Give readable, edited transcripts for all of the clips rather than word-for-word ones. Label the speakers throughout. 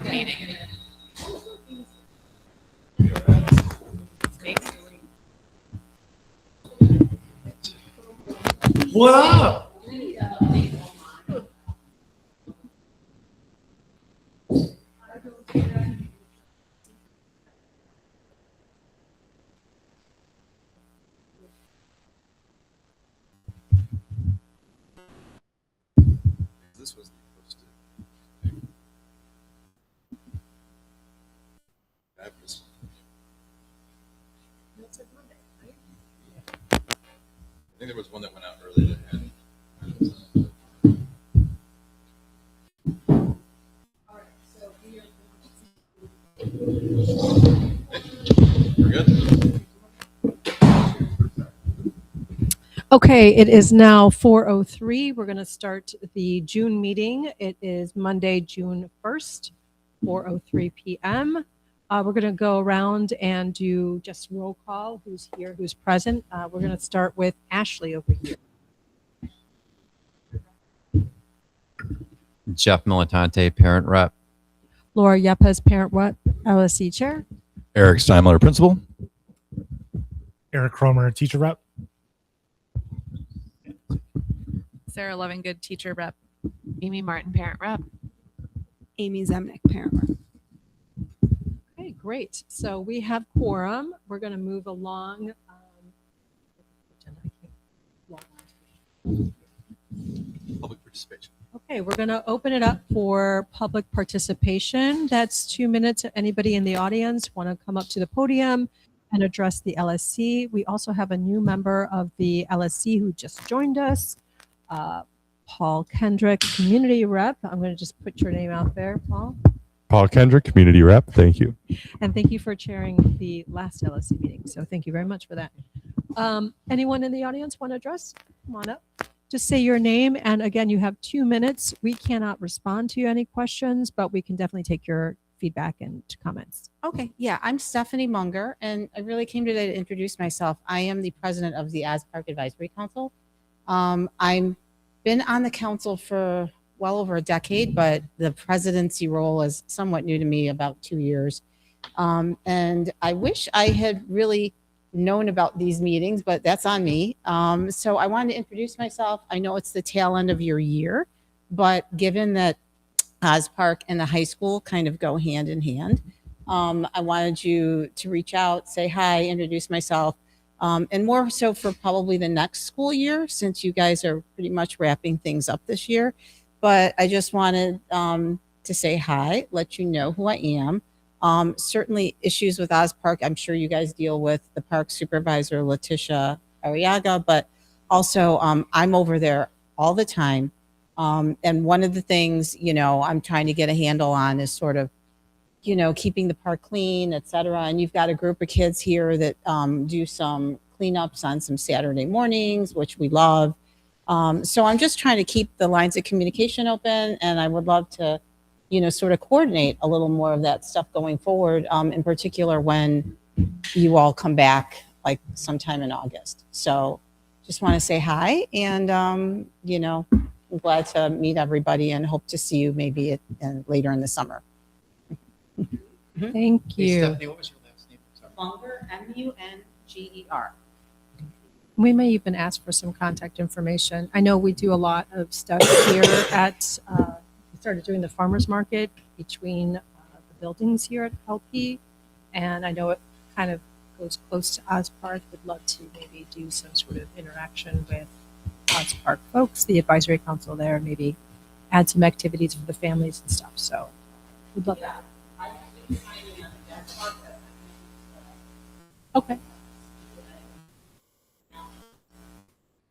Speaker 1: Meeting.
Speaker 2: What up? This was posted. That was. That's like Monday, right? I think there was one that went out earlier that had. We're good.
Speaker 3: Okay, it is now 4:03. We're going to start the June meeting. It is Monday, June 1st, 4:03 p.m. We're going to go around and do just roll call. Who's here, who's present. We're going to start with Ashley over here.
Speaker 4: Jeff Militante, parent rep.
Speaker 3: Laura Yepes, parent rep, LSC chair.
Speaker 2: Eric Steinmiller, principal.
Speaker 5: Eric Cromer, teacher rep.
Speaker 1: Sarah Lovingood, teacher rep. Amy Martin, parent rep.
Speaker 6: Amy Zemnick, parent rep.
Speaker 3: Okay, great. So we have quorum. We're going to move along.
Speaker 2: Public participation.
Speaker 3: Okay, we're going to open it up for public participation. That's 2 minutes. Anybody in the audience want to come up to the podium and address the LSC? We also have a new member of the LSC who just joined us, Paul Kendrick, community rep. I'm going to just put your name out there, Paul.
Speaker 7: Paul Kendrick, community rep. Thank you.
Speaker 3: And thank you for chairing the last LSC meeting. So thank you very much for that. Anyone in the audience want to address? Come on up. Just say your name. And again, you have 2 minutes. We cannot respond to any questions, but we can definitely take your feedback and comments.
Speaker 8: Okay, yeah, I'm Stephanie Munger, and I really came today to introduce myself. I am the president of the As Park Advisory Council. I've been on the council for well over a decade, but the presidency role is somewhat new to me, about 2 years. And I wish I had really known about these meetings, but that's on me. So I wanted to introduce myself. I know it's the tail end of your year, but given that Oz Park and the high school kind of go hand in hand, I wanted you to reach out, say hi, introduce myself, and more so for probably the next school year, since you guys are pretty much wrapping things up this year. But I just wanted to say hi, let you know who I am. Certainly issues with Oz Park, I'm sure you guys deal with the park supervisor, Letitia Arriaga, but also I'm over there all the time. And one of the things, I'm trying to get a handle on is sort of, keeping the park clean, et cetera. And you've got a group of kids here that do some cleanups on some Saturday mornings, which we love. So I'm just trying to keep the lines of communication open, and I would love to, sort of coordinate a little more of that stuff going forward, in particular when you all come back, like sometime in August. So just want to say hi, and, I'm glad to meet everybody and hope to see you maybe later in the summer.
Speaker 3: Thank
Speaker 2: Hey,
Speaker 3: you.
Speaker 2: Stephanie, what was your last name? Sorry.
Speaker 8: Munger, Munger.
Speaker 3: We may even ask for some contact information. I know we do a lot of stuff here at, we started doing the farmer's market between the buildings here at LP. And I know it kind of goes close to Oz Park. Would love to maybe do some sort of interaction with Oz Park folks, the advisory council there, maybe add some activities for the families and stuff. So we'd love that. Okay.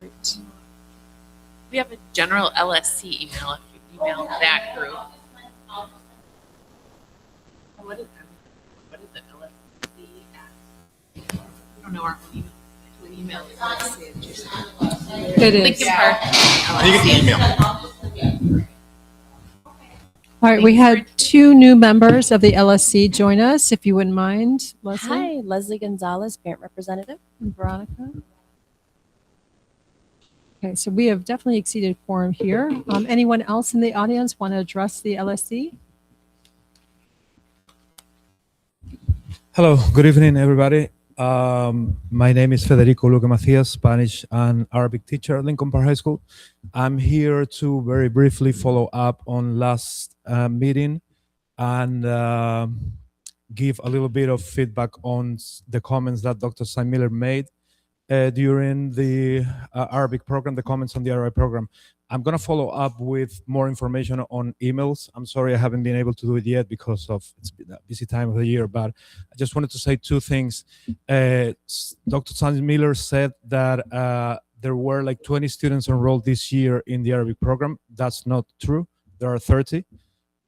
Speaker 3: Great.
Speaker 1: We have a general LSC email if you email that group. What is it? LSC? I don't know our email. We email is LSC.
Speaker 3: It is.
Speaker 1: Lincoln Park.
Speaker 2: You can email.
Speaker 3: All right, we had 2 new members of the LSC join us, if you wouldn't mind, Leslie.
Speaker 9: Hi, Leslie Gonzalez, parent representative.
Speaker 3: And Veronica. Okay, so we have definitely exceeded quorum here. Anyone else in the audience want to address the LSC?
Speaker 10: Hello, good evening, everybody. My name is Federico Luque Macias, Spanish and Arabic teacher at Lincoln Park High School. I'm here to very briefly follow up on last meeting and give a little bit of feedback on the comments that Dr. Sam Miller made during the Arabic program, the comments on the Arabic program. I'm going to follow up with more information on emails. I'm sorry I haven't been able to do it yet because of it's been a busy time of the year, but I just wanted to say two things. Dr. Sam Miller said that there were like 20 students enrolled this year in the Arabic program. That's not true. There are 30.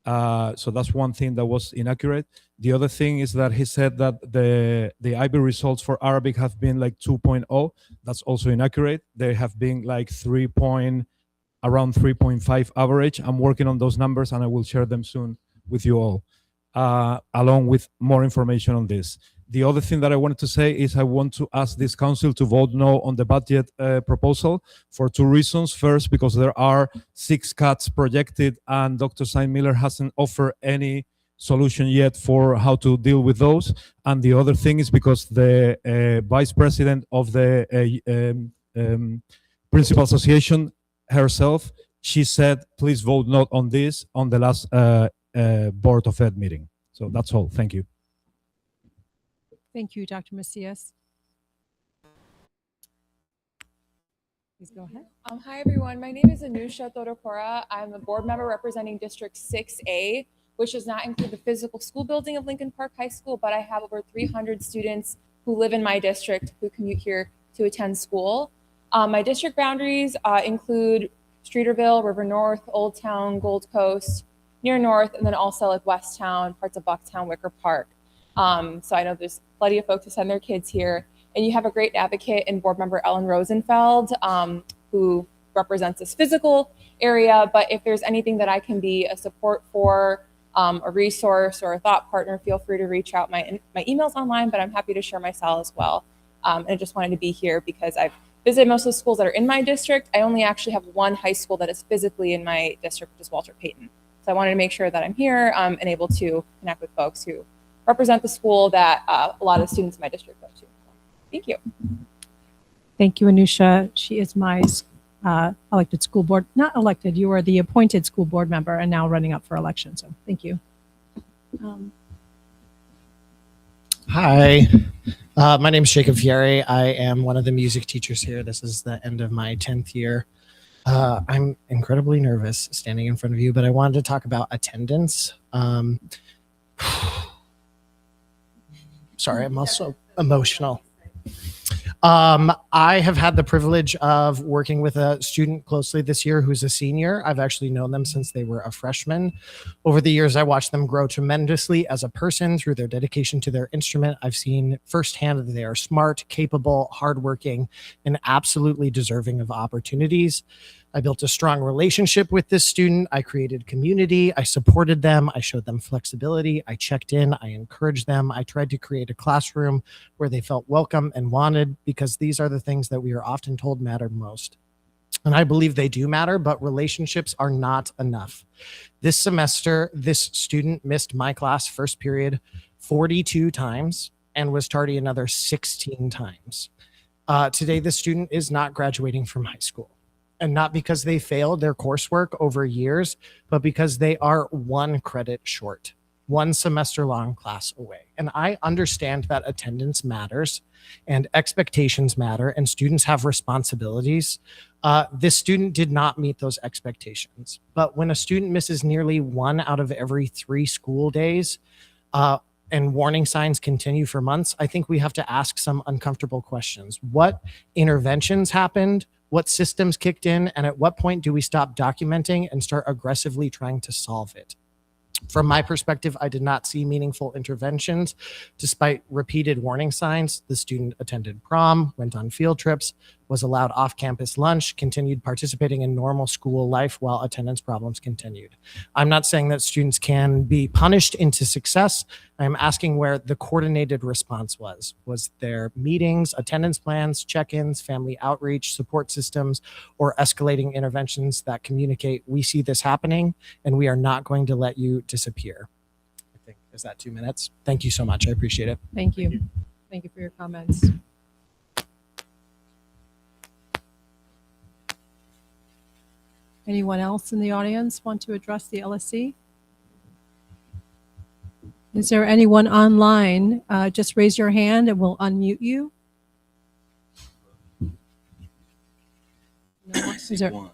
Speaker 10: So that's one thing that was inaccurate. The other thing is that he said that the IB results for Arabic have been like 2.0. That's also inaccurate. They have been like around 3.5 average. I'm working on those numbers and I will share them soon with you all, along with more information on this. The other thing that I wanted to say is I want to ask this council to vote no on the budget proposal for two reasons. First, because there are 6 cuts projected and Dr. Sam Miller hasn't offered any solution yet for how to deal with those. And the other thing is because the vice president of the Principal Association herself, she said, please vote not on this on the last Board of Ed meeting. So that's all. Thank you.
Speaker 3: Thank you, Dr. Macias. Please go ahead.
Speaker 11: Hi, everyone. My name is Anusha Todokora. I'm a board member representing District 6A, which does not include the physical school building of Lincoln Park High School, but I have over 300 students who live in my district who commute here to attend school. My district boundaries include Streeterville, River North, Old Town, Gold Coast, near North, and then also like West Town, parts of Bucktown, Wicker Park. So I know there's plenty of folks who send their kids here. And you have a great advocate in board member Ellen Rosenfeld, who represents this physical area. But if there's anything that I can be a support for, a resource or a thought partner, feel free to reach out. My email's online, but I'm happy to share my cell as well. And I just wanted to be here because I've visited most of the schools that are in my district. I only actually have one high school that is physically in my district, which is Walter Payton. So I wanted to make sure that I'm here and able to connect with folks who represent the school that a lot of students in my district go to. Thank you.
Speaker 3: Thank you, Anusha. She is my elected school board, not elected, you are the appointed school board member and now running up for election. So thank you.
Speaker 12: Hi, my name is Jacob Fieri. I am one of the music teachers here. This is the end of my 10th year. I'm incredibly nervous standing in front of you, but I wanted to talk about attendance. Sorry, I'm also emotional. I have had the privilege of working with a student closely this year who's a senior. I've actually known them since they were a freshman. Over the years, I watched them grow tremendously as a person through their dedication to their instrument. I've seen firsthand that they are smart, capable, hardworking, and absolutely deserving of opportunities. I built a strong relationship with this student. I created community. I supported them. I showed them flexibility. I checked in. I encouraged them. I tried to create a classroom where they felt welcome and wanted, because these are the things that we are often told matter most. And I believe they do matter, but relationships are not enough. This semester, this student missed my class first period 42 times and was tardy another 16 times. Today, this student is not graduating from high school. And not because they failed their coursework over years, but because they are 1 credit short, 1 semester long class away. And I understand that attendance matters and expectations matter and students have responsibilities. This student did not meet those expectations. But when a student misses nearly 1 out of every 3 school days, and warning signs continue for months, I think we have to ask some uncomfortable questions. What interventions happened? What systems kicked in? And at what point do we stop documenting and start aggressively trying to solve it? From my perspective, I did not see meaningful interventions. Despite repeated warning signs, the student attended prom, went on field trips, was allowed off-campus lunch, continued participating in normal school life while attendance problems continued. I'm not saying that students can be punished into success. I'm asking where the coordinated response was. Was there meetings, attendance plans, check-ins, family outreach, support systems, or escalating interventions that communicate, we see this happening and we are not going to let you disappear? I think Is that 2 minutes? Thank you so much. I appreciate it.
Speaker 3: Thank you. Thank you for your comments. Anyone else in the audience want to address the LSC? Is there anyone online? Just raise your hand and we'll unmute you. No, is there?
Speaker 2: One.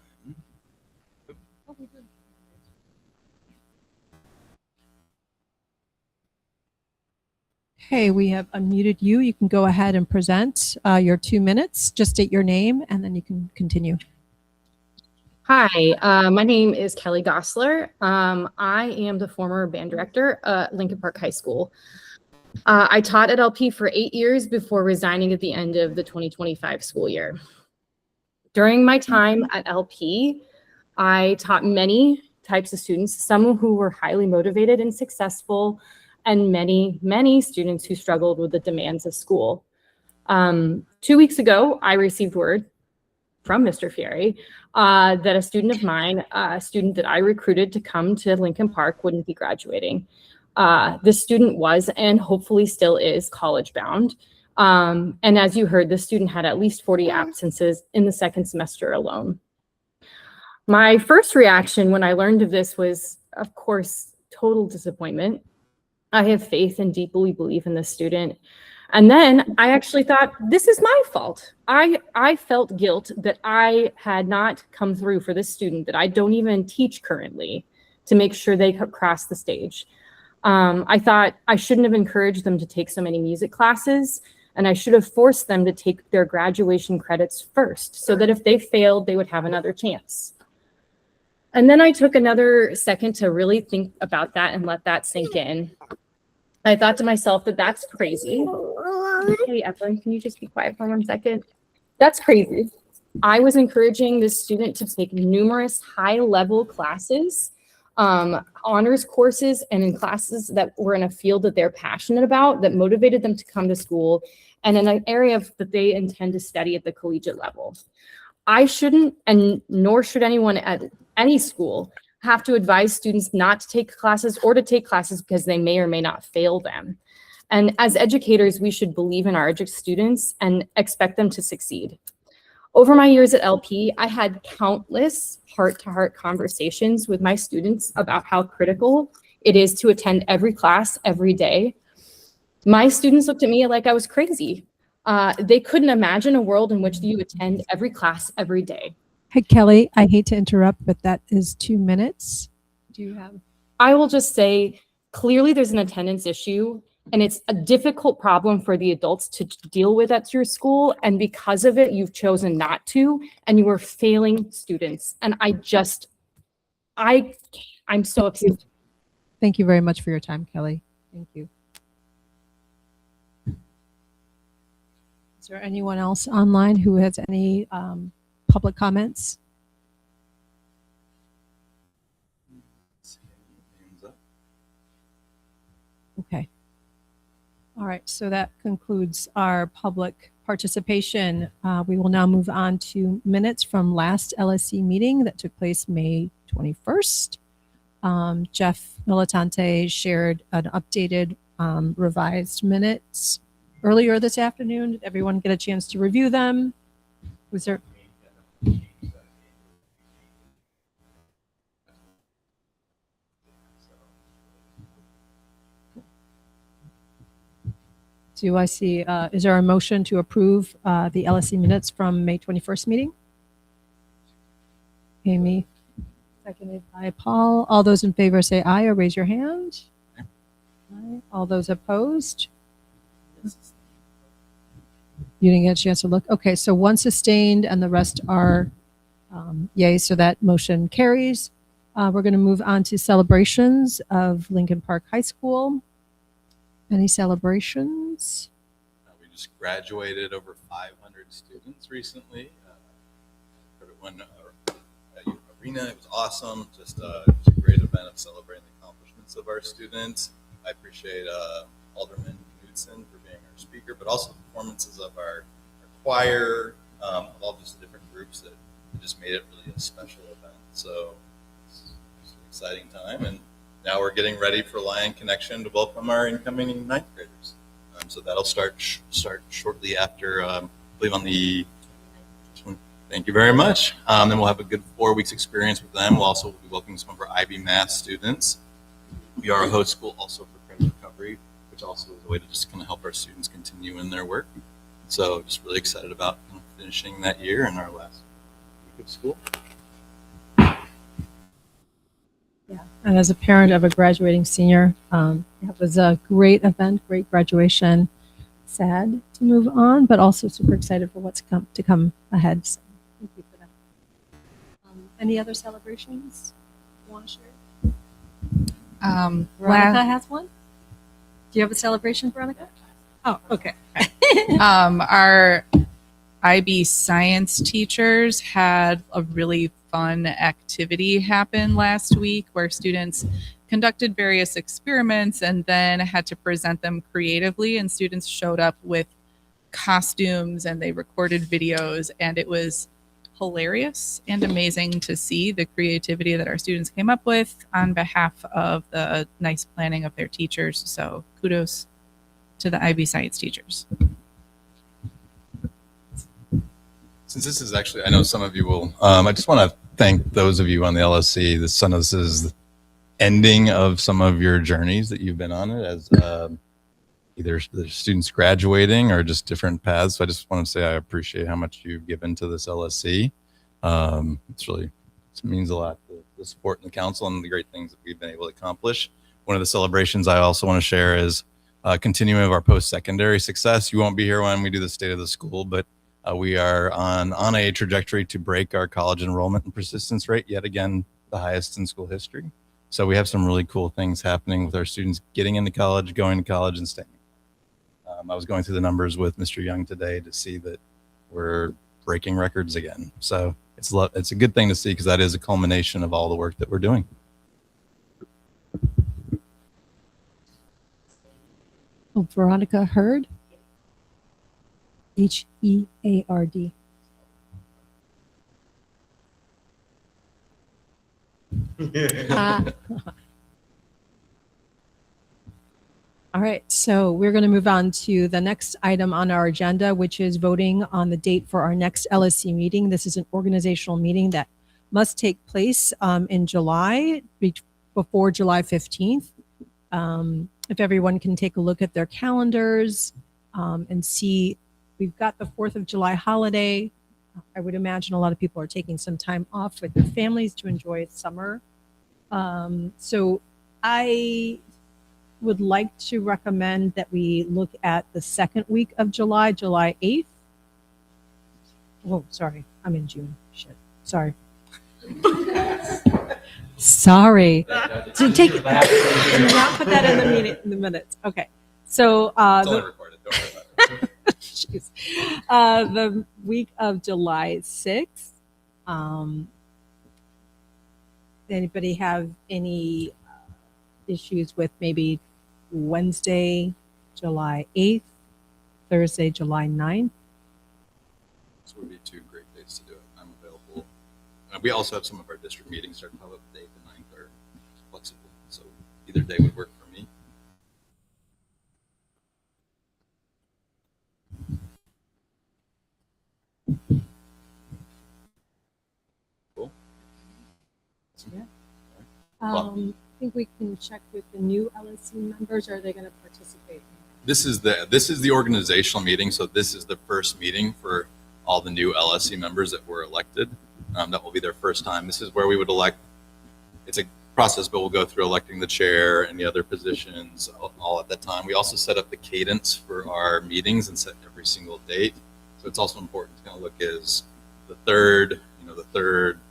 Speaker 3: Okay, we have unmuted you. You can go ahead and present your 2 minutes. Just state your name and then you can continue.
Speaker 13: Hi, my name is Kelly Gosler. I am the former band director at Lincoln Park High School. I taught at LP for 8 years before resigning at the end of the 2025 school year. During my time at LP, I taught many types of students, some who were highly motivated and successful, and many, many students who struggled with the demands of school. 2 weeks ago, I received word from Mr. Fieri that a student of mine, a student that I recruited to come to Lincoln Park, wouldn't be graduating. This student was, and hopefully still is, college bound. And as you heard, this student had at least 40 absences in the second semester alone. My first reaction when I learned of this was, of course, total disappointment. I have faith and deeply believe in this student. And then I actually thought, this is my fault. I felt guilt that I had not come through for this student that I don't even teach currently to make sure they could cross the stage. I thought I shouldn't have encouraged them to take so many music classes, and I should have forced them to take their graduation credits first so that if they failed, they would have another chance. And then I took another second to really think about that and let that sink in. I thought to myself that that's crazy. Hey, Evelyn, can you just be quiet for 1 second? That's crazy. I was encouraging this student to take numerous high-level classes, honors courses, and in classes that were in a field that they're passionate about, that motivated them to come to school, and in an area that they intend to study at the collegiate level. I shouldn't, and nor should anyone at any school, have to advise students not to take classes or to take classes because they may or may not fail them. And as educators, we should believe in our students and expect them to succeed. Over my years at LP, I had countless heart-to-heart conversations with my students about how critical it is to attend every class every day. My students looked at me like I was crazy. They couldn't imagine a world in which you attend every class every day.
Speaker 3: Hey, Kelly, I hate to interrupt, but that is 2 minutes. Do you have?
Speaker 13: I will just say, clearly there's an attendance issue, and it's a difficult problem for the adults to deal with at your school. And because of it, you've chosen not to, and you are failing students. And I'm so upset.
Speaker 3: Thank you very much for your time, Kelly. Thank you. Is there anyone else online who has any public comments? Okay. All right, so that concludes our public participation. We will now move on to minutes from last LSC meeting that took place May 21st. Jeff Militante shared an updated revised minutes earlier this afternoon. Did everyone get a chance to review them? Was there? Do I see, is there a motion to approve the LSC minutes from May 21st meeting? Amy, seconded by Paul. All those in favor say aye or raise your hand. Aye. All those opposed? You didn't get a chance to look? Okay, so one sustained and the rest are yay, so that motion carries. We're going to move on to celebrations of Lincoln Park High School. Any celebrations?
Speaker 2: We just graduated over 500 students recently. Heard it one arena. It was awesome. Just a great event of celebrating the accomplishments of our students. I appreciate Alderman Knudsen for being our speaker, but also the performances of our choir, of all just different groups that just made it really a special event. So it's an exciting time, and now we're getting ready for Lion Connection to welcome our incoming ninth graders. So that'll start shortly after, I believe on the, thank you very much. Then we'll have a good 4 weeks experience with them. We'll also be welcoming some of our IB math students. We are a host school also for credit recovery, which also is a way to just kind of help our students continue in their work. So just really excited about kind of finishing that year in our last week of school.
Speaker 3: Yeah, and as a parent of a graduating senior, it was a great event, great graduation. Sad to move on, but also super excited for what's to come ahead. So thank you for that. Any other celebrations you want to share? Veronica has one. Do you have a celebration, Veronica? Oh, okay.
Speaker 14: Our IB science teachers had a really fun activity happen last week where students conducted various experiments and then had to present them creatively, and students showed up with costumes and they recorded videos, and it was hilarious and amazing to see the creativity that our students came up with on behalf of the nice planning of their teachers. So kudos to the IB science teachers.
Speaker 2: Since this is actually, I know some of you will, I just want to thank those of you on the LSC. This is the ending of some of your journeys that you've been on it as either the students graduating or just different paths. So I just want to say I appreciate how much you've given to this LSC. It means a lot, the support in the council and the great things that we've been able to accomplish. One of the celebrations I also want to share is continuing of our post-secondary success. You won't be here when we do the state of the school, but we are on a trajectory to break our college enrollment and persistence rate, yet again, the highest in school history. So we have some really cool things happening with our students getting into college, going to college, and staying. I was going through the numbers with Mr. Young today to see that we're breaking records again. So it's a good thing to see because that is a culmination of all the work that we're doing.
Speaker 3: Oh, Veronica Heard. Heard. All right, so we're going to move on to the next item on our agenda, which is voting on the date for our next LSC meeting. This is an organizational meeting that must take place in July, before July 15th. If everyone can take a look at their calendars and see, we've got the 4th of July holiday. I would imagine a lot of people are taking some time off with their families to enjoy summer. So I would like to recommend that we look at the second week of July, July 8th. Oh, sorry, I'm in June. Shit, sorry. Sorry. Do not put that in the meeting, in the minutes. Okay. So
Speaker 2: It's only recorded. Don't worry about it.
Speaker 3: Jeez. The week of July 6th. Anybody have any issues with maybe Wednesday, July 8th, Thursday, July 9th?
Speaker 2: Those would be 2 great days to do it. I'm available. We also have some of our district meetings starting to pop up. The 8th and 9th are flexible, so either day would work for me. Cool.
Speaker 3: Yeah. I think we can check with the new LSC members. Are they going to participate?
Speaker 2: This is the organizational meeting, so this is the first meeting for all the new LSC members that were elected. That will be their first time. This is where we would elect. It's a process, but we'll go through electing the chair and the other positions all at that time. We also set up the cadence for our meetings and set every single date. So it's also important to kind of look as the third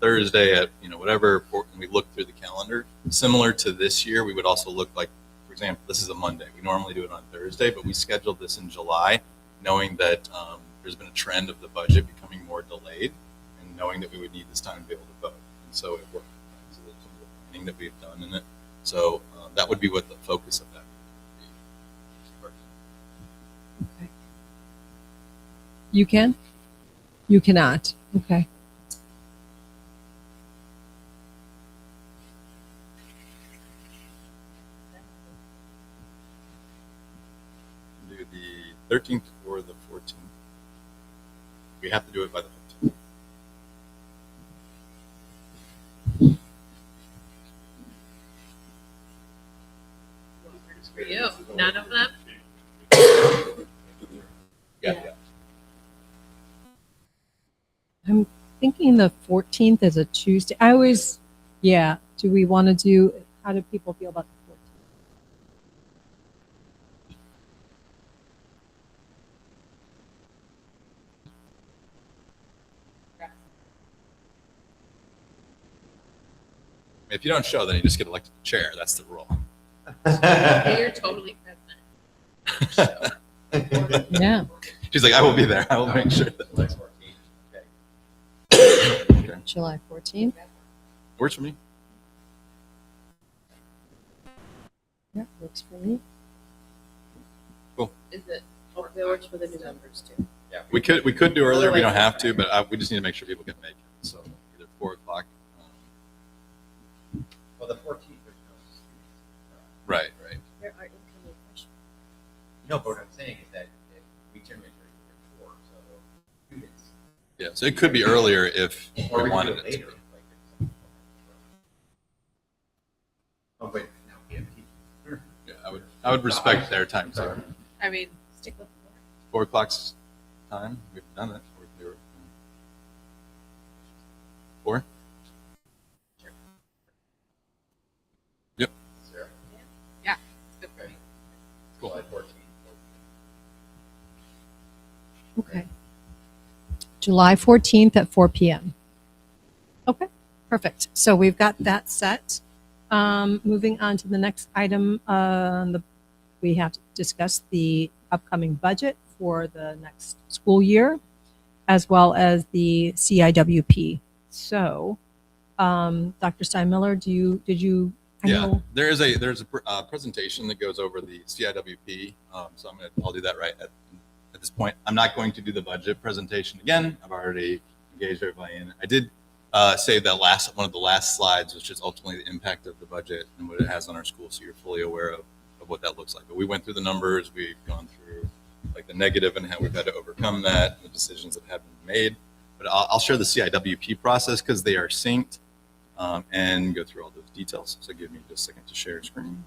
Speaker 2: Thursday at whatever. And we look through the calendar. Similar to this year, we would also look like, for example, this is a Monday. We normally do it on Thursday, but we scheduled this in July, knowing that there's been a trend of the budget becoming more delayed, and knowing that we would need this time to be able to vote. And so it worked. So there's some of the planning that we've done in it. So that would be what the focus of that would be.
Speaker 3: Okay. You can? You cannot. Okay.
Speaker 2: 13th or the 14th. We have to do it by the 15th.
Speaker 1: For you, none of them?
Speaker 2: Yeah.
Speaker 3: I'm thinking the 14th is a Tuesday. I always, yeah. Do we want to do, how do people feel about the 14th?
Speaker 2: If you don't show, then you just get elected chair. That's the rule.
Speaker 1: You're totally present.
Speaker 3: Yeah.
Speaker 2: She's like, I will be there. I will make sure that.
Speaker 3: July 14th.
Speaker 2: Works for me.
Speaker 3: Yeah, works for me.
Speaker 1: Is it? Oh, it works for the new members too.
Speaker 2: Yeah, we could do earlier. We don't have to, but we just need to make sure people can make it. So either 4 o'clock.
Speaker 15: Well, the 14th, there's no students.
Speaker 2: Right.
Speaker 1: There are incoming freshmen.
Speaker 15: No, but what I'm saying is that if we generally do it 4, so students.
Speaker 2: Yeah, so it could be earlier if
Speaker 15: Or
Speaker 2: we
Speaker 15: we
Speaker 2: wanted
Speaker 15: could
Speaker 2: it
Speaker 15: do
Speaker 2: to
Speaker 15: it
Speaker 2: be.
Speaker 15: later. Oh, wait, no, we have teachers.
Speaker 2: Yeah, I would respect their time too.
Speaker 11: I mean,
Speaker 1: Stick with
Speaker 2: 4 o'clock's time. We've done it. We're there. 4. Yep.
Speaker 15: Sarah?
Speaker 11: yeah, it's good for me.
Speaker 2: Cool.
Speaker 15: July 14th.
Speaker 3: Okay. July 14th at 4 p.m. Okay, perfect. So we've got that set. Moving on to the next item, we have to discuss the upcoming budget for the next school year, as well as the CIWP. So, Dr. Steinmiller, did you? I
Speaker 2: Yeah,
Speaker 3: know-
Speaker 2: there's a presentation that goes over the CIWP. So I'll do that right at this point. I'm not going to do the budget presentation again. I've already engaged everybody in it. I did save that one of the last slides, which is ultimately the impact of the budget and what it has on our school, so you're fully aware of what that looks like. But we went through the numbers. We've gone through like the negative and how we've had to overcome that, and the decisions that have been made. But I'll share the CIWP process because they are synced, and go through all those details. So give me just a second to share screen.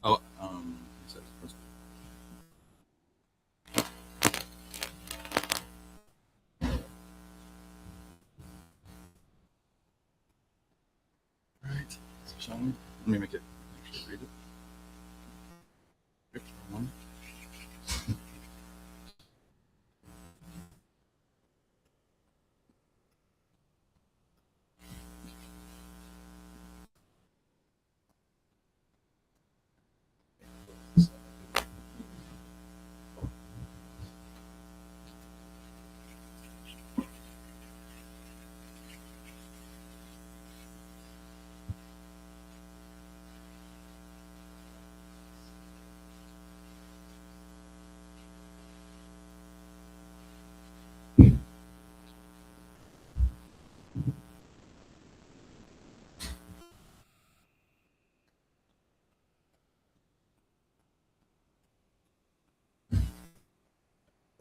Speaker 2: Oh, all right. So Sean, let me make it. Actually read it. Yep, one.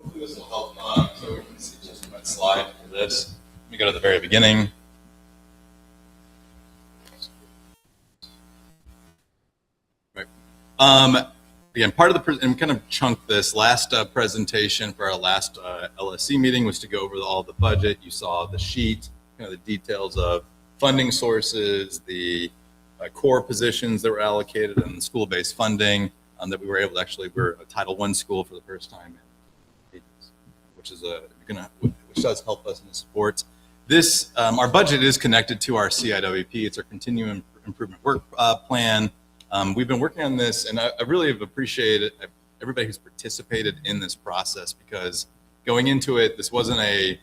Speaker 2: Hopefully this will help. So we can see just my slide for this. Let me go to the very beginning. Right. Again, part of the and kind of chunk this last presentation for our last LSC meeting was to go over all the budget. You saw the sheet, kind of the details of funding sources, the core positions that were allocated, and the school-based funding that we were able to actually. We're a Title I school for the first time, which is which does help us in the sports. This our budget is connected to our CIWP. It's our continuing improvement work plan. We've been working on this, and I really have appreciated everybody who's participated in this process, because going into it, this wasn't a,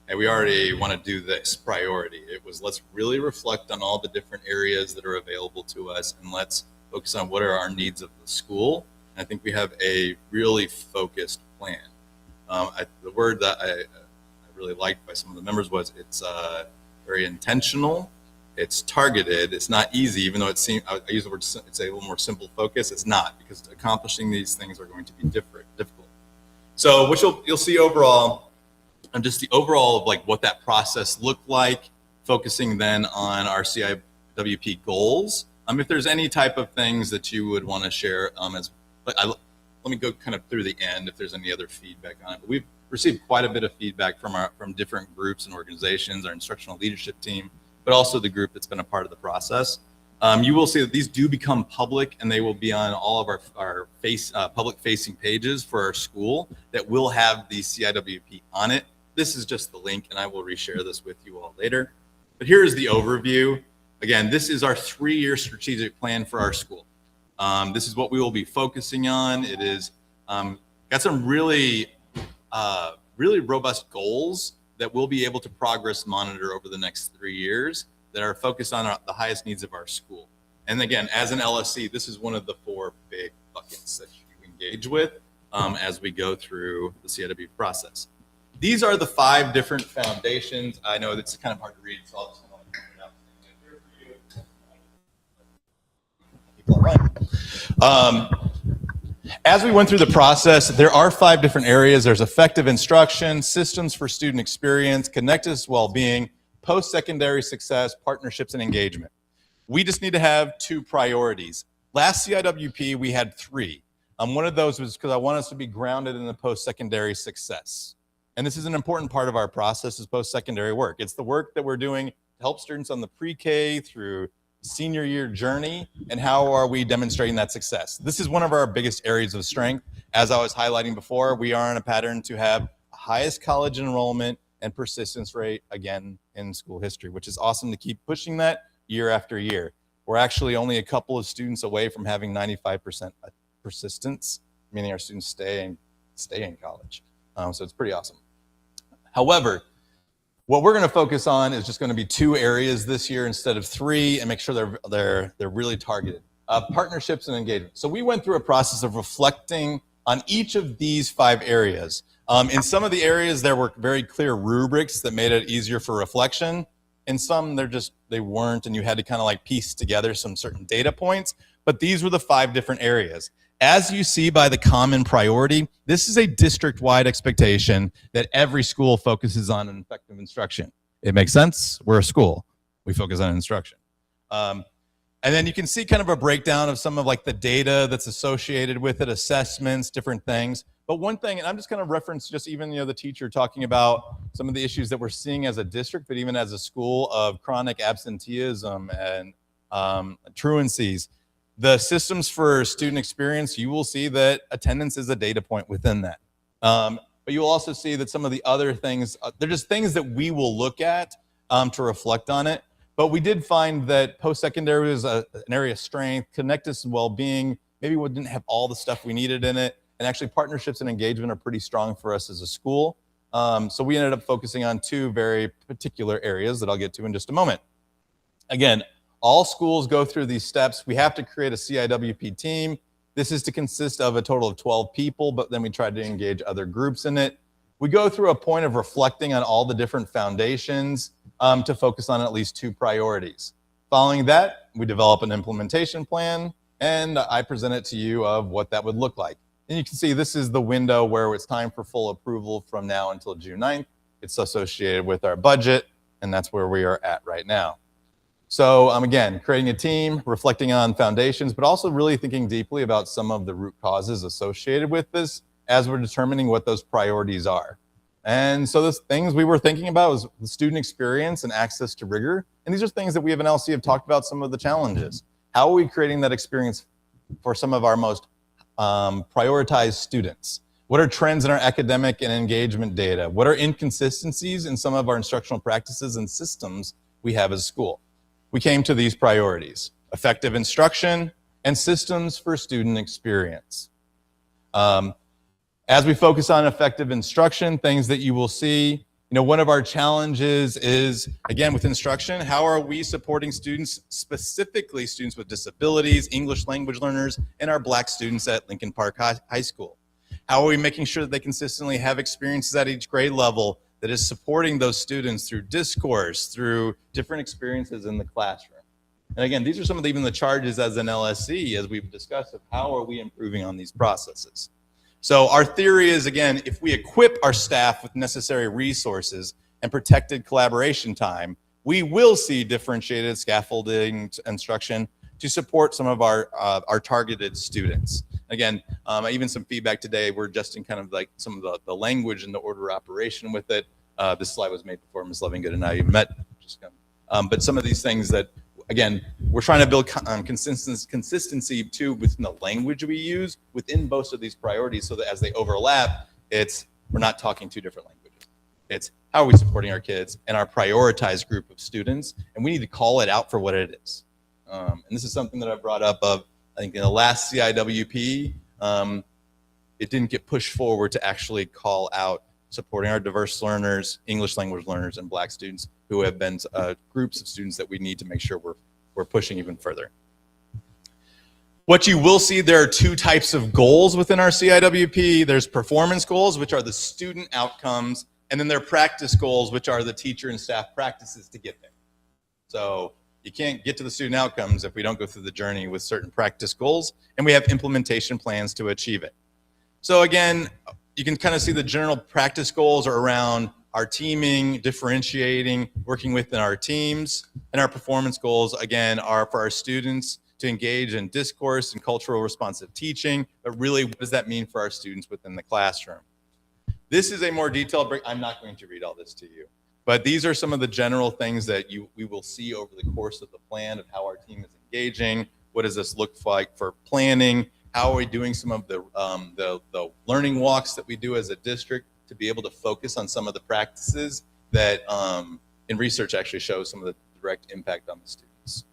Speaker 2: hey, we already want to do this priority. It was, let's really reflect on all the different areas that are available to us, and let's focus on what are our needs of the school. And I think we have a really focused plan. The word that I really liked by some of the members was it's very intentional. It's targeted. It's not easy, even though it seems, I use the word, it's a little more simple focus. It's not, because accomplishing these things are going to be difficult. So what you'll see overall, and just the overall of like what that process looked like, focusing then on our CIWP goals. If there's any type of things that you would want to share, let me go kind of through the end if there's any other feedback on it. But we've received quite a bit of feedback from different groups and organizations, our instructional leadership team, but also the group that's been a part of the process. You will see that these do become public, and they will be on all of our public-facing pages for our school that will have the CIWP on it. This is just the link, and I will reshare this with you all later. But here's the overview. Again, this is our 3-year strategic plan for our school. This is what we will be focusing on. It is got some really robust goals that we'll be able to progress monitor over the next 3 years that are focused on the highest needs of our school. And again, as an LSC, this is one of the 4 big buckets that you engage with as we go through the CIW process. These are the 5 different foundations. I know it's kind of hard to read, so I'll just point it out here for you. People are right. As we went through the process, there are 5 different areas. There's effective instruction, systems for student experience, connected well-being, post-secondary success, partnerships, and engagement. We just need to have 2 priorities. Last CIWP, we had 3. One of those was because I want us to be grounded in the post-secondary success. And this is an important part of our process is post-secondary work. It's the work that we're doing to help students on the pre-K through senior year journey, and how are we demonstrating that success. This is one of our biggest areas of strength. As I was highlighting before, we are on a pattern to have highest college enrollment and persistence rate again in school history, which is awesome to keep pushing that year after year. We're actually only a couple of students away from having 95% persistence, meaning our students stay in college. So it's pretty awesome. However, what we're going to focus on is just going to be 2 areas this year instead of 3, and make sure they're really targeted. Partnerships and engagement. So we went through a process of reflecting on each of these 5 areas. In some of the areas, there were very clear rubrics that made it easier for reflection. In some, they weren't, and you had to kind of like piece together some certain data points. But these were the 5 different areas. As you see by the common priority, this is a district-wide expectation that every school focuses on an effective instruction. It makes sense. We're a school. We focus on instruction. And then you can see kind of a breakdown of some of like the data that's associated with it, assessments, different things. But one thing, and I'm just going to reference just even the teacher talking about some of the issues that we're seeing as a district, but even as a school of chronic absenteeism and truancies. The systems for student experience, you will see that attendance is a data point within that. But you'll also see that some of the other things, they're just things that we will look at to reflect on it. But we did find that post-secondary was an area of strength, connectedness and well-being, maybe we didn't have all the stuff we needed in it. And actually partnerships and engagement are pretty strong for us as a school. So we ended up focusing on 2 very particular areas that I'll get to in just a moment. Again, all schools go through these steps. We have to create a CIWP team. This is to consist of a total of 12 people, but then we try to engage other groups in it. We go through a point of reflecting on all the different foundations to focus on at least 2 priorities. Following that, we develop an implementation plan, and I present it to you of what that would look like. And you can see this is the window where it's time for full approval from now until June 9th. It's associated with our budget, and that's where we are at right now. So again, creating a team, reflecting on foundations, but also really thinking deeply about some of the root causes associated with this as we're determining what those priorities are. And so the things we were thinking about was the student experience and access to rigor. And these are things that we have in LC have talked about some of the challenges. How are we creating that experience for some of our most prioritized students? What are trends in our academic and engagement data? What are inconsistencies in some of our instructional practices and systems we have as a school? We came to these priorities: effective instruction and systems for student experience. As we focus on effective instruction, things that you will see, one of our challenges is, again, with instruction, how are we supporting students, specifically students with disabilities, English language learners, and our Black students at Lincoln Park High School? How are we making sure that they consistently have experiences at each grade level that is supporting those students through discourse, through different experiences in the classroom? And again, these are some of even the charges as an LSC, as we've discussed, of how are we improving on these processes. So our theory is, again, if we equip our staff with necessary resources and protected collaboration time, we will see differentiated scaffolding instruction to support some of our targeted students. Again, even some feedback today, we're adjusting kind of like some of the language and the order of operation with it. This slide was made before Ms. Lovingood and I met. But some of these things that, again, we're trying to build consistency too within the language we use within most of these priorities, so that as they overlap, we're not talking two different languages. It's how are we supporting our kids and our prioritized group of students, and we need to call it out for what it is. And this is something that I brought up of, I think in the last CIWP, it didn't get pushed forward to actually call out supporting our diverse learners, English language learners, and Black students who have been groups of students that we need to make sure we're pushing even further. What you will see, there are two types of goals within our CIWP. There's performance goals, which are the student outcomes, and then there are practice goals, which are the teacher and staff practices to get there. So you can't get to the student outcomes if we don't go through the journey with certain practice goals, and we have implementation plans to achieve it. So again, you can kind of see the general practice goals are around our teaming, differentiating, working within our teams, and our performance goals, again, are for our students to engage in discourse and cultural responsive teaching, but really, what does that mean for our students within the classroom? This is a more detailed break. I'm not going to read all this to you, but these are some of the general things that we will see over the course of the plan of how our team is engaging. What does this look like for planning? How are we doing some of the learning walks that we do as a district to be able to focus on some of the practices that in research actually show some of the direct impact on the students.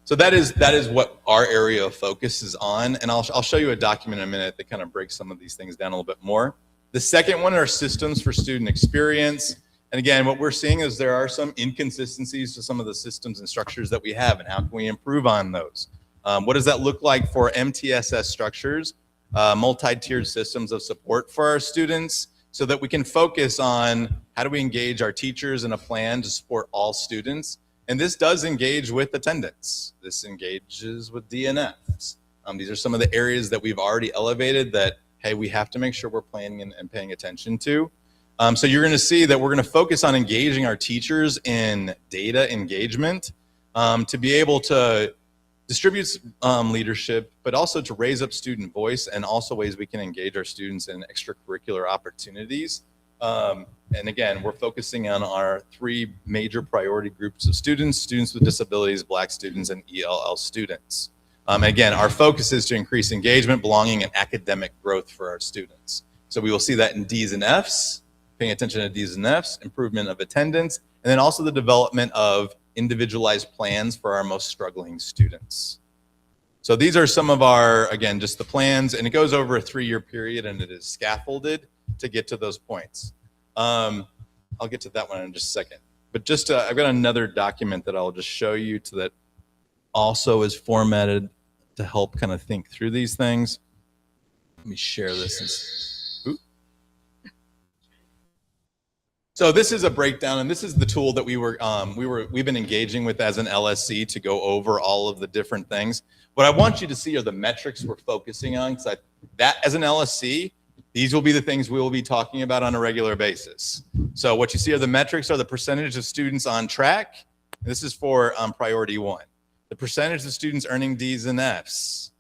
Speaker 2: So that is what our area of focus is on, and I'll show you a document in a minute that kind of breaks some of these things down a little bit more. The second one are systems for student experience. And again, what we're seeing is there are some inconsistencies to some of the systems and structures that we have, and how can we improve on those? What does that look like for MTSS structures, multi-tiered systems of support for our students, so that we can focus on how do we engage our teachers in a plan to support all students? And this does engage with attendance. This engages with DNFs. These are some of the areas that we've already elevated that, hey, we have to make sure we're planning and paying attention to. So you're going to see that we're going to focus on engaging our teachers in data engagement to be able to distribute leadership, but also to raise up student voice, and also ways we can engage our students in extracurricular opportunities. And again, we're focusing on our three major priority groups of students: students with disabilities, Black students, and ELL students. Again, our focus is to increase engagement, belonging, and academic growth for our students. So we will see that in D's and F's, paying attention to D's and F's, improvement of attendance, and then also the development of individualized plans for our most struggling students. So these are some of our, again, just the plans, and it goes over a 3-year period, and it is scaffolded to get to those points. I'll get to that one in just a second. But just, I've got another document that I'll just show you that also is formatted to help kind of think through these things. Let me share this. So this is a breakdown, and this is the tool that we've been engaging with as an LSC to go over all of the different things. What I want you to see are the metrics we're focusing on, because that as an LSC, these will be the things we will be talking about on a regular basis. So what you see are the metrics, are the percentage of students on track. This is for priority 1. The percentage of students earning D's and F's.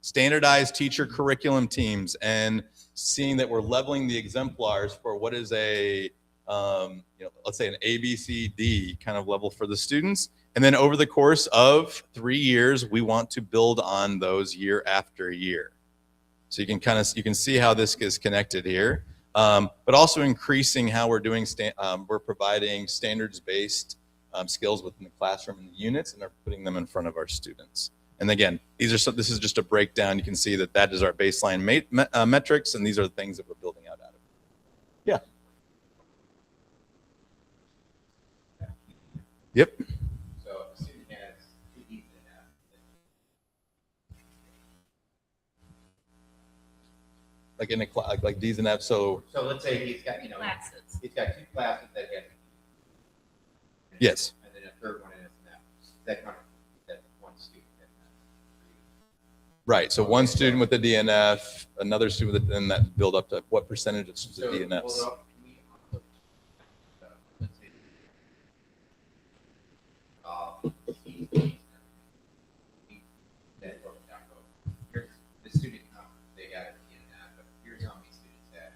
Speaker 2: Standardized teacher curriculum teams, and seeing that we're leveling the exemplars for what is a, let's say an A, B, C, D kind of level for the students. And then over the course of 3 years, we want to build on those year after year. So you can see how this is connected here, but also increasing how we're doing, we're providing standards-based skills within the classroom and the units, and are putting them in front of our students. And again, this is just a breakdown. You can see that is our baseline metrics, and these are the things that we're building out of it. Yeah. Yep.
Speaker 15: So a student has 2 D's and
Speaker 2: like in a class, like D's and F's. So
Speaker 15: let's say he's got, he's got 2 classes that he has.
Speaker 2: yes.
Speaker 15: And then a third one in that kind of, that one student.
Speaker 2: Right. So one student with a DNF, another student with, and that build up to what percentage of students with DNFs?
Speaker 15: Here's the student count they got at the DNF, but here's how many students had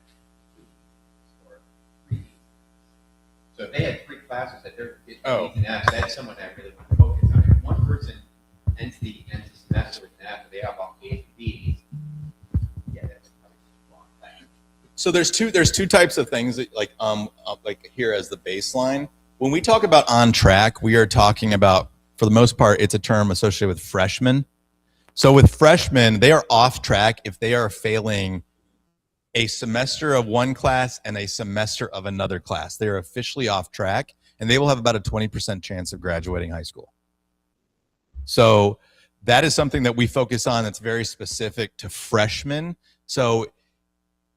Speaker 15: scored 3 Ds. So if they had 3 classes that they're DNFs, that's someone that really want to focus on. If one person ends the semester with an F and they have all A's and B's, yeah, that's probably a long time.
Speaker 2: So there's two types of things that like here as the baseline. When we talk about on track, we are talking about, for the most part, it's a term associated with freshmen. So with freshmen, they are off track if they are failing a semester of one class and a semester of another class. They are officially off track, and they will have about a 20% chance of graduating high school. So that is something that we focus on that's very specific to freshmen. So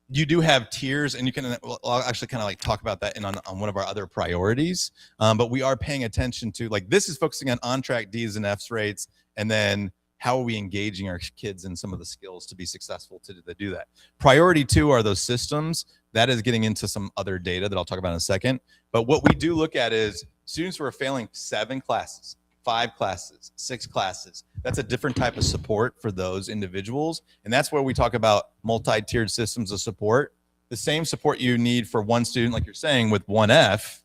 Speaker 2: you do have tiers, and you can, I'll actually kind of like talk about that on one of our other priorities. But we are paying attention to, like, this is focusing on track D's and F's rates, and then how are we engaging our kids in some of the skills to be successful to do that. Priority 2 are those systems. That is getting into some other data that I'll talk about in a second. But what we do look at is students who are failing 7 classes, 5 classes, 6 classes. That's a different type of support for those individuals. And that's where we talk about multi-tiered systems of support. The same support you need for one student, like you're saying, with 1F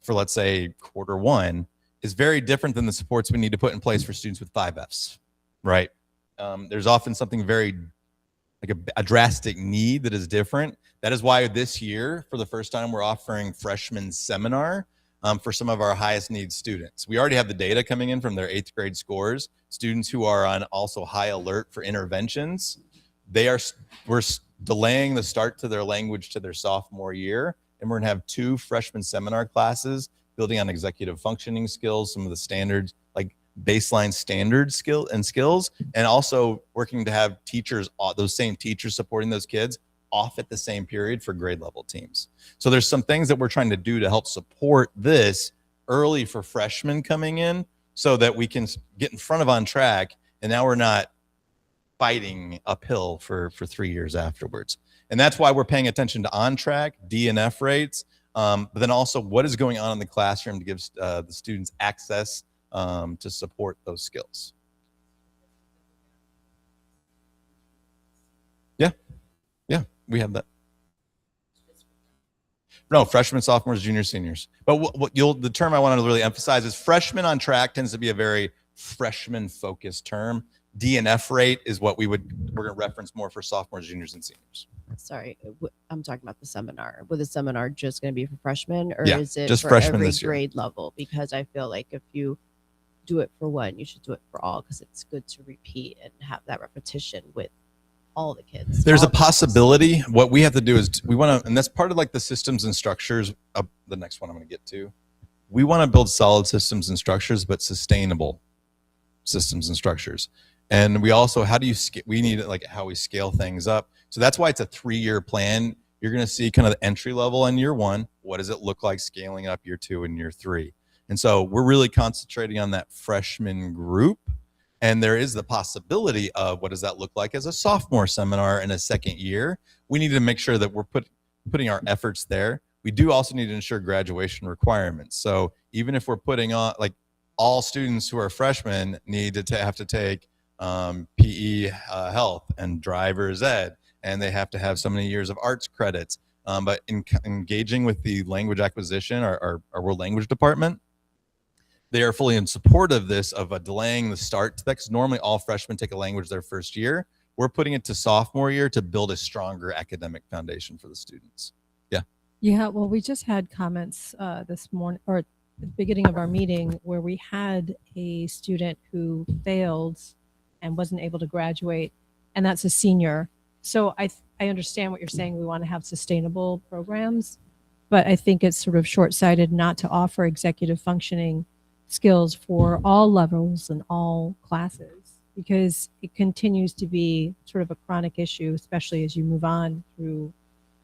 Speaker 2: for, let's say, quarter 1, is very different than the supports we need to put in place for students with 5 Fs, right? There's often something very, like a drastic need that is different. That is why this year, for the first time, we're offering freshman seminar for some of our highest need students. We already have the data coming in from their 8th grade scores. Students who are on also high alert for interventions, we're delaying the start to their language to their sophomore year, and we're gonna have 2 freshman seminar classes building on executive functioning skills, some of the standards, like baseline standard skills, and also working to have teachers, those same teachers supporting those kids off at the same period for grade level teams. So there's some things that we're trying to do to help support this early for freshmen coming in so that we can get in front of on track, and now we're not fighting uphill for 3 years afterwards. And that's why we're paying attention to on track, D and F rates, but then also what is going on in the classroom to give the students access to support those skills. Yeah, we have that. No, freshmen, sophomores, juniors, seniors. But the term I wanted to really emphasize is freshman on track tends to be a very freshman focused term. DNF rate is what we're going to reference more for sophomores, juniors, and seniors.
Speaker 9: Sorry, I'm talking about the seminar. Was the seminar just going to be for freshmen, or
Speaker 2: Yeah,
Speaker 9: is it
Speaker 2: just
Speaker 9: for
Speaker 2: freshmen
Speaker 9: every
Speaker 2: this year.
Speaker 9: grade level? Because I feel like if you do it for one, you should do it for all, because it's good to repeat and have that repetition with all the kids.
Speaker 2: There's
Speaker 9: all
Speaker 2: a
Speaker 9: the
Speaker 2: possibility. What we have to do is we want to, and that's part of like the systems and structures of the next one I'm going to get to. We want to build solid systems and structures, but sustainable systems and structures. And we also, we need like how we scale things up. So that's why it's a 3-year plan. You're going to see kind of the entry level in year 1. What does it look like scaling up year 2 and year 3? And so we're really concentrating on that freshman group. And there is the possibility of what does that look like as a sophomore seminar in a 2nd year. We need to make sure that we're putting our efforts there. We do also need to ensure graduation requirements. So even if we're putting on, like, all students who are freshmen need to have to take PE health and driver's ed, and they have to have so many years of arts credits. But engaging with the language acquisition, our world language department, they are fully in support of this, of delaying the start to that, because normally all freshmen take a language their first year. We're putting it to sophomore year to build a stronger academic foundation for the students. Yeah.
Speaker 3: Yeah, well, we just had comments this morning, or at the beginning of our meeting, where we had a student who failed and wasn't able to graduate, and that's a senior. So I understand what you're saying. We want to have sustainable programs, but I think it's sort of short-sighted not to offer executive functioning skills for all levels and all classes, because it continues to be sort of a chronic issue, especially as you move on through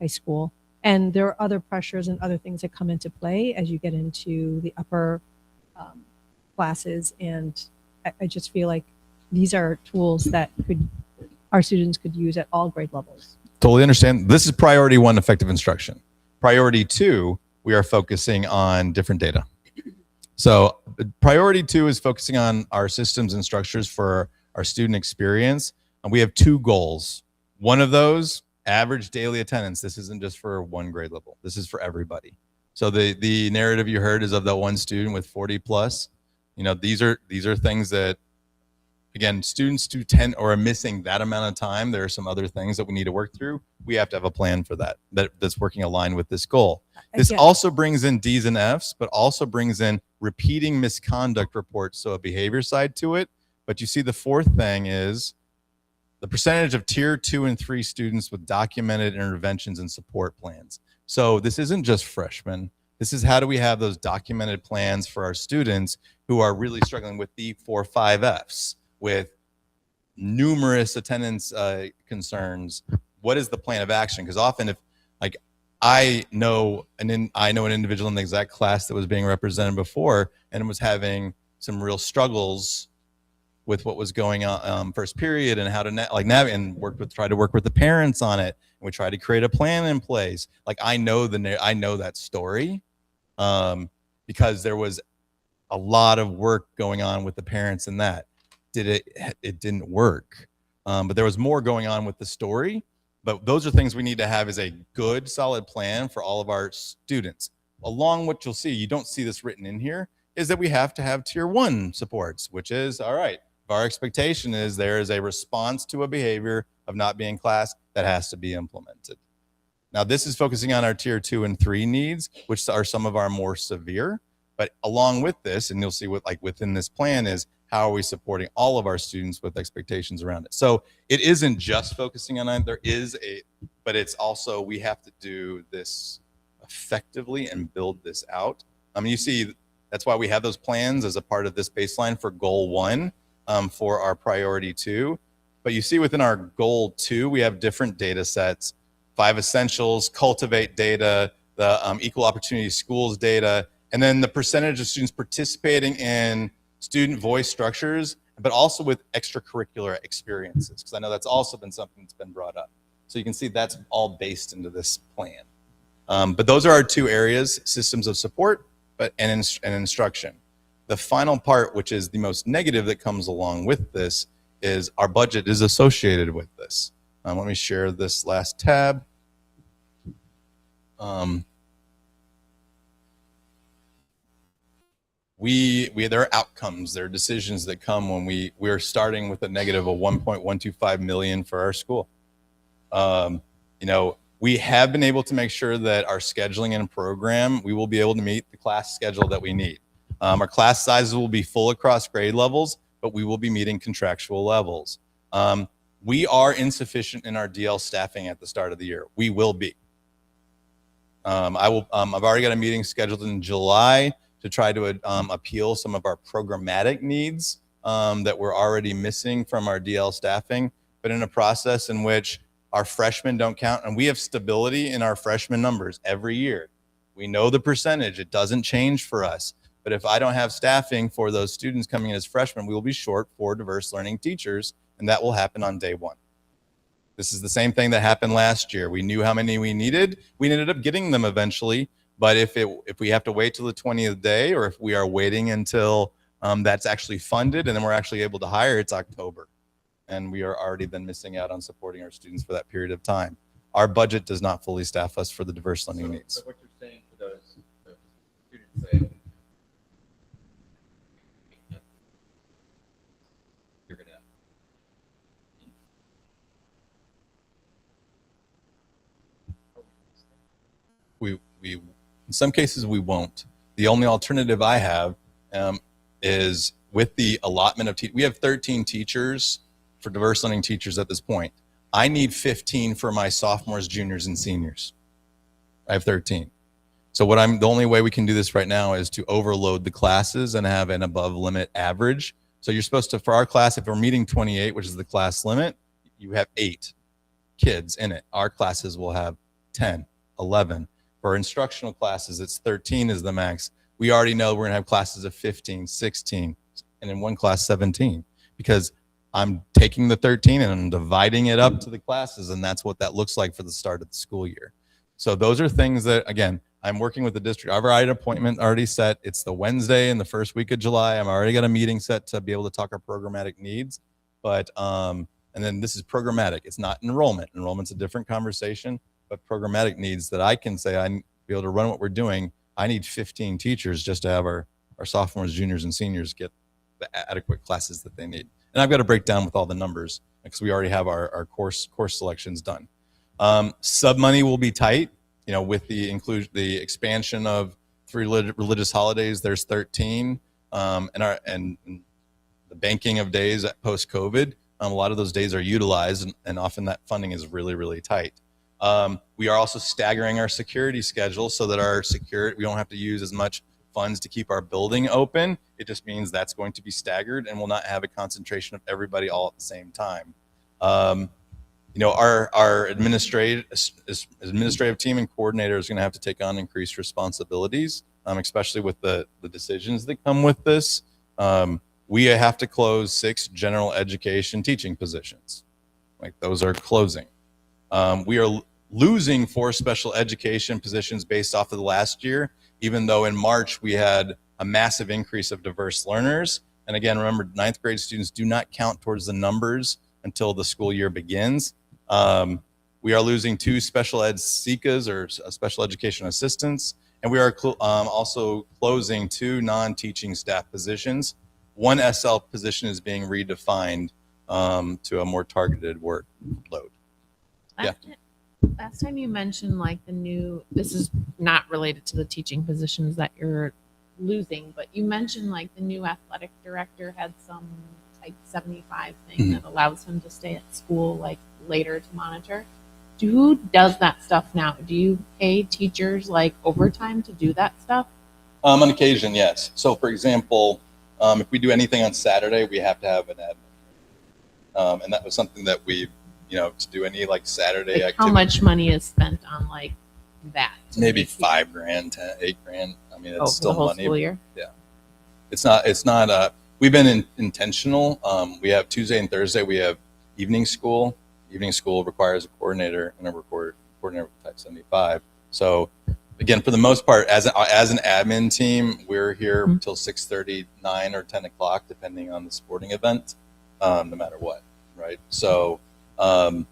Speaker 3: high school. And there are other pressures and other things that come into play as you get into the upper classes. And I just feel like these are tools that our students could use at all grade levels.
Speaker 2: Totally understand. This is priority one, effective instruction. Priority two, we are focusing on different data. So priority two is focusing on our systems and structures for our student experience. And we have two goals. One of those, average daily attendance. This isn't just for one grade level. This is for everybody. So the narrative you heard is of that one student with 40 plus. You know, these are things that, again, students who are missing that amount of time. There are some other things that we need to work through. We have to have a plan for that's working aligned with this goal. This also brings in D's and F's, but also brings in repeating misconduct reports, so a behavior side to it. But you see the fourth thing is the percentage of tier 2 and 3 students with documented interventions and support plans. So this isn't just freshmen. This is how do we have those documented plans for our students who are really struggling with the 4, 5 F's, with numerous attendance concerns. What is the plan of action? Because often if, like, I know an individual in the exact class that was being represented before and was having some real struggles with what was going on first period and how to navigate, and tried to work with the parents on it. And we tried to create a plan in place. Like, I know that story because there was a lot of work going on with the parents in that. It didn't work, but there was more going on with the story. But those are things we need to have, is a good, solid plan for all of our students. Along what you'll see, you don't see this written in here, is that we have to have tier 1 supports, which is, all right, our expectation is there is a response to a behavior of not being in class that has to be implemented. Now, this is focusing on our tier 2 and 3 needs, which are some of our more severe. But along with this, and you'll see what, like, within this plan is, how are we supporting all of our students with expectations around it? So it isn't just focusing on it. But it's also, we have to do this effectively and build this out. I mean, you see, that's why we have those plans as a part of this baseline for goal 1 for our priority 2. But you see within our goal 2, we have different data sets, 5 essentials, cultivate data, the equal opportunity schools data, and then the percentage of students participating in student voice structures, but also with extracurricular experiences, because I know that's also been something that's been brought up. So you can see that's all based into this plan. But those are our 2 areas, systems of support and instruction. The final part, which is the most negative that comes along with this, is our budget is associated with this. Let me share this last tab. There are outcomes, there are decisions that come when we're starting with a negative of 1.125 million for our school. You know, we have been able to make sure that our scheduling and program, we will be able to meet the class schedule that we need. Our class sizes will be full across grade levels, but we will be meeting contractual levels. We are insufficient in our DL staffing at the start of the year. We will be. I've already got a meeting scheduled in July to try to appeal some of our programmatic needs that we're already missing from our DL staffing, but in a process in which our freshmen don't count, and we have stability in our freshman numbers every year. We know the percentage, it doesn't change for us. But if I don't have staffing for those students coming in as freshmen, we will be short 4 diverse learning teachers, and that will happen on day 1. This is the same thing that happened last year. We knew how many we needed. We ended up getting them eventually. But if we have to wait till the 20th day, or if we are waiting until that's actually funded and then we're actually able to hire, it's October. And we are already then missing out on supporting our students for that period of time. Our budget does not fully staff us for the diverse learning needs.
Speaker 15: So what you're saying for those students that you're gonna
Speaker 2: we in some cases we won't. The only alternative I have is with the allotment of we have 13 teachers for diverse learning teachers at this point. I need 15 for my sophomores, juniors, and seniors. I have 13. So the only way we can do this right now is to overload the classes and have an above limit average So you're supposed to, for our class, if we're meeting 28, which is the class limit, you have 8 kids in it. Our classes will have 10, 11. For instructional classes, it's 13 is the max. We already know we're gonna have classes of 15, 16, and in one class 17, because I'm taking the 13 and I'm dividing it up to the classes, and that's what that looks like for the start of the school year. So those are things that, again, I'm working with the district. I've already had an appointment already set. It's the Wednesday in the first week of July. I'm already got a meeting set to be able to talk our programmatic needs. But and then this is programmatic. It's not enrollment. Enrollment's a different conversation, but programmatic needs that I can say I be able to run what we're doing. I need 15 teachers just to have our sophomores, juniors, and seniors get the adequate classes that they need. And I've got to break down with all the numbers because we already have our course selections done. Sub money will be tight, you know, with the the expansion of 3 religious holidays. There's 13, and the banking of days post COVID. A lot of those days are utilized, and often that funding is really, really tight. We are also staggering our security schedule so that we don't have to use as much funds to keep our building open. It just means that's going to be staggered and we'll not have a concentration of everybody all at the same time. You know, our administrative team and coordinator is going to have to take on increased responsibilities, especially with the decisions that come with this. We have to close 6 general education teaching positions. Like, those are closing. We are losing 4 special education positions based off of the last year, even though in March we had a massive increase of diverse learners. And again, remember, 9th grade students do not count towards the numbers until the school year begins. We are losing 2 special ed SECAs, or special education assistants, and we are also closing 2 non-teaching staff positions. 1 SL position is being redefined to a more targeted workload. Yeah.
Speaker 9: Last time you mentioned like this is not related to the teaching positions that you're losing, but you mentioned like the new athletic director had some type 75 thing that allows him to stay at school like later to monitor. Who does that stuff now? Do you pay teachers like overtime to do that stuff?
Speaker 2: On occasion, yes. So for example, if we do anything on Saturday, we have to have an admin. And that was something that we, you know, to do any like Saturday
Speaker 9: Like
Speaker 2: activity.
Speaker 9: how much money is spent on like that?
Speaker 2: Maybe $5,000, $8,000. I mean, it's still
Speaker 9: the whole
Speaker 2: money.
Speaker 9: school year?
Speaker 2: Yeah. It's not, we've been intentional. We have Tuesday and Thursday, we have evening school. Evening school requires a coordinator and a coordinator with type 75. So again, for the most part, as an admin team, we're here until 6:30, 9 or 10 o'clock, depending on the sporting event, no matter what, right? So, and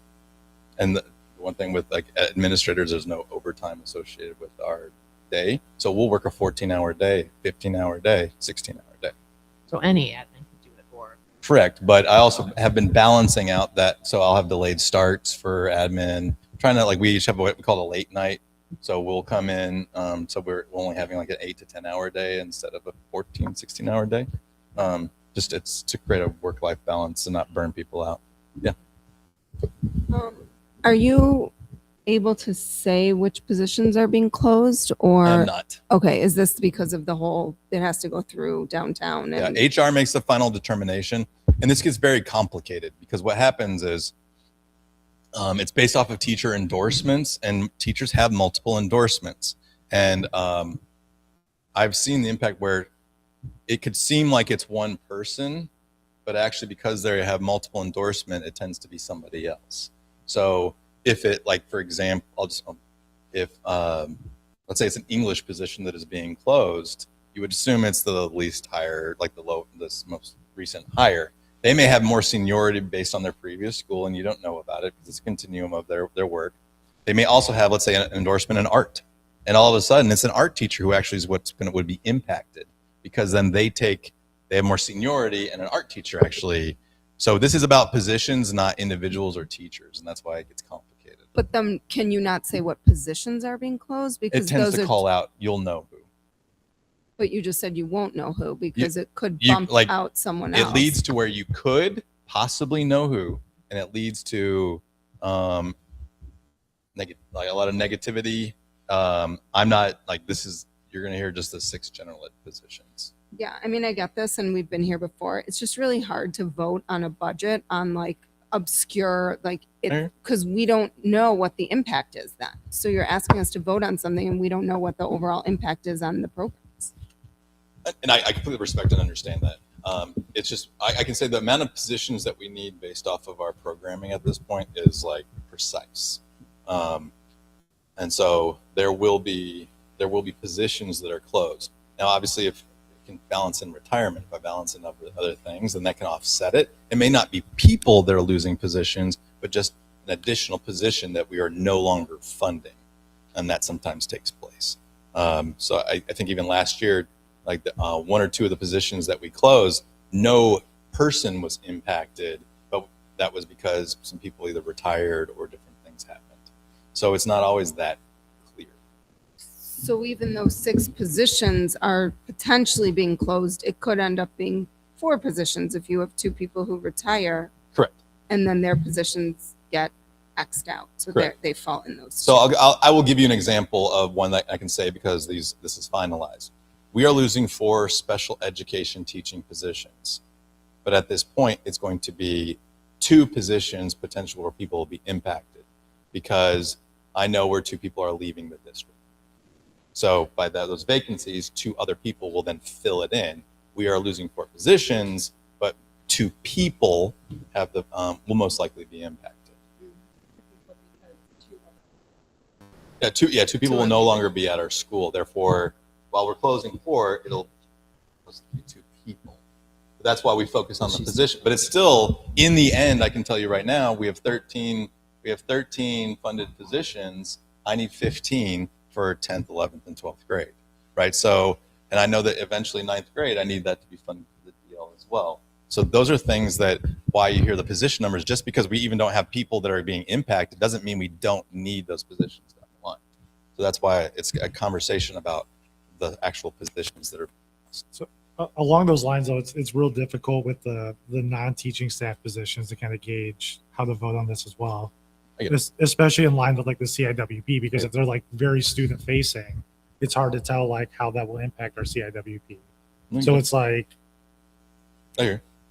Speaker 2: the one thing with like administrators, there's no overtime associated with our day. So we'll work a 14-hour day, 15-hour day, 16-hour day.
Speaker 9: So any admin can do it, or
Speaker 2: Correct, but I also have been balancing out that, so I'll have delayed starts for admin, trying to, like, we each have what we call a late night. So we'll come in, so we're only having like an 8 to 10 hour day instead of a 14, 16-hour day. Just it's to create a work-life balance and not burn people out. Yeah.
Speaker 6: Are you able to say which positions are being closed, or
Speaker 2: I'm not.
Speaker 6: Okay, is this because of the whole, it has to go through downtown? And
Speaker 2: Yeah, HR makes the final determination, and this gets very complicated because what happens is it's based off of teacher endorsements, and teachers have multiple endorsements. And I've seen the impact where it could seem like it's one person, but actually because they have multiple endorsement, it tends to be somebody else. So if it, like, for example, if let's say it's an English position that is being closed, you would assume it's the least hire, like this most recent hire. They may have more seniority based on their previous school, and you don't know about it because it's a continuum of their work. They may also have, let's say, an endorsement in art, and all of a sudden it's an art teacher who actually is would be impacted, because then they have more seniority, and an art teacher actually. So this is about positions, not individuals or teachers, and that's why it gets complicated.
Speaker 6: But then, can you not say what positions are being closed? Because
Speaker 2: It tends
Speaker 6: those
Speaker 2: to
Speaker 6: are,
Speaker 2: call out, you'll know who.
Speaker 6: But you just said you won't know who because it could
Speaker 2: You-
Speaker 6: bump
Speaker 2: like,
Speaker 6: out someone else.
Speaker 2: It leads to where you could possibly know who, and it leads to like a lot of negativity. I'm not like, this is, you're going to hear just the 6 general ed positions.
Speaker 6: Yeah, I mean, I get this, and we've been here before. It's just really hard to vote on a budget on like obscure, like it, because we don't know what the impact is then. So you're asking us to vote on something, and we don't know what the overall impact is on the programs.
Speaker 2: And I completely respect and understand that. It's just, I can say the amount of positions that we need based off of our programming at this point is like precise. And so there will be positions that are closed. Now, obviously, if you can balance in retirement, if I balance in other things, then that can offset it. It may not be people that are losing positions, but just an additional position that we are no longer funding. And that sometimes takes place. So I think even last year, like one or two of the positions that we closed, no person was impacted, but that was because some people either retired or different things happened. So it's not always that clear.
Speaker 6: So even though 6 positions are potentially being closed, it could end up being 4 positions if you have 2 people who retire.
Speaker 2: Correct.
Speaker 6: And then their positions get X'd out. So they fall in those.
Speaker 2: So I will give you an example of one that I can say because this is finalized. We are losing 4 special education teaching positions. But at this point, it's going to be 2 positions potential where people will be impacted because I know where 2 people are leaving the district. So by those vacancies, 2 other people will then fill it in. We are losing 4 positions, but 2 people have will most likely be impacted. Yeah, 2 people will no longer be at our school. Therefore, while we're closing 4, it'll be 2 people. That's why we focus on the position. But it's still, in the end, I can tell you right now, we have 13 funded positions. I need 15 for 10th, 11th, and 12th grade, right? So, and I know that eventually 9th grade, I need that to be funded for the DL as well. So those are things that why you hear the position numbers. Just because we even don't have people that are being impacted doesn't mean we don't need those positions down the line. So that's why it's a conversation about the actual positions that are.
Speaker 5: So along those lines, though, it's real difficult with the non-teaching staff positions to kind of gauge how to vote on this as well, especially in line with like the CIWP, because if they're like very student facing, it's hard to tell like how that will impact our CIWP. So it's like,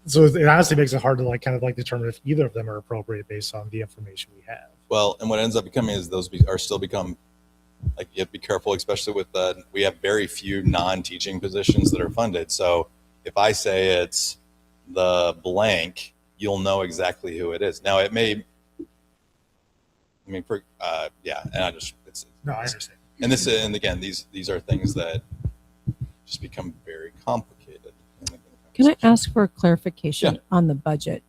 Speaker 5: so it honestly makes it hard to like kind of like determine if either of them are appropriate based on the information we have.
Speaker 2: Well, and what ends up becoming is those are still become. Like you have to be careful, especially with we have very few non-teaching positions that are funded. So if I say it's the blank, you'll know exactly who it is. Now it may, I mean, and I understand. And again, these are things that just become very complicated.
Speaker 3: Can I ask for clarification on the budget?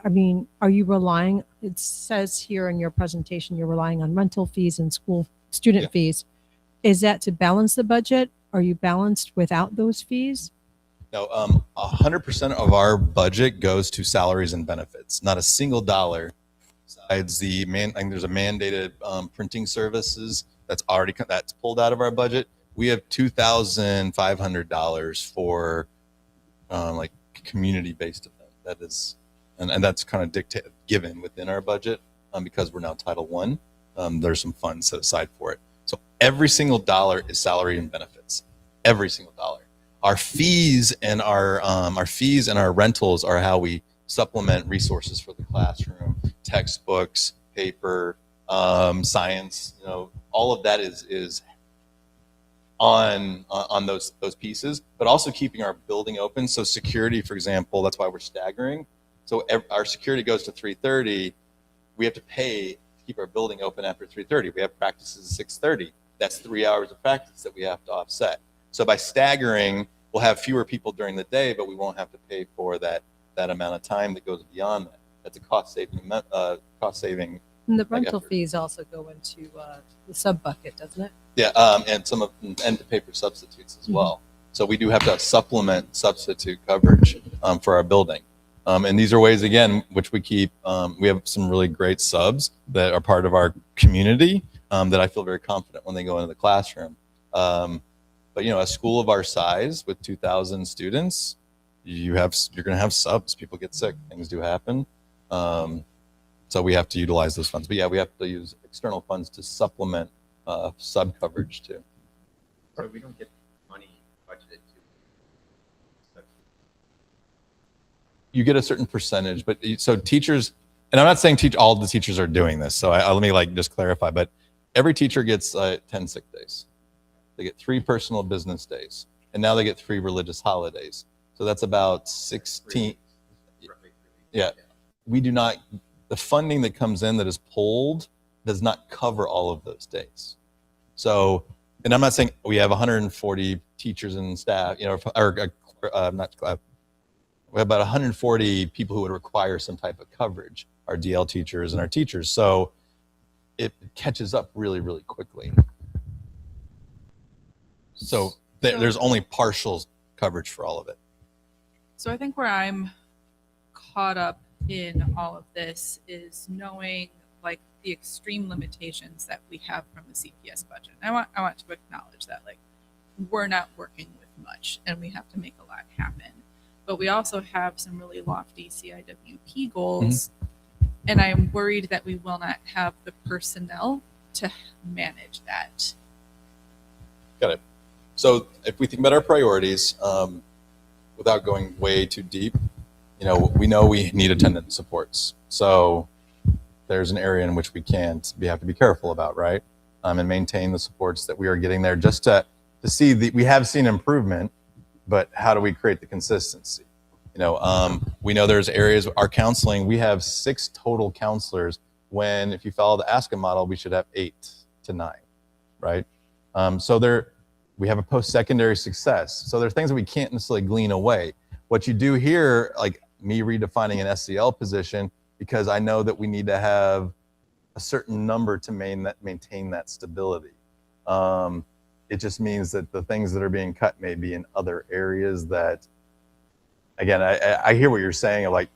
Speaker 3: I mean, are you relying, it says here in your presentation, you're relying on rental fees and school student fees. Is that to balance the budget? Are you balanced without those fees?
Speaker 2: No, 100% of our budget goes to salaries and benefits. Not a single dollar besides there's a mandated printing services that's pulled out of our budget. We have $2,500 for like community-based event. That is. And that's kind of given within our budget because we're now Title I. There's some funds set aside for it. So every single dollar is salary and benefits. Every single dollar. Our fees and our rentals are how we supplement resources for the classroom, textbooks, paper, science. All of that is on those pieces, but also keeping our building open. So security, for example, that's why we're staggering. So our security goes to 3:30. We have to pay to keep our building open after 3:30. We have practices at 6:30. That's 3 hours of practice that we have to offset. So by staggering, we'll have fewer people during the day, but we won't have to pay for that amount of time that goes beyond that. That's a cost saving.
Speaker 3: And the rental fees also go into the sub bucket, doesn't it?
Speaker 2: Yeah, and the paper substitutes as well. So we do have to supplement substitute coverage for our building. And these are ways, again, which we keep. We have some really great subs that are part of our community that I feel very confident when they go into the classroom. But a school of our size with 2,000 students, you're going to have subs. People get sick. Things do happen. So we have to utilize those funds. But yeah, we have to use external funds to supplement sub coverage too.
Speaker 15: So we don't get money budgeted
Speaker 2: you get a certain percentage, but so teachers, and I'm not saying all the teachers are doing this. So let me like just clarify, but every teacher gets 10 sick days. They get 3 personal business days, and now they get 3 religious holidays. So that's about 16. Yeah. We do not, the funding that comes in that is pulled does not cover all of those days. So, and I'm not saying we have 140 teachers and staff, you know, we have about 140 people who would require some type of coverage, our DL teachers and our teachers. So it catches up really, really quickly. So there's only partial coverage for all of it.
Speaker 14: So I think where I'm caught up in all of this is knowing like the extreme limitations that we have from the CPS budget. I want to acknowledge that like we're not working with much and we have to make a lot happen. But we also have some really lofty CIWP goals. And I'm worried that we will not have the personnel to manage that.
Speaker 2: Got it. So if we think about our priorities, without going way too deep, you know we need attendance supports. So there's an area in which we have to be careful about, right? And maintain the supports that we are getting there, just to see we have seen improvement, but how do we create the consistency? You know, we know there's areas, our counseling, we have 6 total counselors when, if you follow the ASCA model, we should have 8 to 9, right? So we have a post-secondary success. So there's things that we can't necessarily glean away. What you do here, like me redefining an SEL position, because I know that we need to have a certain number to maintain that stability. It just means that the things that are being cut may be in other areas that, again, I hear what you're saying, like,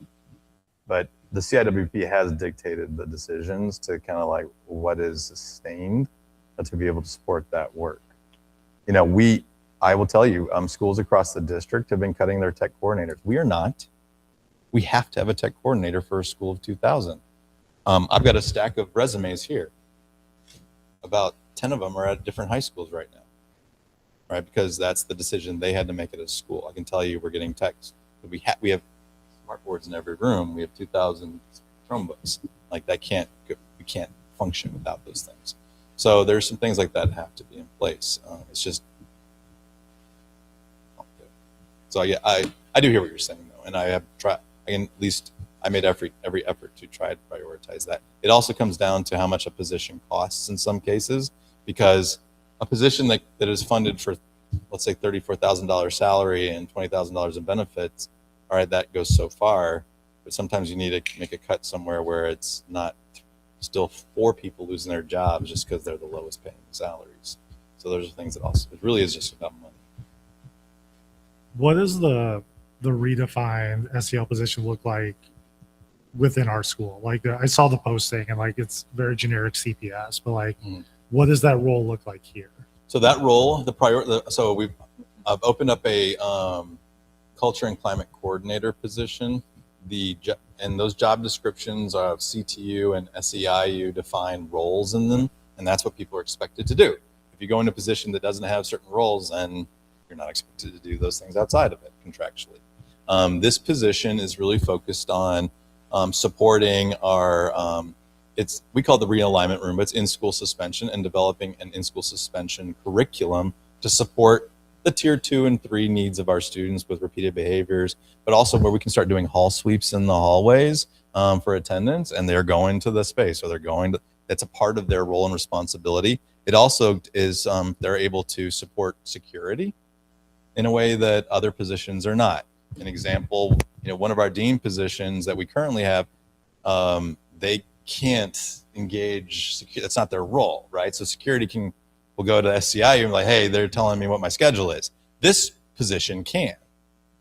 Speaker 2: but the CIWP has dictated the decisions to kind of like what is sustained to be able to support that work. You know, I will tell you, schools across the district have been cutting their tech coordinators. We are not. We have to have a tech coordinator for a school of 2,000. I've got a stack of resumes here. About 10 of them are at different high schools right now, right? Because that's the decision they had to make at a school. I can tell you we're getting techs. We have smart boards in every room. We have 2,000 Chromebooks. Like we can't function without those things. So there's some things like that have to be in place. It's just, so yeah, I do hear what you're saying though, and I have tried. I made every effort to try to prioritize that. It also comes down to how much a position costs in some cases, because a position that is funded for, let's say, $34,000 salary and $20,000 in benefits, all right, that goes so far, but sometimes you need to make a cut somewhere where it's not still 4 people losing their jobs just because they're the lowest paying salaries. So those are things that also, it really is just about money.
Speaker 5: What does the redefined SEL position look like within our school? Like I saw the posting and like it's very generic CPS, but like what does that role look like here?
Speaker 2: So that role, so I've opened up a culture and climate coordinator position. And those job descriptions of CTU and SEIU define roles in them, and that's what people are expected to do. If you go into a position that doesn't have certain roles, then you're not expected to do those things outside of it contractually. This position is really focused on supporting our, we call it the realignment room, but it's in-school suspension and developing an in-school suspension curriculum to support the tier 2 and 3 needs of our students with repeated behaviors, but also where we can start doing hall sweeps in the hallways for attendance, and they're going to the space, or they're going to, that's a part of their role and responsibility. It also is, they're able to support security in a way that other positions are not. An example, one of our dean positions that we currently have, they can't engage, that's not their role, right? So security will go to SCIU and like, hey, they're telling me what my schedule is. This position can.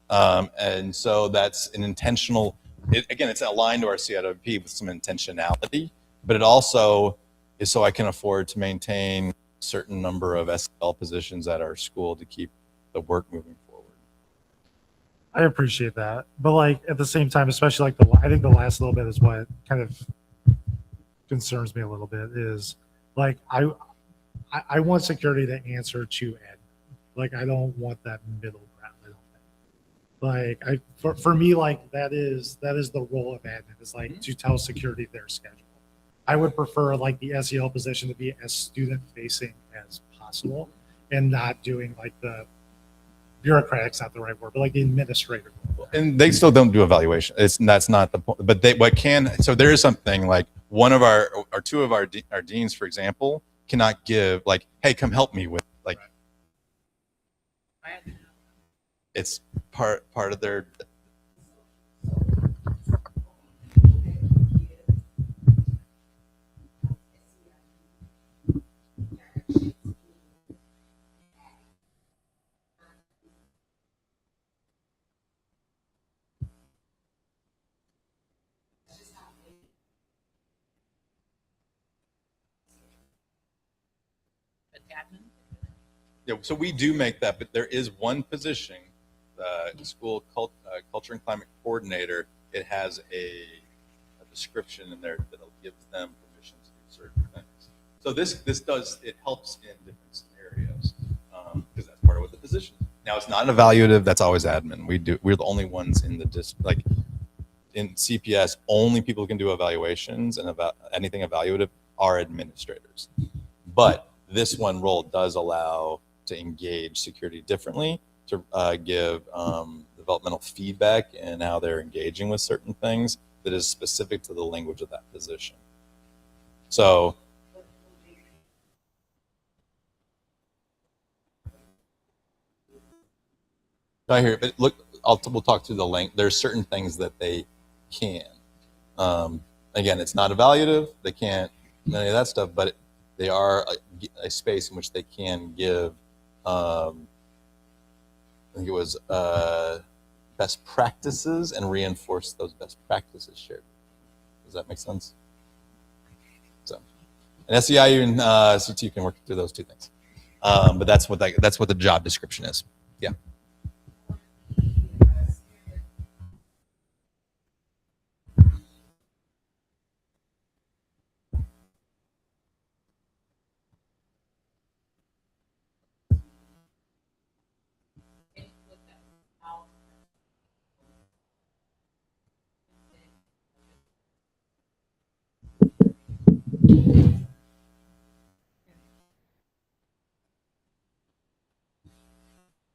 Speaker 2: And so that's an intentional, again, it's aligned to our CIWP with some intentionality, but it also is so I can afford to maintain a certain number of SL positions at our school to keep the work moving forward.
Speaker 5: I appreciate that. But like at the same time, especially like I think the last little bit is what kind of concerns me a little bit is like, I want security to answer to Ed. Like, I don't want that middle ground. I don't think. Like for me, like that is the role of admin, is like to tell security their schedule. I would prefer like the SEL position to be as student facing as possible and not doing like the bureaucratic's not the right word, but like the administrative role.
Speaker 2: And they still don't do evaluation. That's not the point. But so there is something like one of our or two of our deans, for example, cannot give like, hey, come help me with like. It's part of their. Yeah, so we do make that, but there is one position, school culture and climate coordinator. It has a description in there that gives them permission to do certain things. So it helps in different scenarios because that's part of what the position is. Now it's not an evaluative. That's always admin. We're the only ones in the like in CPS. Only people who can do evaluations and anything evaluative are administrators. But this one role does allow to engage security differently, to give developmental feedback and how they're engaging with certain things that is specific to the language of that position. So I hear it, but look, we'll talk through the length. There's certain things that they can. Again, it's not evaluative. They can't any of that stuff, but they are a space in which they can give. I think it was best practices and reinforce those best practices shared. Does that make sense? So, and SEIU and CTU can work through those two things, but that's what the job description is. Yeah.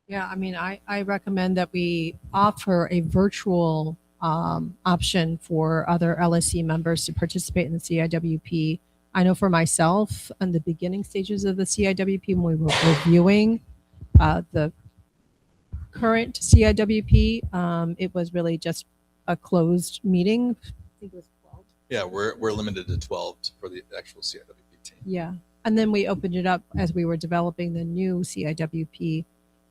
Speaker 3: Yeah, I mean, I recommend that we offer a virtual option for other LSC members to participate in the CIWP. I know for myself, in the beginning stages of the CIWP, when we were reviewing the current CIWP, it was really just a closed meeting. I think it was 12.
Speaker 2: Yeah, we're limited to 12 for the actual CIWP team.
Speaker 3: Yeah, and then we opened it up as we were developing the new CIWP.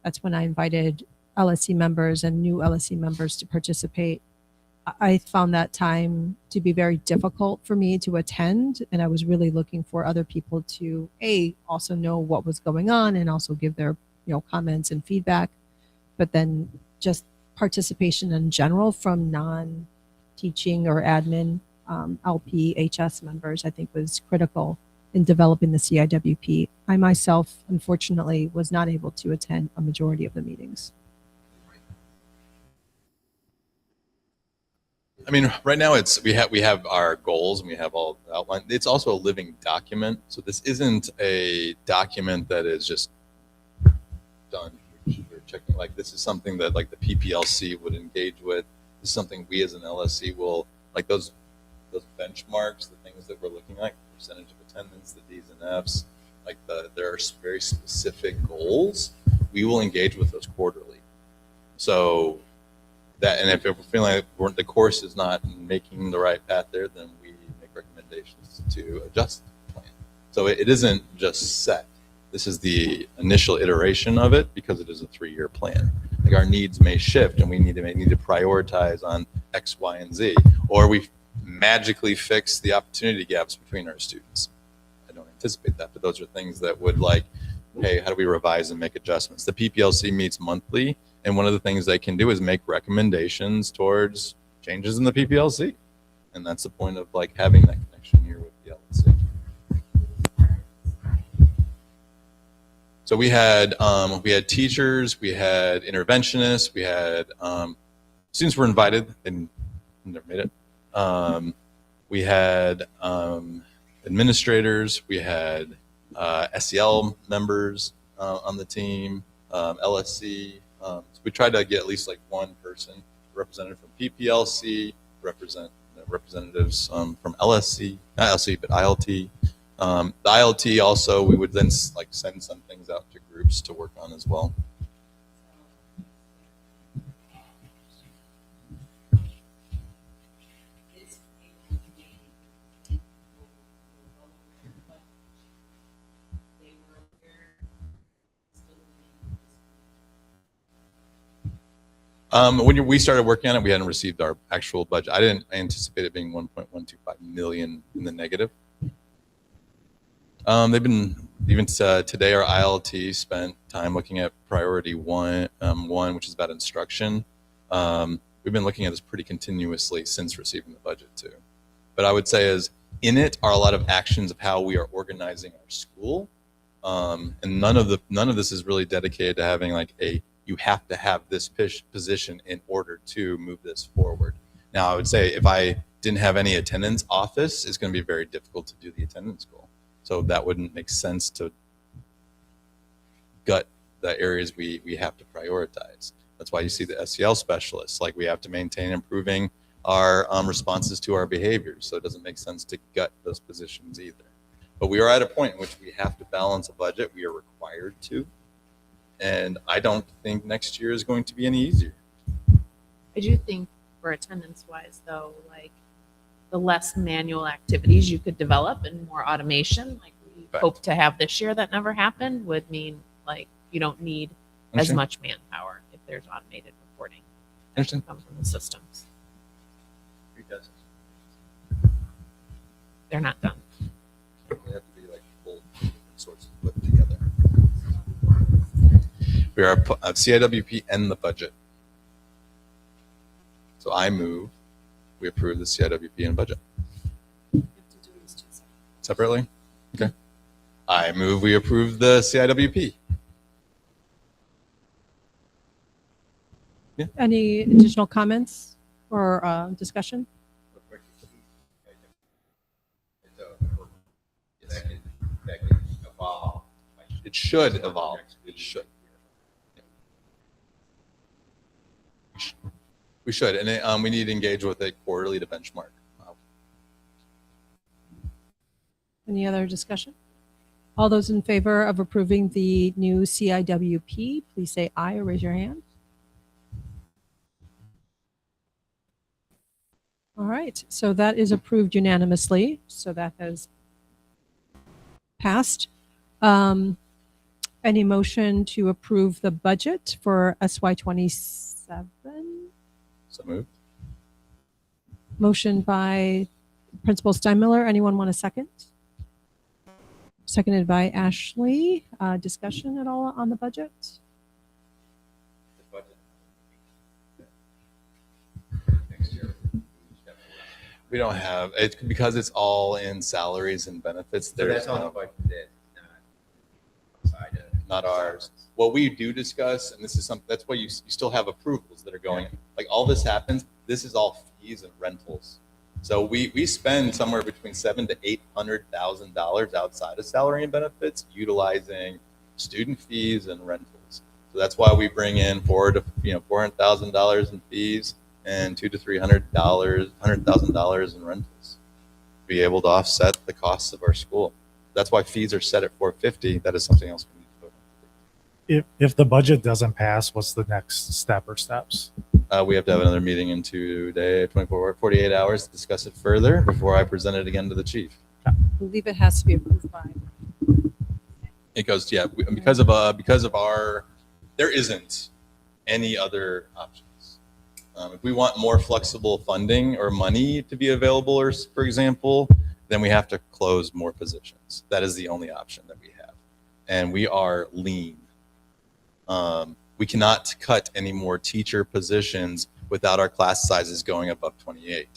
Speaker 3: That's when I invited LSC members and new LSC members to participate. I found that time to be very difficult for me to attend, and I was really looking for other people to also know what was going on and also give their comments and feedback. But then just participation in general from non-teaching or admin LPHS members, I think, was critical in developing the CIWP. I myself, unfortunately, was not able to attend a majority of the meetings.
Speaker 2: I mean, right now we have our goals and we have all outlined. It's also a living document, so this isn't a document that is just done. We're checking. Like, this is something that like the PPLC would engage with. This is something we as an LSC will like those benchmarks, the things that we're looking at, percentage of attendance, the D's and F's, like there are very specific goals. We will engage with those quarterly. So that, and if we're feeling like the course is not making the right path there, then we make recommendations to adjust the plan. So it isn't just set. This is the initial iteration of it because it is a 3-year plan. Like, our needs may shift and we need to prioritize on X, Y, and Z, or we magically fix the opportunity gaps between our students. I don't anticipate that, but those are things that would like, hey, how do we revise and make adjustments? The PPLC meets monthly, and one of the things they can do is make recommendations towards changes in the PPLC. And that's the point of like having that connection here with the LSC. So we had teachers, we had interventionists, we had students were invited and never made it. We had administrators, we had SEL members on the team, LSC. So we tried to get at least like one person represented from PPLC, representatives from LSC, not LC, but ILT. The ILT also, we would then like send some things out to groups to work on as well. When we started working on it, we hadn't received our actual budget. I didn't anticipate it being 1.125 million in the negative. They've been, even today, our ILT spent time looking at priority one, which is about instruction. We've been looking at this pretty continuously since receiving the budget too. But I would say in it are a lot of actions of how we are organizing our school. And none of this is really dedicated to having like you have to have this position in order to move this forward. Now, I would say if I didn't have any attendance office, it's going to be very difficult to do the attendance goal. So that wouldn't make sense to gut the areas we have to prioritize. That's why you see the SEL specialists. Like we have to maintain improving our responses to our behaviors. So it doesn't make sense to gut those positions either. But we are at a point in which we have to balance a budget. We are required to. And I don't think next year is going to be any easier.
Speaker 9: I do think for attendance wise though, like the less manual activities you could develop and more automation, like we hope to have this year that never happened, would mean like you don't need as much manpower if there's automated reporting that can come from the systems. They're not done.
Speaker 2: They have to be like full sources put together. We are CIWP and the budget. So I move we approve the CIWP and budget. Separately? Okay. I move we approve the CIWP. Yeah.
Speaker 3: Any additional comments or discussion?
Speaker 15: That can evolve.
Speaker 2: It should evolve. It should. We should, and we need to engage with it quarterly to benchmark.
Speaker 3: Any other discussion? All those in favor of approving the new CIWP, please say aye or raise your hand. All right, so that is approved unanimously. So that has passed. Any motion to approve the budget for SY27?
Speaker 2: So moved.
Speaker 3: Motion by Principal Steinmiller. Anyone want a second? Seconded by Ashley. Discussion at all on the budget?
Speaker 2: We don't have it because it's all in salaries and benefits.
Speaker 15: So that's on the budget that's
Speaker 2: not ours. What we do discuss, and this is something that's why you still have approvals that are going. Like all this happens. This is all fees and rentals. So we spend somewhere between $700,000 to $800,000 outside of salary and benefits, utilizing student fees and rentals. So that's why we bring in $400,000 in fees and $200,000 to $100,000 in rentals, be able to offset the costs of our school. That's why fees are set at $450. That is something else we need to put on.
Speaker 5: If the budget doesn't pass, what's the next step or steps?
Speaker 2: We have to have another meeting in 48 hours to discuss it further before I present it again to the chief.
Speaker 3: I believe it has to be approved by.
Speaker 2: It goes, yeah, because of our, there isn't any other options. If we want more flexible funding or money to be available, or for example, then we have to close more positions. That is the only option that we have, and we are lean. We cannot cut any more teacher positions without our class sizes going above 28.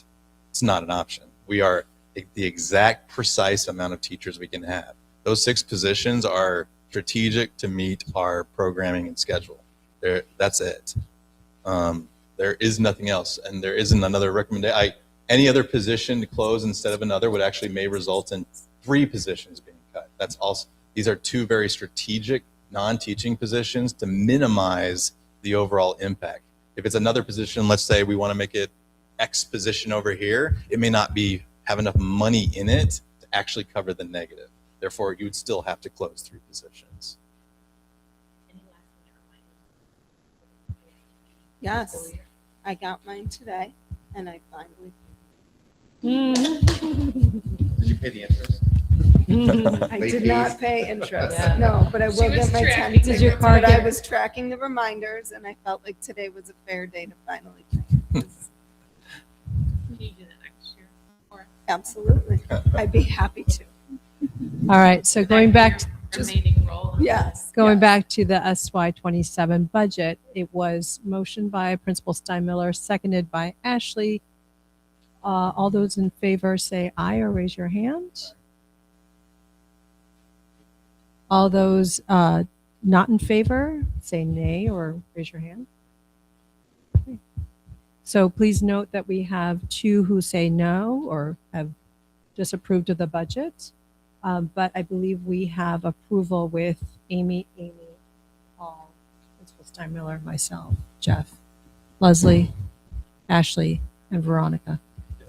Speaker 2: It's not an option. We are the exact precise amount of teachers we can have. Those 6 positions are strategic to meet our programming and schedule. That's it. There is nothing else, and there isn't another recommendation. Any other position to close instead of another would actually may result in 3 positions being cut. That's also, these are 2 very strategic non-teaching positions to minimize the overall impact. If it's another position, let's say we want to make it X position over here, it may not have enough money in it to actually cover the negative. Therefore, you would still have to close 3 positions.
Speaker 6: Yes, I got mine today, and I finally.
Speaker 15: Did you pay the interest?
Speaker 6: I did not pay interest.
Speaker 9: Yeah.
Speaker 6: No, but I
Speaker 9: She
Speaker 6: will
Speaker 9: was
Speaker 6: get my 10
Speaker 9: tracking.
Speaker 6: tickets.
Speaker 3: Did your car
Speaker 6: But I
Speaker 3: get-
Speaker 6: was tracking the reminders, and I felt like today was a fair day to finally pay.
Speaker 9: Can you do that next year? Or
Speaker 6: Absolutely, I'd be happy to.
Speaker 3: All right, so going back to
Speaker 9: remaining role?
Speaker 6: Yes.
Speaker 3: Going back to the SY27 budget, it was motioned by Principal Steinmiller, seconded by Ashley. All those in favor say aye or raise your hand. All those not in favor say nay or raise your hand. Okay. So please note that we have 2 who say no or have disapproved of the budget. But I believe we have approval with Amy, Paul, Principal Steinmiller, myself, Jeff, Leslie, Ashley, and Veronica.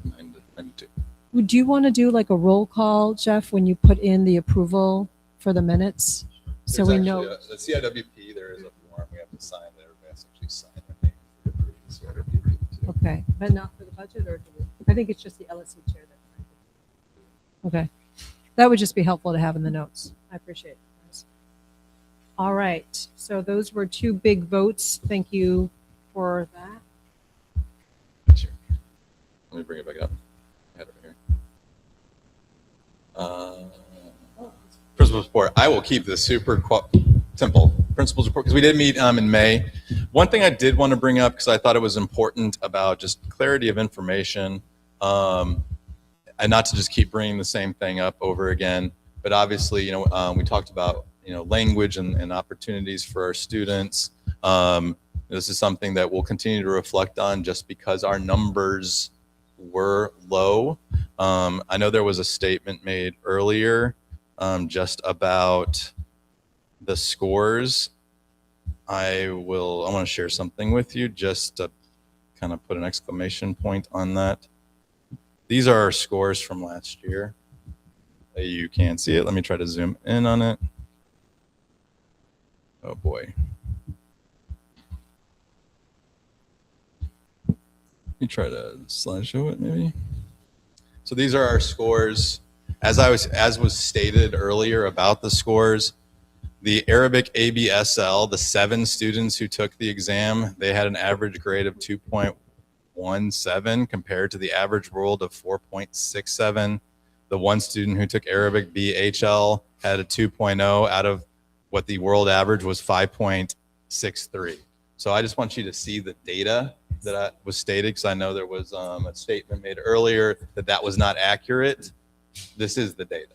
Speaker 2: Yeah, 9 to 2.
Speaker 3: Would you want to do like a roll call, Jeff, when you put in the approval for the minutes? So
Speaker 2: There's
Speaker 3: we
Speaker 2: actually
Speaker 3: know.
Speaker 2: the CIWP, there is a form we have to sign that everybody has to actually sign their name to approve the CIWP too.
Speaker 3: Okay, but not for the budget, or do we? I think it's just the LSC chair that. Okay, that would just be helpful to have in the notes. I appreciate it. Guys. All right, so those were 2 big votes. Thank you for that.
Speaker 2: Sure. Let me bring it back up. I had it right here. Principal report. I will keep this super simple. Principal's report, because we did meet in May. One thing I did want to bring up, because I thought it was important about just clarity of information, and not to just keep bringing the same thing up over again, but obviously, we talked about, language and opportunities for our students. This is something that we'll continue to reflect on just because our numbers were low. I know there was a statement made earlier just about the scores. I want to share something with you just to kind of put an exclamation point on that. These are our scores from last year. You can't see it. Let me try to zoom in on it. Oh boy. Let me try to slideshow it maybe. So these are our scores. As was stated earlier about the scores, the Arabic ABSL, the 7 students who took the exam, they had an average grade of 2.17 compared to the average world of 4.67. The 1 student who took Arabic BHL had a 2.0 out of what the world average was 5.63. So I just want you to see the data that was stated, because I know there was a statement made earlier that was not accurate. This is the data.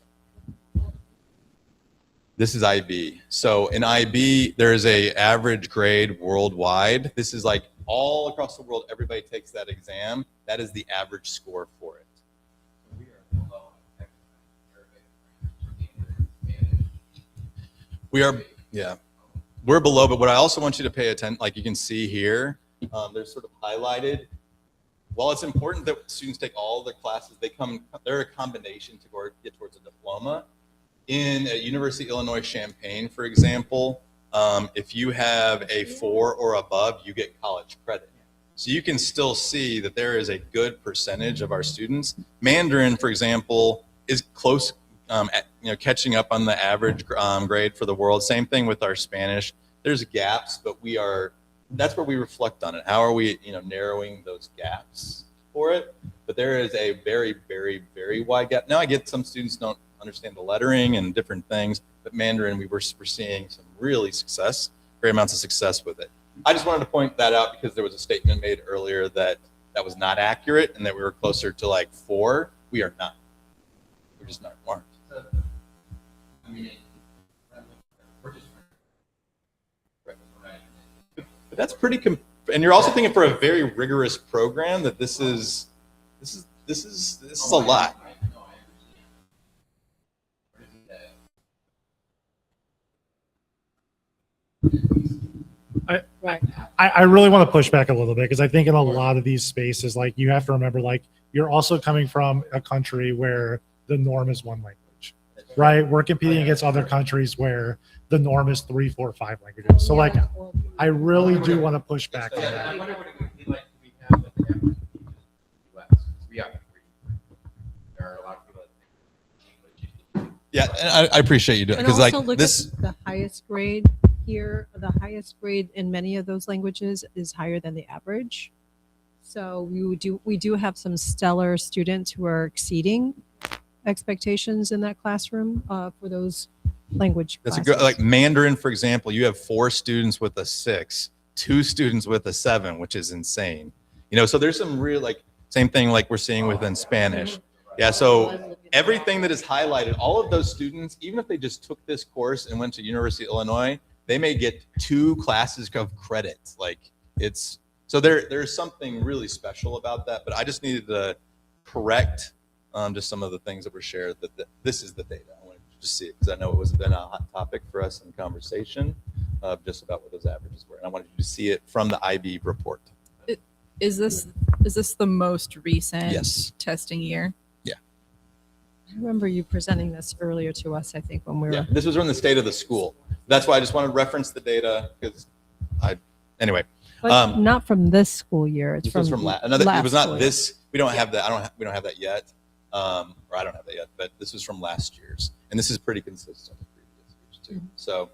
Speaker 2: This is IB. So in IB, there is a average grade worldwide. This is like all across the world, everybody takes that exam. That is the average score for it.
Speaker 15: We are below
Speaker 2: We are, yeah, we're below, but what I also want you to pay attention, like you can see here, there's sort of highlighted. While it's important that students take all the classes, they're a combination to get towards a diploma. In University of Illinois Champaign, for example, if you have a 4 or above, you get college credit. So you can still see that there is a good percentage of our students. Mandarin, for example, is close, catching up on the average grade for the world. Same thing with our Spanish. There's gaps, but that's where we reflect on it. How are we, narrowing those gaps for it? But there is a very, very, very wide gap. Now I get some students don't understand the lettering and different things, but Mandarin, we're seeing some really great amounts of success with it. I just wanted to point that out because there was a statement made earlier that was not accurate and that we were closer to like 4. We are not. We're just not. Aren't.
Speaker 15: I mean, we're
Speaker 2: But that's pretty, and you're also thinking for a very rigorous program that this is a lot.
Speaker 5: I really want to push back a little bit because I think in a lot of these spaces, like you have to remember, like you're also coming from a country where the norm is one language, right? We're competing against other countries where the norm is 3, 4, 5 languages. So like, I really do want to push back on that.
Speaker 15: I wonder what it would be like if we have like the average US. We are free. There are a lot of people that think English.
Speaker 2: Yeah, and I appreciate you doing it
Speaker 3: And
Speaker 2: because like
Speaker 3: also look
Speaker 2: this.
Speaker 3: at the highest grade here. The highest grade in many of those languages is higher than the average. So we do have some stellar students who are exceeding expectations in that classroom for those language
Speaker 2: That's
Speaker 3: classes.
Speaker 2: a good, like Mandarin, for example, you have 4 students with a 6, 2 students with a 7, which is insane. You know, so there's some real, like, same thing like we're seeing within Spanish. Yeah, so everything that is highlighted, all of those students, even if they just took this course and went to University of Illinois, they may get 2 classes of credit. Like it's, so there's something really special about that, but I just needed to correct just some of the things that were shared that this is the data. I wanted to just see it because I know it was been a hot topic for us in conversation just about what those averages were. And I wanted you to see it from the IB report.
Speaker 14: Is this the most recent testing year?
Speaker 2: Yeah.
Speaker 3: I remember you presenting this earlier to us, I think, when we were.
Speaker 2: Yeah, this was from the state of the school. That's why I just wanted to reference the data because anyway.
Speaker 3: But not from this school year. It's
Speaker 2: This was from last. It was
Speaker 3: school
Speaker 2: not this. We don't have that. We don't have that yet. Or I don't have that yet. But this was from last year's, and this is pretty consistent with previous years too.
Speaker 3: Mm-hmm.
Speaker 2: So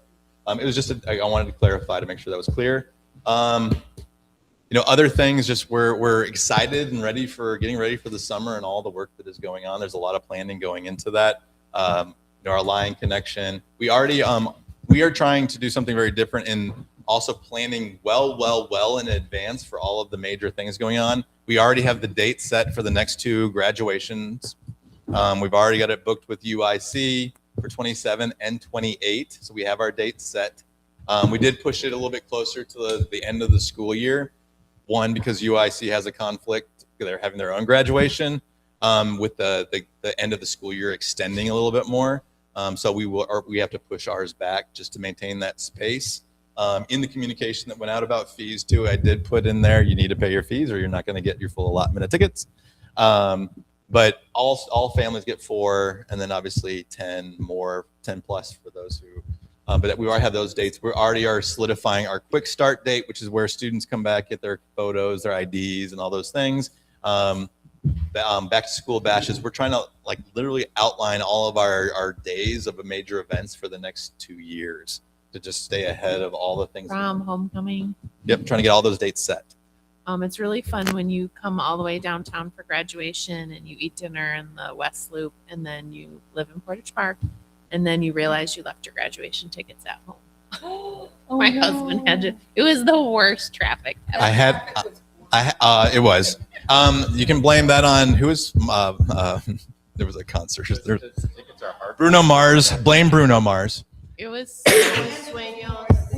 Speaker 2: it was just I wanted to clarify to make sure that was clear. You know, other things. Just we're excited and getting ready for the summer and all the work that is going on. There's a lot of planning going into that. You know, our line connection. We already we are trying to do something very different in also planning well in advance for all of the major things going on. We already have the date set for the next 2 graduations. We've already got it booked with UIC for 27 and 28. So we have our dates set. We did push it a little bit closer to the end of the school year. One, because UIC has a conflict. They're having their own graduation with the end of the school year extending a little bit more. So we have to push ours back just to maintain that space. In the communication that went out about fees too, I did put in there, you need to pay your fees or you're not going to get your full allotment of tickets. But all families get 4, and then obviously 10 plus for those who, but we already have those dates. We already are solidifying our quick start date, which is where students come back, get their photos, their IDs and all those things. Back to school bashes. We're trying to like literally outline all of our days of major events for the next 2 years to just stay ahead of all the things.
Speaker 9: Prom, homecoming.
Speaker 2: Yep, trying to get all those dates set.
Speaker 9: It's really fun when you come all the way downtown for graduation and you eat dinner in the West Loop and then you live in Portage Park and then you realize you left your graduation tickets at home. My husband had to, it was the worst traffic ever.
Speaker 2: It was. You can blame that on who was, there was a concert. Bruno Mars. Blame Bruno Mars.
Speaker 9: It was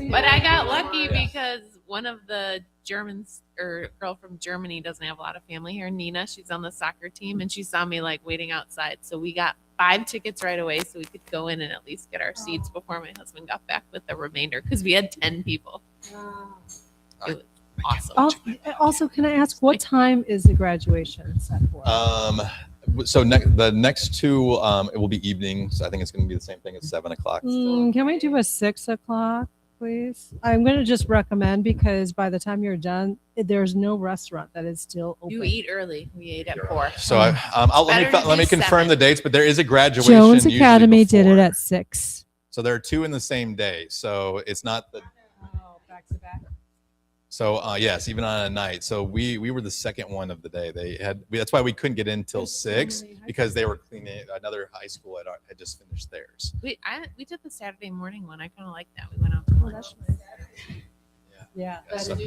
Speaker 9: but I got lucky because one of the Germans or girl from Germany doesn't have a lot of family here. Nina, she's on the soccer team and she saw me like waiting outside. So we got 5 tickets right away so we could go in and at least get our seats before my husband got back with the remainder because we had 10 people. It was awesome.
Speaker 3: Also, can I ask what time is the graduation set for?
Speaker 2: So the next 2, it will be evenings. I think it's going to be the same thing at 7 o'clock.
Speaker 3: Can we do a 6 o'clock, please? I'm going to just recommend because by the time you're done, there's no restaurant that is still open.
Speaker 9: You eat early. We ate at 4.
Speaker 2: So let me confirm the dates, but there is a graduation.
Speaker 3: Jones
Speaker 2: usually
Speaker 3: Academy did
Speaker 2: before.
Speaker 3: it at 6.
Speaker 2: So there are 2 in the same day. So it's not the.
Speaker 3: Back to back.
Speaker 2: So yes, even on a night. So we were the second one of the day. That's why we couldn't get in till 6 because they were cleaning. Another high school had just finished theirs.
Speaker 9: We did the Saturday morning one. I kind of like that. We went out to lunch.
Speaker 3: Yeah.
Speaker 2: So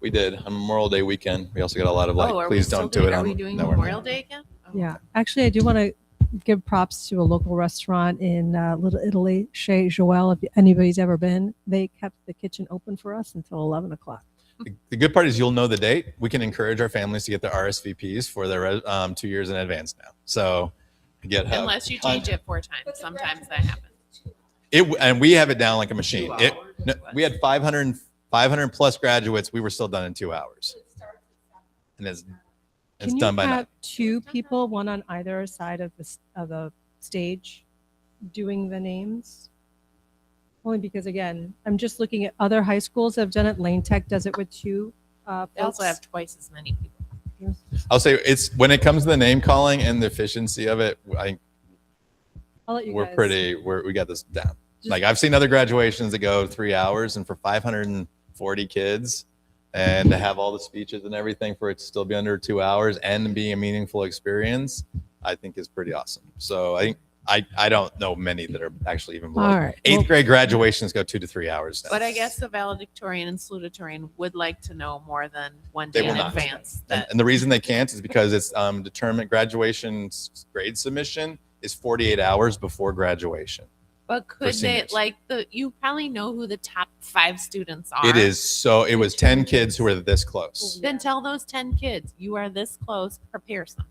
Speaker 2: we did on Memorial Day weekend. We also got a lot of
Speaker 9: Are
Speaker 2: please
Speaker 9: we
Speaker 2: don't
Speaker 9: still
Speaker 2: do it.
Speaker 9: Are
Speaker 2: on
Speaker 9: we doing
Speaker 2: no, we're
Speaker 9: Memorial
Speaker 2: not.
Speaker 9: Day again?
Speaker 3: Yeah. Actually, I do want to give props to a local restaurant in Little Italy, Chez Joelle. If anybody's ever been, they kept the kitchen open for us until 11 o'clock.
Speaker 2: The good part is you'll know the date. We can encourage our families to get their RSVPs for their 2 years in advance now. So get
Speaker 9: Unless you change it 4 times, sometimes that happens.
Speaker 2: and we have it down like a machine. We had 500 plus graduates. We were still done in 2 hours. And it's done by
Speaker 3: Can you
Speaker 2: now.
Speaker 3: have 2 people, one on either side of the stage, doing the names? Only because, again, I'm just looking at other high schools that have done it. Lane Tech does it with 2
Speaker 9: They also have twice as many people.
Speaker 2: I'll say it's when it comes to the name calling and the efficiency of it.
Speaker 3: I'll let you
Speaker 2: We're
Speaker 3: guys.
Speaker 2: we got this down. Like I've seen other graduations that go 3 hours, and for 540 kids, and to have all the speeches and everything for it to still be under 2 hours and be a meaningful experience, I think is pretty awesome. So I don't know many that are actually even below.
Speaker 3: All right.
Speaker 2: 8th grade graduations go 2 to 3 hours now.
Speaker 9: But I guess the valedictorian and salutatorian would like to know more than one
Speaker 2: They
Speaker 9: day
Speaker 2: will
Speaker 9: in
Speaker 2: not.
Speaker 9: advance.
Speaker 2: And the reason they can't is because it's determined graduation grade submission is 48 hours before graduation.
Speaker 9: But
Speaker 2: for
Speaker 9: could they
Speaker 2: seniors.
Speaker 9: you probably know who the top 5 students are?
Speaker 2: It is so. It was 10 kids who were this close.
Speaker 9: Then tell those 10 kids you are this close. Prepare something.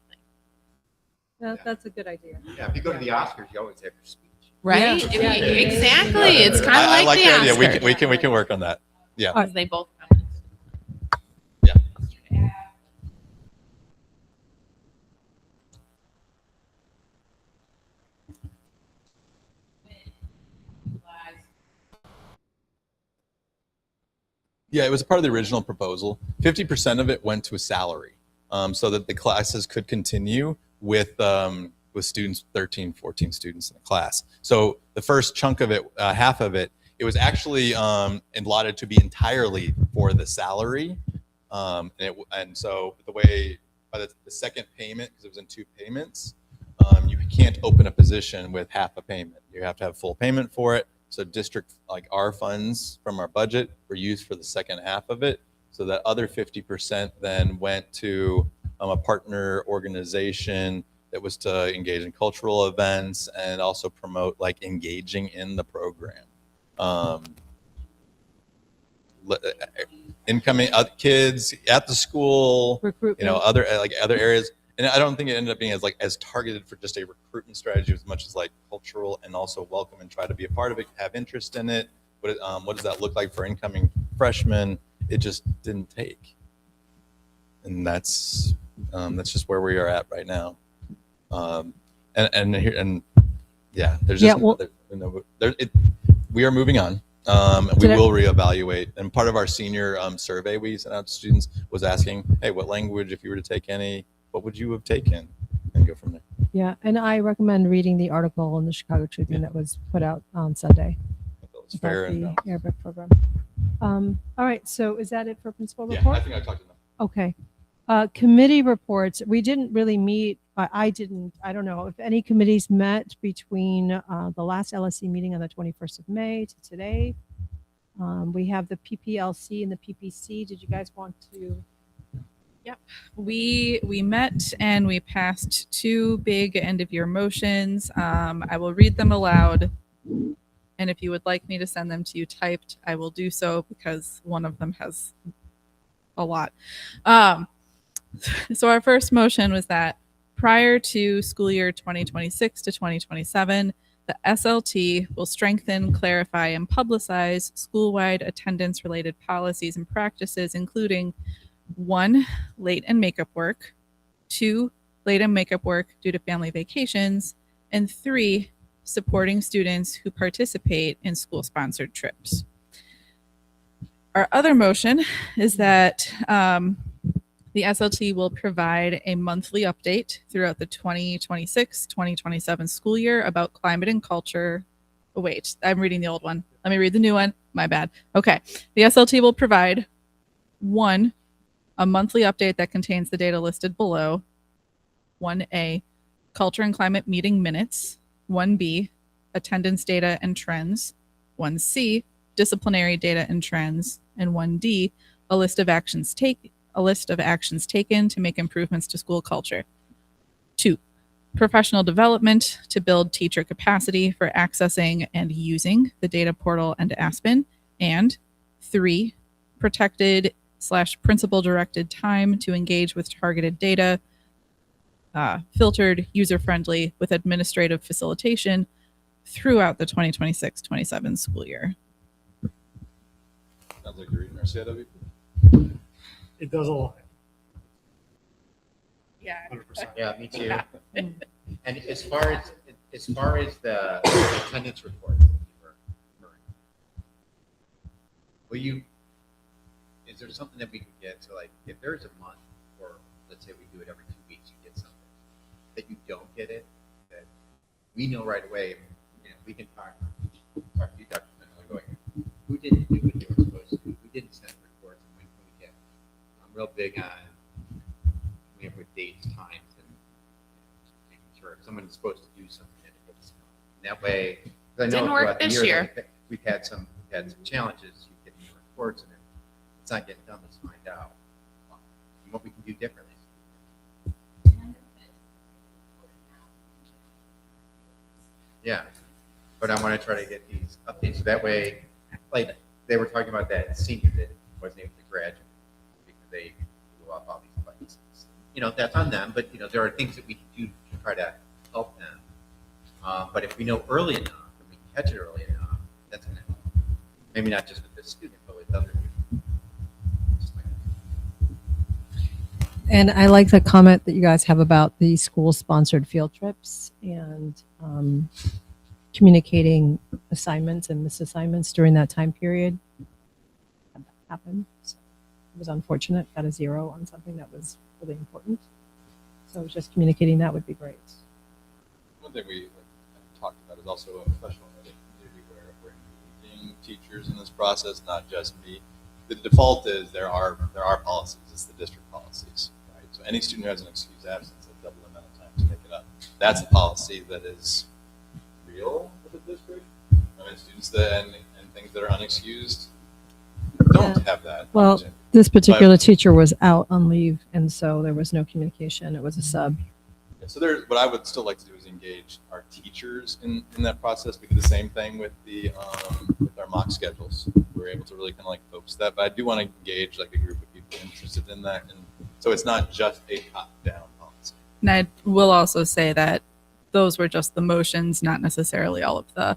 Speaker 3: That's a good idea.
Speaker 15: Yeah, if you go to the Oscars, you always have your speech.
Speaker 9: Right?
Speaker 3: Yeah. Yeah.
Speaker 9: Exactly. It's kind of
Speaker 2: I
Speaker 9: like the
Speaker 2: that idea.
Speaker 9: Oscars.
Speaker 2: We can work on that. Yeah.
Speaker 9: Because they both come.
Speaker 2: Yeah. Yeah, it was part of the original proposal. 50% of it went to a salary, so that the classes could continue with students, 13, 14 students in the class. So the first chunk of it, half of it, it was actually allotted to be entirely for the salary. And so the way, by the second payment, because it was in 2 payments, you can't open a position with half a payment. You have to have full payment for it. So district, like our funds from our budget, were used for the second half of it. So that other 50% then went to a partner organization that was to engage in cultural events and also promote like engaging in the program. Incoming kids at the school,
Speaker 3: Recruitment.
Speaker 2: other areas. And I don't think it ended up being as targeted for just a recruitment strategy as much as like cultural and also welcome and try to be a part of it, have interest in it. What does that look like for incoming freshmen? It just didn't take. And that's just where we are at right now. We are moving on. And we will reevaluate. And part of our senior survey we sent out to students was asking, hey, what language, if you were to take any, what would you have taken? And go from there.
Speaker 3: Yeah, and I recommend reading the article in the Chicago Tribune that was put out on Sunday
Speaker 2: It's fair
Speaker 3: about the
Speaker 2: and
Speaker 3: Arabic program. All right, so is that it for principal
Speaker 2: yeah,
Speaker 3: report?
Speaker 2: I think I talked enough.
Speaker 3: Okay. Committee reports. We didn't really meet. I didn't. I don't know if any committees met between the last LSC meeting on the 21st of May to today. We have the PPLC and the PPC. Did you guys want to?
Speaker 14: Yep. We met and we passed 2 big end of year motions. I will read them aloud. And if you would like me to send them to you typed, I will do so because one of them has a lot. So our first motion was that prior to school year 2026 to 2027, the SLT will strengthen, clarify, and publicize school-wide attendance-related policies and practices, including 1, late and makeup work, 2, late and makeup work due to family vacations, and 3, supporting students who participate in school-sponsored trips. Our other motion is that the SLT will provide a monthly update throughout the 2026-2027 school year about climate and culture. Oh, wait, I'm reading the old one. Let me read the new one. My bad. Okay. The SLT will provide 1, a monthly update that contains the data listed below. 1A, culture and climate meeting minutes. 1B, attendance data and trends. 1C, disciplinary data and trends. And 1D, a list of actions taken to make improvements to school culture. 2, professional development to build teacher capacity for accessing and using the data portal and Aspen. And 3, protected / principal directed time to engage with targeted data, filtered, user-friendly with administrative facilitation throughout the 2026-27 school year.
Speaker 2: Sounds like you're reading our CIW.
Speaker 5: It does a lot.
Speaker 14: Yeah.
Speaker 5: 100%.
Speaker 15: Yeah, me too. And as far as the attendance report, is there something that we could get to, like, if there's a month, or let's say we do it every 2 weeks, you get something that you don't get it, that we know right away, we can talk to you, Dr. Smith, who didn't do what they were supposed to do, who didn't send reports, and when can we get? I'm real big on with dates, times, and making sure if someone's supposed to do something, that it gets done. And that way, 'cause I know
Speaker 9: Didn't work
Speaker 15: throughout the
Speaker 9: this
Speaker 15: year,
Speaker 9: year.
Speaker 15: we've had some challenges. You get your reports, and it's not getting done. Let's find out what we can do differently. Yeah, but I want to try to get these updates so that way, like they were talking about that senior that wasn't able to graduate because they blew off all these licenses. That's on them, but there are things that we can do to try to help them. But if we know early enough and we can catch it early enough, that's going to help. Maybe not just with this student, but with other people.
Speaker 3: And I like the comment that you guys have about the school-sponsored field trips and communicating assignments and misassignments during that time period. Had that happen. So it was unfortunate. Got a 0 on something that was really important. So just communicating that would be great.
Speaker 2: One thing we talked about is also a professional ed community where we're engaging teachers in this process, not just me. The default is there are policies. It's the district policies, right? So any student who has an excused absence, a double the amount of time to make it up. That's a policy that is real with the district. I mean, students and things that are unexcused don't have that.
Speaker 3: Well,
Speaker 2: opportunity.
Speaker 3: this particular teacher was out on leave, and so there was no communication. It was a sub.
Speaker 2: So what I would still like to do is engage our teachers in that process. We did the same thing with with our mock schedules. We were able to really kind of like focus that, but I do want to engage like a group of people interested in that, and so it's not just a top-down policy.
Speaker 14: And I will also say that those were just the motions, not necessarily all of the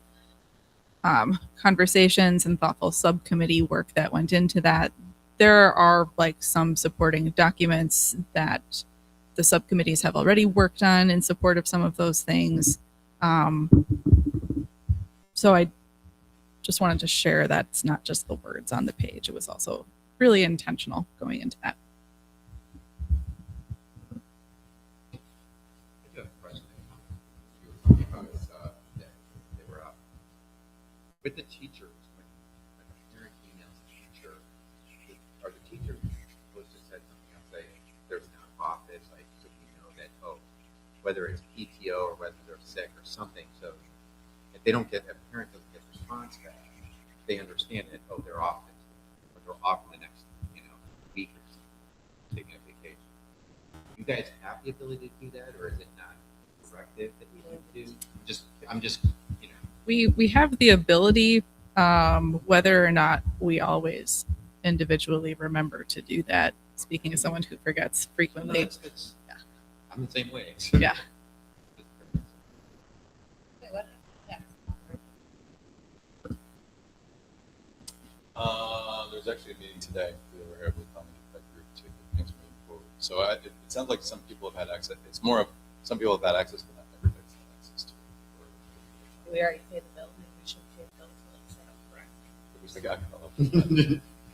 Speaker 14: conversations and thoughtful subcommittee work that went into that. There are like some supporting documents that the subcommittees have already worked on in support of some of those things. So I just wanted to share that it's not just the words on the page. It was also really intentional going into that.
Speaker 15: I do have a question. You were talking about is that they were with the teachers. When a parent emails the teacher, are the teachers supposed to say something else? Say there's an office, like so we know that whether it's PTO or whether they're sick or something. So if they don't get, if a parent doesn't get a response back, they understand that they're off this, or they're off in the next week or something, taking a vacation. You guys have the ability to do that, or is it not directive that we need to? I'm just
Speaker 14: We have the ability, whether or not we always individually remember to do that. Speaking as someone who forgets frequently.
Speaker 15: Yeah. I'm the same way.
Speaker 14: Yeah.
Speaker 2: There's actually a meeting today. We were able to come and get that group to get things moving forward. So it sounds like some people have had access. It's more of some people have had access, but not everybody's had access to it.
Speaker 9: We already paid the bill. Maybe we should pay the bill until it's set up correct.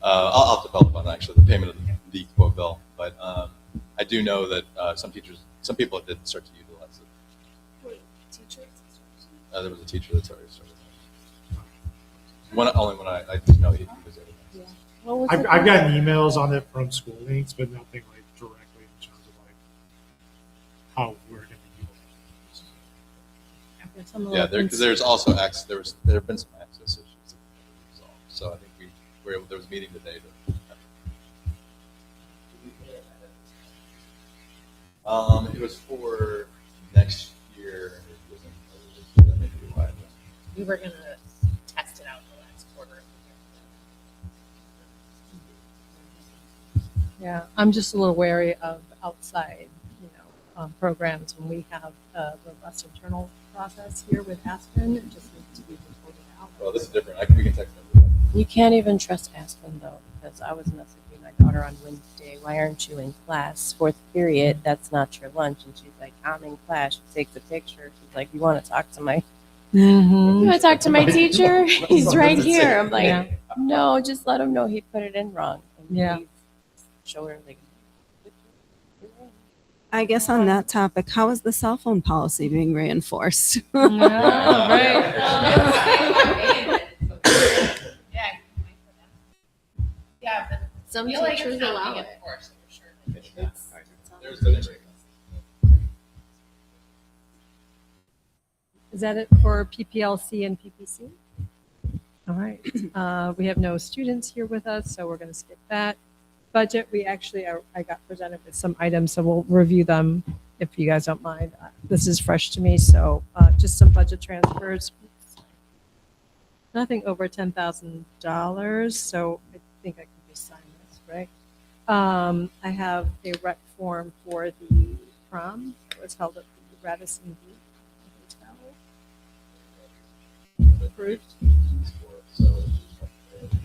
Speaker 2: I'll have to follow up on actually the payment of the quote bill, but I do know that some people did start to utilize it.
Speaker 9: Wait, teachers?
Speaker 2: There was a teacher that's already started. Only when I know he was able to.
Speaker 5: I've gotten emails on it from school links, but nothing like directly in terms of like how we're going to utilize it.
Speaker 2: Yeah, there's also access. There have been some access issues that were resolved. So I think there was a meeting today. It was for next
Speaker 9: were gonna test it out the last quarter of the year.
Speaker 3: Yeah, I'm just a little wary of outside, programs when we have a robust internal process here with Aspen. It just needs to be reported out.
Speaker 2: Well, this is different. We can text everybody.
Speaker 16: You can't even trust Aspen though, because I was messaging my daughter on Wednesday. Why aren't you in class? Fourth period, that's not your lunch. And she's like, I'm in class. She takes a picture. She's like, you want to talk to my
Speaker 3: Mm-hmm.
Speaker 16: you want to talk to my teacher? He's right here. I'm like,
Speaker 3: Yeah.
Speaker 16: no, just let him know he put it in wrong. And
Speaker 3: Yeah.
Speaker 16: please show her like.
Speaker 6: I guess on that topic, how is the cell phone policy being reinforced?
Speaker 9: Yeah, but
Speaker 16: Some
Speaker 9: I feel like
Speaker 16: teachers
Speaker 9: it's not
Speaker 16: allow
Speaker 9: being
Speaker 16: it.
Speaker 9: enforced for sure.
Speaker 2: There's been a break.
Speaker 3: Is that it for PPLC and PPC? All right. We have no students here with us, so we're going to skip that. Budget, I got presented with some items, so we'll review them if you guys don't mind. This is fresh to me, so just some budget transfers. Nothing over $10,000, so I think I can just sign this, right? I have a rec form for the prom. It was held at the Radisson Blu Hotel. Approved.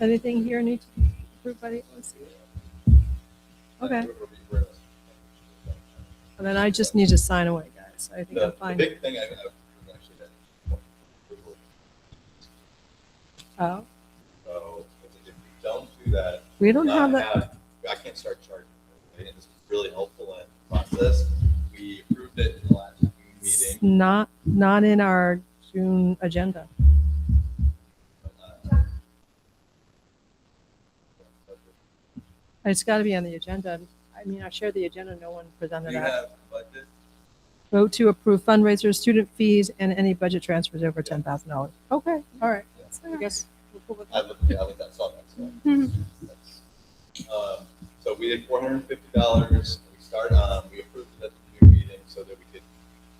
Speaker 3: Anything here need to be approved by the OC? Okay. And then I just need to sign away, guys. I think I'm fine.
Speaker 2: The big thing I've actually done.
Speaker 3: Oh,
Speaker 2: So if you don't do that,
Speaker 3: we don't have that.
Speaker 2: I can't start charging. Right? And this was really helpful in the process. We approved it in the last meeting.
Speaker 3: Not in our June agenda. It's got to be on the agenda. I mean, I shared the agenda. No one presented
Speaker 2: Do you
Speaker 3: that.
Speaker 2: have budget?
Speaker 3: Vote to approve fundraisers, student fees, and any budget transfers over $10,000. Okay, all right. I guess we'll go with
Speaker 2: I
Speaker 3: that.
Speaker 2: think that's all that's so we did $450. We approved it at the new meeting so that we could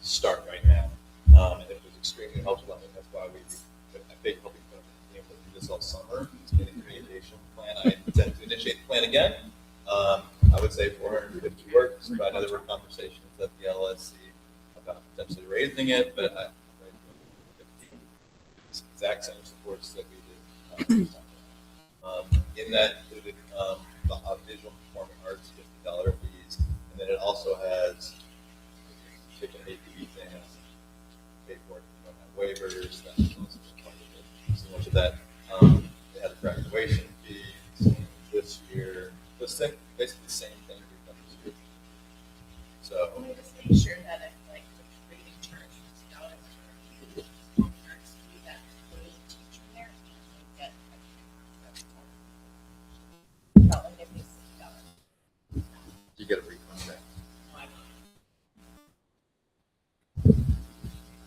Speaker 2: start right now. And it was extremely helpful. I think that's why I think helping them be able to do this all summer. In the communication plan, I intend to initiate the plan again. I would say 450 works, but I know there were conversations at the LSC about potentially raising it, but I exact same supports that we did. In that included the visual and performing arts $50 fees, and then it also has taken AP exams, paid for it, you don't have waivers, that's also part of it. So much of that, they had a graduation fee this year. Basically the same thing we've done this year. So
Speaker 9: Can we just make sure that if like the reading charge $50 for arts fee, that includes the teacher there, and they get felt like it'd be $60.
Speaker 2: you get a refund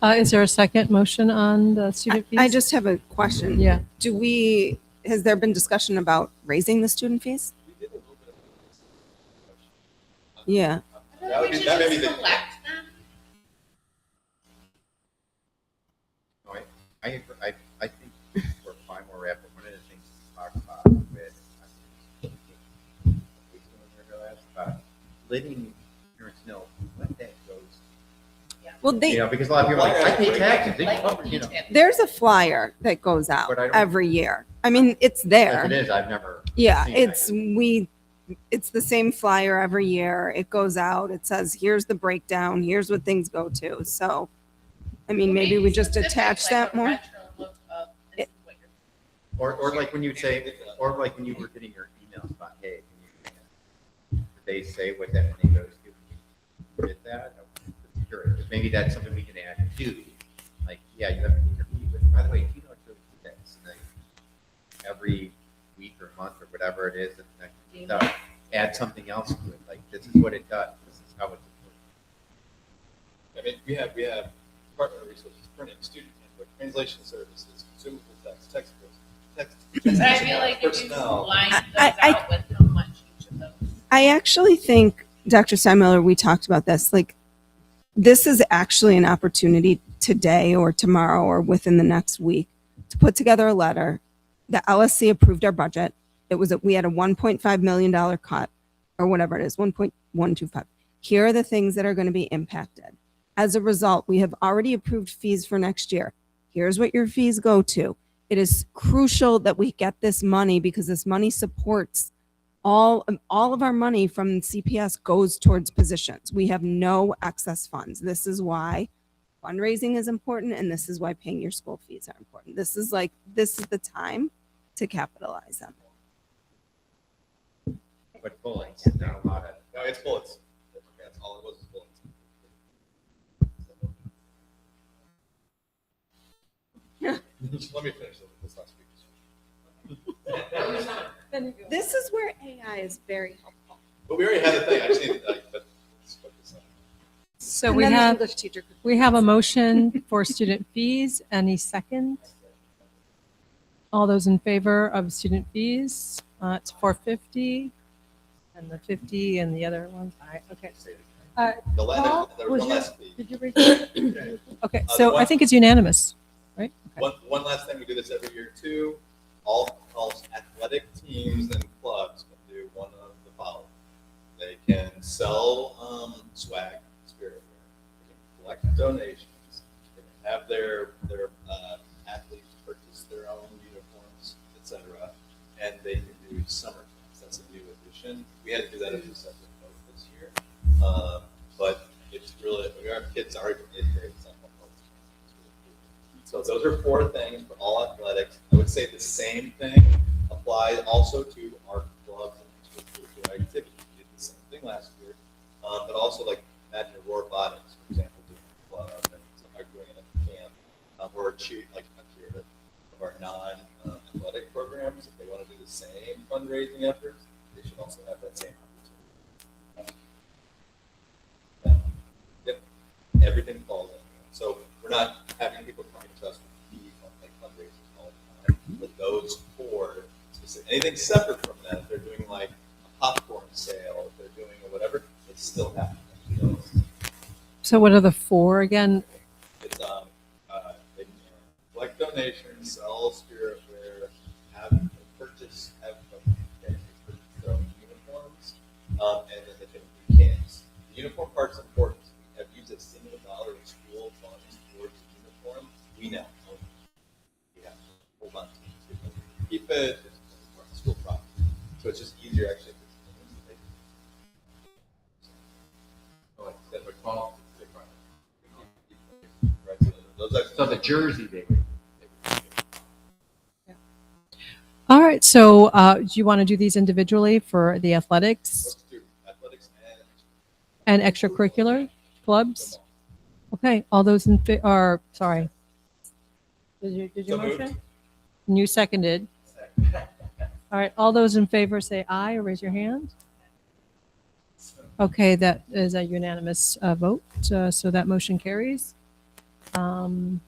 Speaker 2: back.
Speaker 3: Is there a second motion on the student fees?
Speaker 6: I just have a question.
Speaker 3: Yeah.
Speaker 6: Has there been discussion about raising the student fees?
Speaker 2: We did a little bit of
Speaker 6: Yeah.
Speaker 2: That would be- that may be the-
Speaker 9: collect them.
Speaker 15: No, I agree. I think we're fine where we're at, but one of the things we talked about with, about letting parents know what that goes.
Speaker 6: Well,
Speaker 15: Because a lot of people are like, I pay taxes, they cover,
Speaker 6: there's a flyer that goes out
Speaker 15: But I don't-
Speaker 6: every year. I mean, it's there.
Speaker 15: If it is, I've never.
Speaker 6: Yeah,
Speaker 15: seen
Speaker 6: it's the same flyer every year. It goes out. It says, here's the breakdown. Here's what things go to. So, I mean, maybe we just attach that more.
Speaker 15: Or like when you say, or like when you were getting your emails about, hey, can you, did they say what that money goes to? Did that? I'm curious. Maybe that's something we can add too. Like, yeah, you have to do your fee, but by the way, you know what goes to this? Like, every week or month or whatever it is, that add something else to it. Like, this is what it does. This is how it's.
Speaker 2: I mean, we have Department of Resources, printing, student handbook, translation services, consumable textbooks,
Speaker 9: But I feel like if you
Speaker 2: personnel.
Speaker 9: line those out with how much each of those.
Speaker 6: I actually think, Dr. Steinmiller, we talked about this. Like, this is actually an opportunity today or tomorrow or within the next week to put together a letter. The LSC approved our budget. We had a $1.5 million cut or whatever it is, 1.125. Here are the things that are going to be impacted. As a result, we have already approved fees for next year. Here's what your fees go to. It is crucial that we get this money because this money supports all of our money from CPS goes towards positions. We have no excess funds. This is why fundraising is important, and this is why paying your school fees are important. This is the time to capitalize on it.
Speaker 15: But bullets, not a lot of.
Speaker 2: No, it's bullets. That's all it was, is bullets. Let me finish this last week.
Speaker 6: This is where AI is very helpful.
Speaker 2: But we already had a thing. I just need to, but let's focus on it.
Speaker 3: So
Speaker 6: And
Speaker 3: we
Speaker 6: then the
Speaker 3: have,
Speaker 6: English teacher could-
Speaker 3: we have a motion for student fees. Any second? All those in favor of student fees? It's 450 and the 50 and the other ones. All right, okay.
Speaker 2: The letter,
Speaker 3: Paul,
Speaker 2: there was
Speaker 3: was
Speaker 2: one
Speaker 3: your-
Speaker 2: last fee.
Speaker 3: Did you read it? Okay,
Speaker 2: The
Speaker 3: so I
Speaker 2: one-
Speaker 3: think it's unanimous, right?
Speaker 2: One last thing, we do this every year too. All athletic teams and clubs can do one of the following. They can sell swag, spirit wear. They can collect donations. They can have their athletes purchase their own uniforms, etc. And they can do summer camps. That's a new addition. We had to do that as a separate note this year. But it's really, our kids are in eighth grade. So those are 4 things for all athletics. I would say the same thing applies also to our clubs and extracurricular activities. We did the same thing last year, but also like imagine robotics, for example, doing a club and some are doing it at camp, or of our non-athletic programs. If they want to do the same fundraising efforts, they should also have that same opportunity. Yep, everything falls in. So we're not having people coming to us with fees on like fundraisers all the time. But those 4 specific, anything separate from that, if they're doing like a popcorn sale, if they're doing or whatever, it's still happening.
Speaker 3: So what are the 4 again?
Speaker 2: It's they can collect donations, sell spirit wear, have purchase their own uniforms, and then they can do camps. The uniform part's important. We have used a single dollar in school funds towards the uniform. We now own it. We have to hold on to it. Keep it. It's part of the school property. So it's just easier actually.
Speaker 15: So the jersey they would.
Speaker 3: All right, so do you want to do these individually for the athletics
Speaker 2: Let's do athletics
Speaker 3: and extracurricular clubs? Okay, all those in are sorry. Did you
Speaker 2: So moved.
Speaker 3: motion? And you seconded. All right, all those in favor say aye or raise your hand. Okay, that is a unanimous vote, so that motion carries.
Speaker 9: We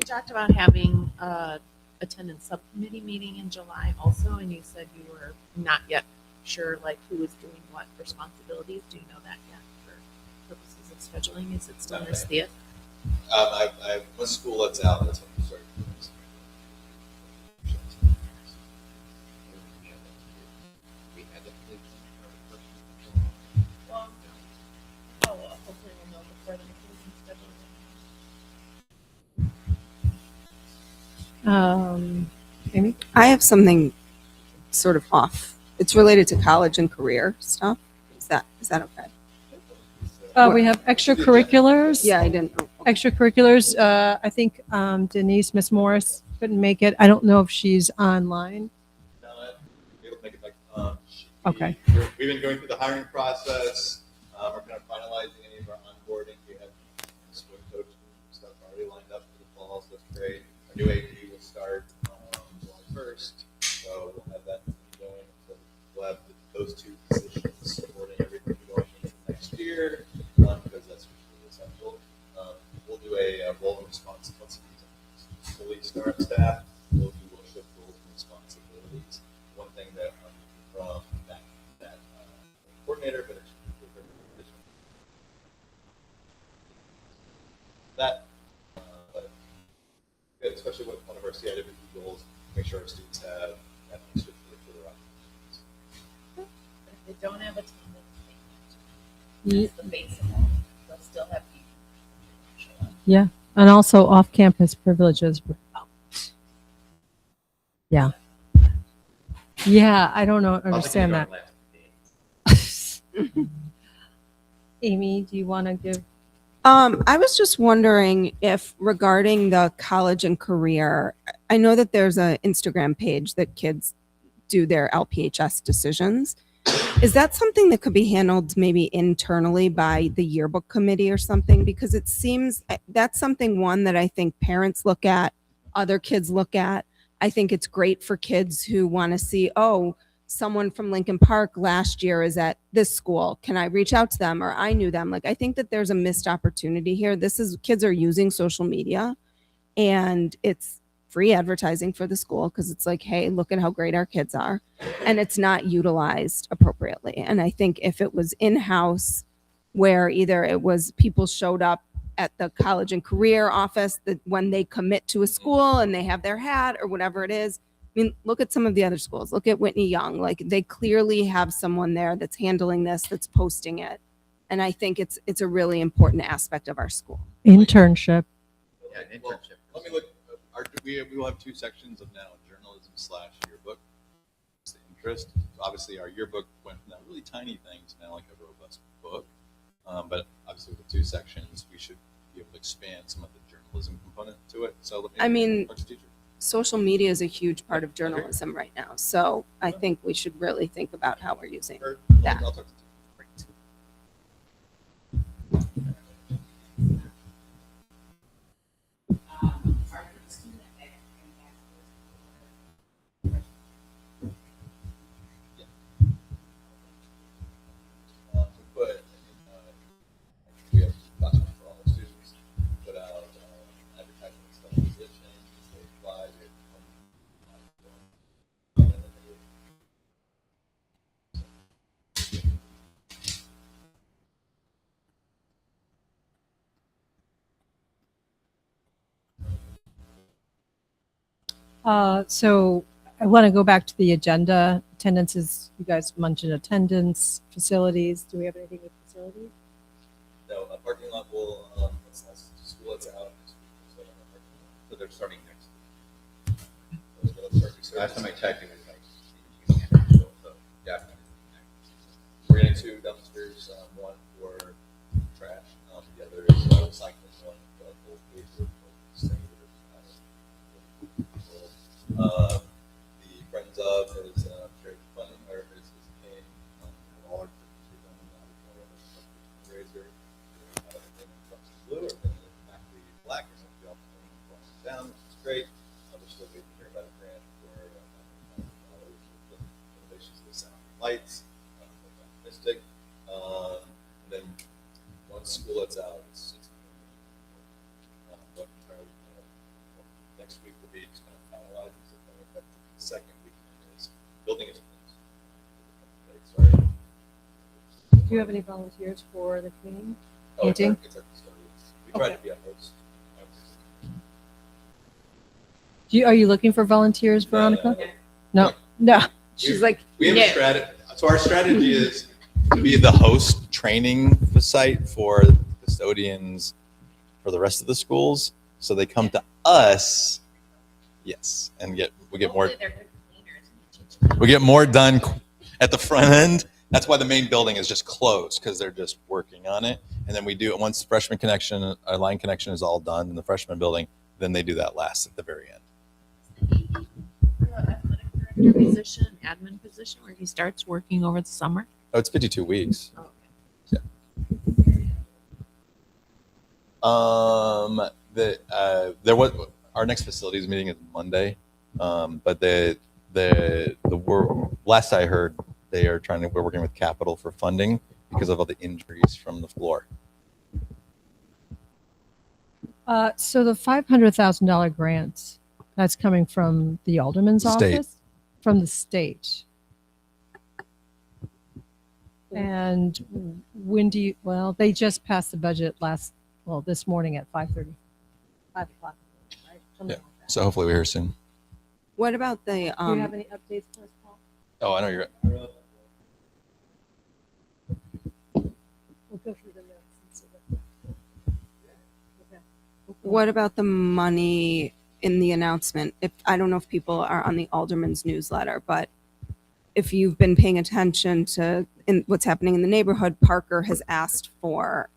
Speaker 9: talked about having a attendance subcommittee meeting in July also, and you said you were not yet sure like who was doing what responsibilities. Do you know that yet for purposes of scheduling? Is it still Miss Thea?
Speaker 2: When school lets out, that's when we start doing this.
Speaker 9: Hopefully we'll know before the meeting schedule.
Speaker 3: Amy?
Speaker 6: I have something sort of off. It's related to college and career stuff. Is that okay?
Speaker 3: We have extracurriculars.
Speaker 6: Yeah, I didn't know.
Speaker 3: Extracurriculars. I think Denise, Miss Morris couldn't make it. I don't know if she's online.
Speaker 2: It'll make it like,
Speaker 3: Okay.
Speaker 2: We've been going through the hiring process. We're kind of finalizing any of our onboarding. We have swim coach stuff already lined up for the fall, so that's great. Our new AD will start July 1st, so we'll have that going. So we'll have those 2 positions supporting everything going into next year, because that's really essential. We'll do a role and response once we fully start staff. We'll shift roles and responsibilities. One thing that from that coordinator, but
Speaker 9: don't have a ton of things. That's the base of all. They'll still have people.
Speaker 3: Yeah. And also off-campus privileges. Yeah. Yeah, I don't know, understand that. Amy, do you want to give?
Speaker 6: I was just wondering if regarding the college and career, I know that there's an Instagram page that kids do their LPHS decisions. Is that something that could be handled maybe internally by the yearbook committee or something? Because it seems that's something, one, that I think parents look at, other kids look at. I think it's great for kids who want to see, oh, someone from Lincoln Park last year is at this school. Can I reach out to them? Or I knew them. Like, I think that there's a missed opportunity here. Kids are using social media, and it's free advertising for the school because it's like, hey, look at how great our kids are. And it's not utilized appropriately. And I think if it was in-house, where either it was people showed up at the college and career office that when they commit to a school and they have their hat or whatever it is. I mean, look at some of the other schools. Look at Whitney Young. Like, they clearly have someone there that's handling this, that's posting it. And I think it's a really important aspect of our school.
Speaker 3: Internship.
Speaker 2: Yeah, an internship. Let me look. We will have 2 sections of now journalism/yearbook. It's the interest. So obviously, our yearbook went from that really tiny thing to now like a robust book. But obviously, with the 2 sections, we should be able to expand some of the journalism component to it. So
Speaker 6: I mean, social media is a huge part of journalism right now. So I think we should really think about how we're using that.
Speaker 2: I'll talk to we have classroom for all the students, put out advertising stuff, positions, they apply, they
Speaker 3: So I want to go back to the agenda. Attendance is, you guys mentioned attendance, facilities. Do we have anything with facilities?
Speaker 2: No, a parking lot will, once school lets out, so they're starting next week.
Speaker 15: Last time I checked, it was like,
Speaker 2: So, yeah. We're getting 2 dumpsters, one for trash, the other is recycling, one for old paper, the Friends of is trade funding, or is paying all our razor, blue, or actually black, or something else down, which is great. We're still waiting to hear about a grant for innovations of the sound and lights, Mystic. Then once school lets out, it's what next week will be just kind of finalizing something. But the second weekend is building is.
Speaker 3: Do you have any volunteers for the cleaning?
Speaker 2: Oh, it's
Speaker 3: Painting?
Speaker 2: our custodians. We try to be a host.
Speaker 3: Are you looking for volunteers, Veronica? No. No. She's like,
Speaker 2: We have a strategy. So our strategy is to be the host training site for custodians for the rest of the schools. So they come to us, yes, and we get more done at the front end. That's why the main building is just closed, because they're just working on it. And then we do it once the freshman connection, our line connection is all done in the freshman building. Then they do that last at the very end.
Speaker 9: Athletic director position, admin position, where he starts working over the summer.
Speaker 2: Oh, it's 52 weeks.
Speaker 9: Oh,
Speaker 2: Yeah. There was our next facilities meeting is Monday, but last I heard we're working with capital for funding because of all the injuries from the floor.
Speaker 3: So the $500,000 grant, that's coming from the alderman's
Speaker 2: State.
Speaker 3: office? From the state. And when do you, well, they just passed the budget this morning at 5:30, 5 o'clock, right? Something
Speaker 2: Yeah. So hopefully we're here soon.
Speaker 6: What about the,
Speaker 3: Do you have any updates for us, Paul?
Speaker 2: Oh, I know you're.
Speaker 6: What about the money in the announcement? If I don't know if people are on the alderman's newsletter, but if you've been paying attention to what's happening in the neighborhood, Parker has asked for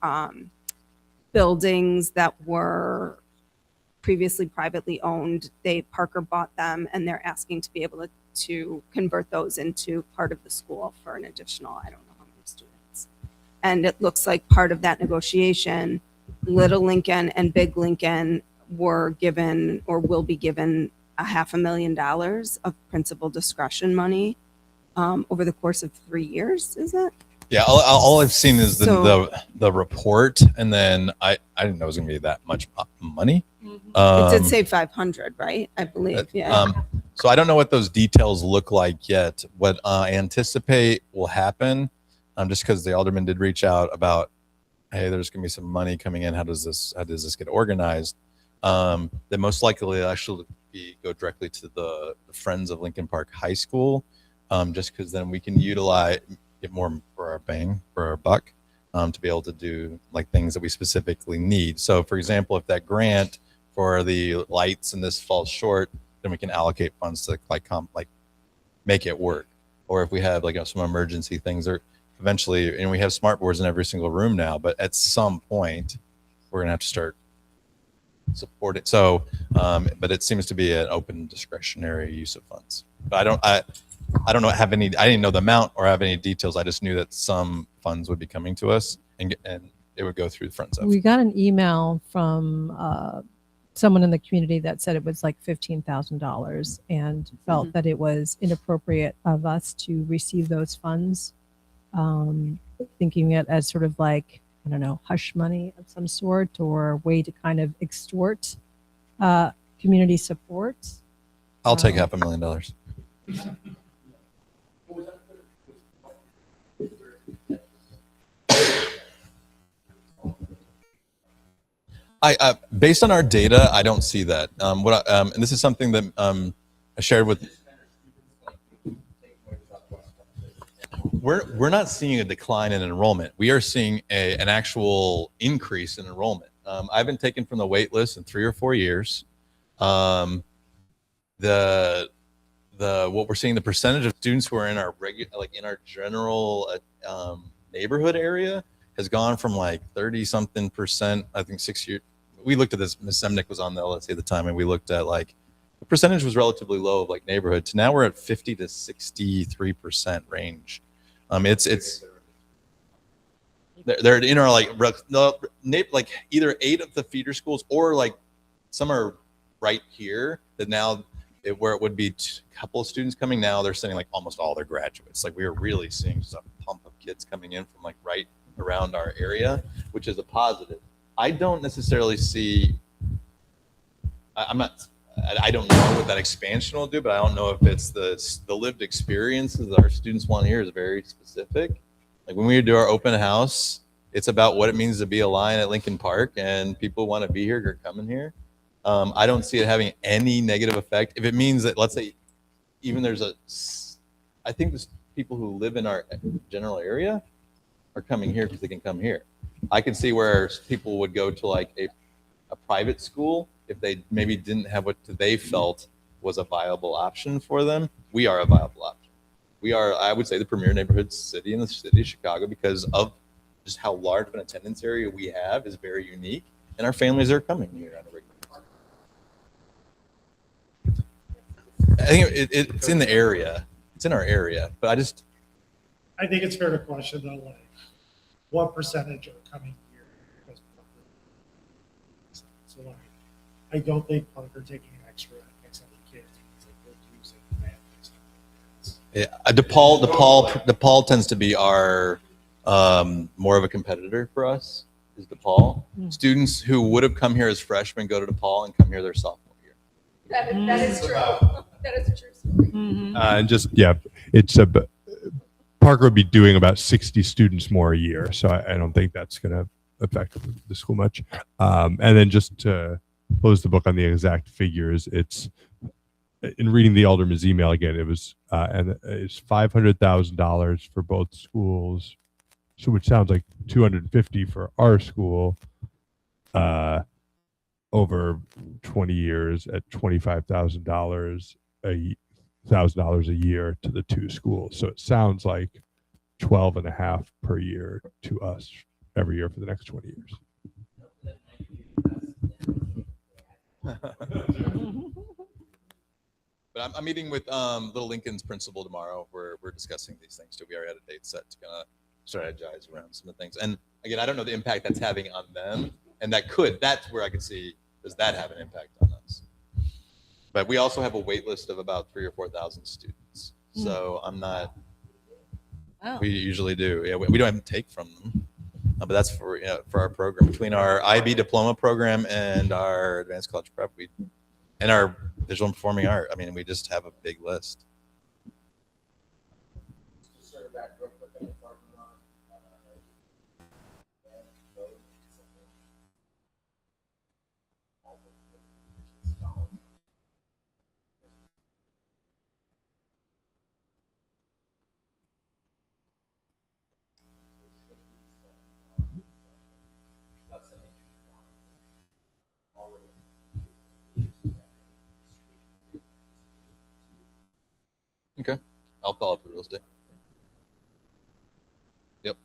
Speaker 6: buildings that were previously privately owned. Parker bought them, and they're asking to be able to convert those into part of the school for an additional, I don't know how many students. And it looks like part of that negotiation, Little Lincoln and Big Lincoln were given or will be given $500,000 of principal discretion money over the course of 3 years. Is it?
Speaker 2: Yeah, all I've seen is
Speaker 6: So-
Speaker 2: the report, and then I didn't know it was going to be that much money.
Speaker 6: It did say 500, right? I believe. Yeah.
Speaker 2: So I don't know what those details look like yet. What I anticipate will happen, just because the alderman did reach out about, hey, there's going to be some money coming in. How does this get organized? Then most likely it'll actually go directly to the Friends of Lincoln Park High School, just because then we can get more for our bang, for our buck, to be able to do like things that we specifically need. So for example, if that grant for the lights and this falls short, then we can allocate funds to like make it work. Or if we have like some emergency things, or eventually, and we have smart boards in every single room now, but at some point we're gonna have to start supporting. So, but it seems to be an open discretionary use of funds. But I don't know, I didn't know the amount or have any details. I just knew that some funds would be coming to us and it would go through the Friends of.
Speaker 3: We got an email from someone in the community that said it was like $15,000 and felt that it was inappropriate of us to receive those funds, thinking it as sort of like, I don't know, hush money of some sort or a way to kind of extort community support.
Speaker 2: I'll take $500,000. Based on our data, I don't see that. And this is something that I shared with. We're not seeing a decline in enrollment. We are seeing an actual increase in enrollment. I've been taken from the wait list in 3 or 4 years. What we're seeing, the percentage of students who are in our in our general neighborhood area has gone from like 30-something%, I think 6 years. We looked at this, Ms. Semnick was on the LSC at the time, and we looked at like, the percentage was relatively low of like neighborhood to now we're at 50 to 63% range. They're in our like either 8 of the feeder schools or like some are right here that now where it would be a couple of students coming, now they're sending like almost all their graduates. Like we are really seeing just a pump of kids coming in from like right around our area, which is a positive. I don't necessarily see, I don't know what that expansion will do, but I don't know if it's the lived experiences that our students want here is very specific. Like when we do our open house, it's about what it means to be a Lion at Lincoln Park, and people want to be here, they're coming here. I don't see it having any negative effect. If it means that, let's say, even I think there's people who live in our general area are coming here because they can come here. I can see where people would go to like a private school if they maybe didn't have what they felt was a viable option for them. We are a viable option. We are, I would say, the premier neighborhood city in the city of Chicago because of just how large of an attendance area we have is very unique, and our families are coming here on a regular basis. I think it's in the area. It's in our area, but
Speaker 5: I think it's fair to question though, like, what percentage are coming here because Parker? So like, I don't think Parker taking an extra X amount of kids means like they're using that.
Speaker 2: Yeah, DePaul tends to be our more of a competitor for us. Is DePaul students who would have come here as freshmen go to DePaul and come here their sophomore year.
Speaker 11: That is true. That is a true story.
Speaker 7: And just it's Parker would be doing about 60 students more a year, so I don't think that's going to affect the school much. And then just to close the book on the exact figures, it's in reading the alderman's email again, it was and it's $500,000 for both schools, so which sounds like $250 for our school. over 20 years at $25,000 $1,000 a year to the two schools. So it sounds like 12 and a half per year to us every year for the next 20 years.
Speaker 2: But I'm meeting with Little Lincoln's principal tomorrow. We're discussing these things too. We already had a date set to kind of strategize around some of the things. And again, I don't know the impact that's having on them. And that's where I could see, does that have an impact on us? But we also have a wait list of about 3,000 or 4,000 students. So I'm not, we usually do. Yeah, we don't even take from them. But that's for our program. Between our IB diploma program and our advanced college prep, and our visual and performing art, I mean, we just have a big list. Okay, I'll follow up with real estate. Yep.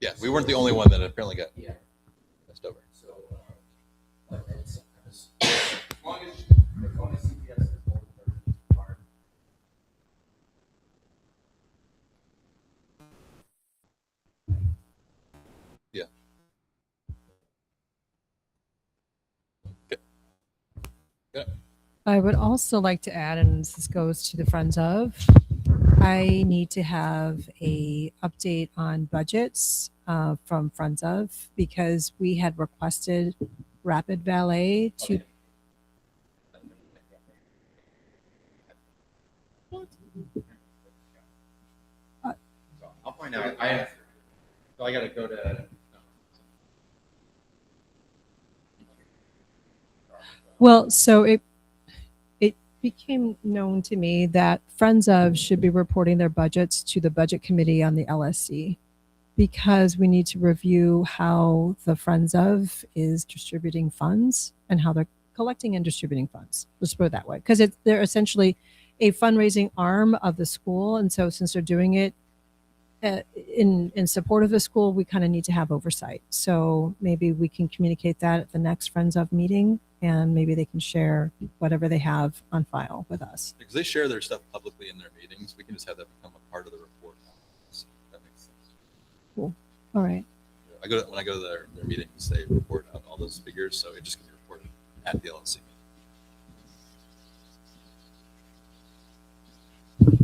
Speaker 2: Yeah, we weren't the only one that apparently got messed over. Yeah. Okay. Yeah.
Speaker 3: I would also like to add, and this goes to the Friends of, I need to have a update on budgets from Friends of, because we had requested Rapid Valet to.
Speaker 15: I'll find out. So I got to go to.
Speaker 3: Well, so it became known to me that Friends of should be reporting their budgets to the budget committee on the LSC, because we need to review how the Friends of is distributing funds and how they're collecting and distributing funds. Let's put it that way, because they're essentially a fundraising arm of the school, and so since they're doing it in support of the school, we kind of need to have oversight. So maybe we can communicate that at the next Friends of meeting, and maybe they can share whatever they have on file with us.
Speaker 2: Because they share their stuff publicly in their meetings. We can just have that become a part of the report. So that makes sense.
Speaker 3: Cool. All right.
Speaker 2: When I go to their meetings, they report out all those figures, so it just can be reported at the LLC meeting.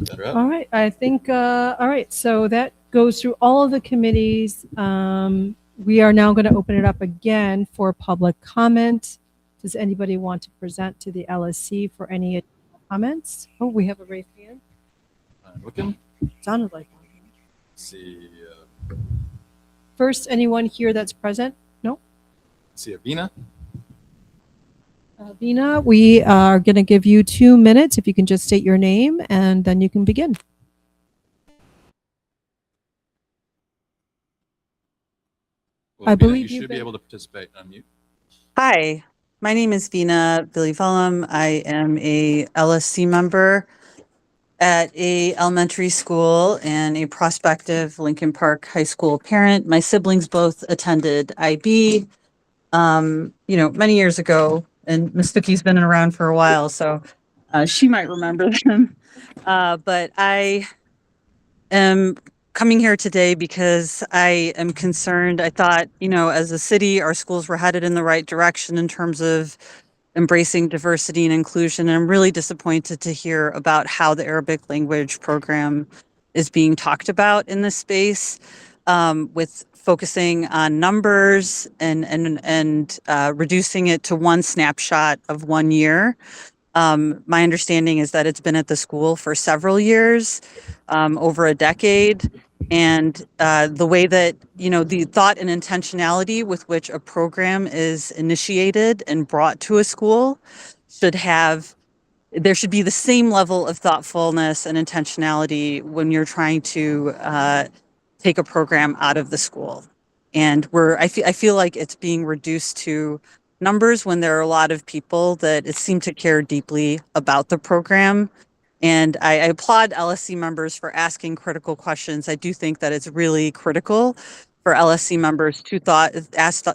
Speaker 2: Is that right?
Speaker 3: All right. I think, all right. So that goes through all of the committees. We are now going to open it up again for public comment. Does anybody want to present to the LSC for any comments? Oh, we have a raised hand.
Speaker 2: I'm looking.
Speaker 3: Sounded like one.
Speaker 2: Let's see.
Speaker 3: First, anyone here that's present? No?
Speaker 2: Let's see, Avina.
Speaker 3: Vina, we are going to give you 2 minutes. If you can just state your name, and then you can begin.
Speaker 2: Well,
Speaker 3: I
Speaker 2: Avina,
Speaker 3: believe
Speaker 2: you
Speaker 3: you've
Speaker 2: should be
Speaker 3: been-
Speaker 2: able to participate. Unmute.
Speaker 17: Hi, my name is Vina Vilivalam. I am a LSC member at a elementary school and a prospective Lincoln Park High School parent. My siblings both attended IB, many years ago, and Miss Stuckey's been around for a while, so she might remember them. But I am coming here today because I am concerned. I thought, as a city, our schools were headed in the right direction in terms of embracing diversity and inclusion. And I'm really disappointed to hear about how the Arabic language program is being talked about in this space, with focusing on numbers and reducing it to one snapshot of 1 year. My understanding is that it's been at the school for several years, over a decade. And the way that, you know, the thought and intentionality with which a program is initiated and brought to a school should have, there should be the same level of thoughtfulness and intentionality when you're trying to take a program out of the school. And I feel like it's being reduced to numbers when there are a lot of people that seem to care deeply about the program. And I applaud LSC members for asking critical questions. I do think that it's really critical for LSC members to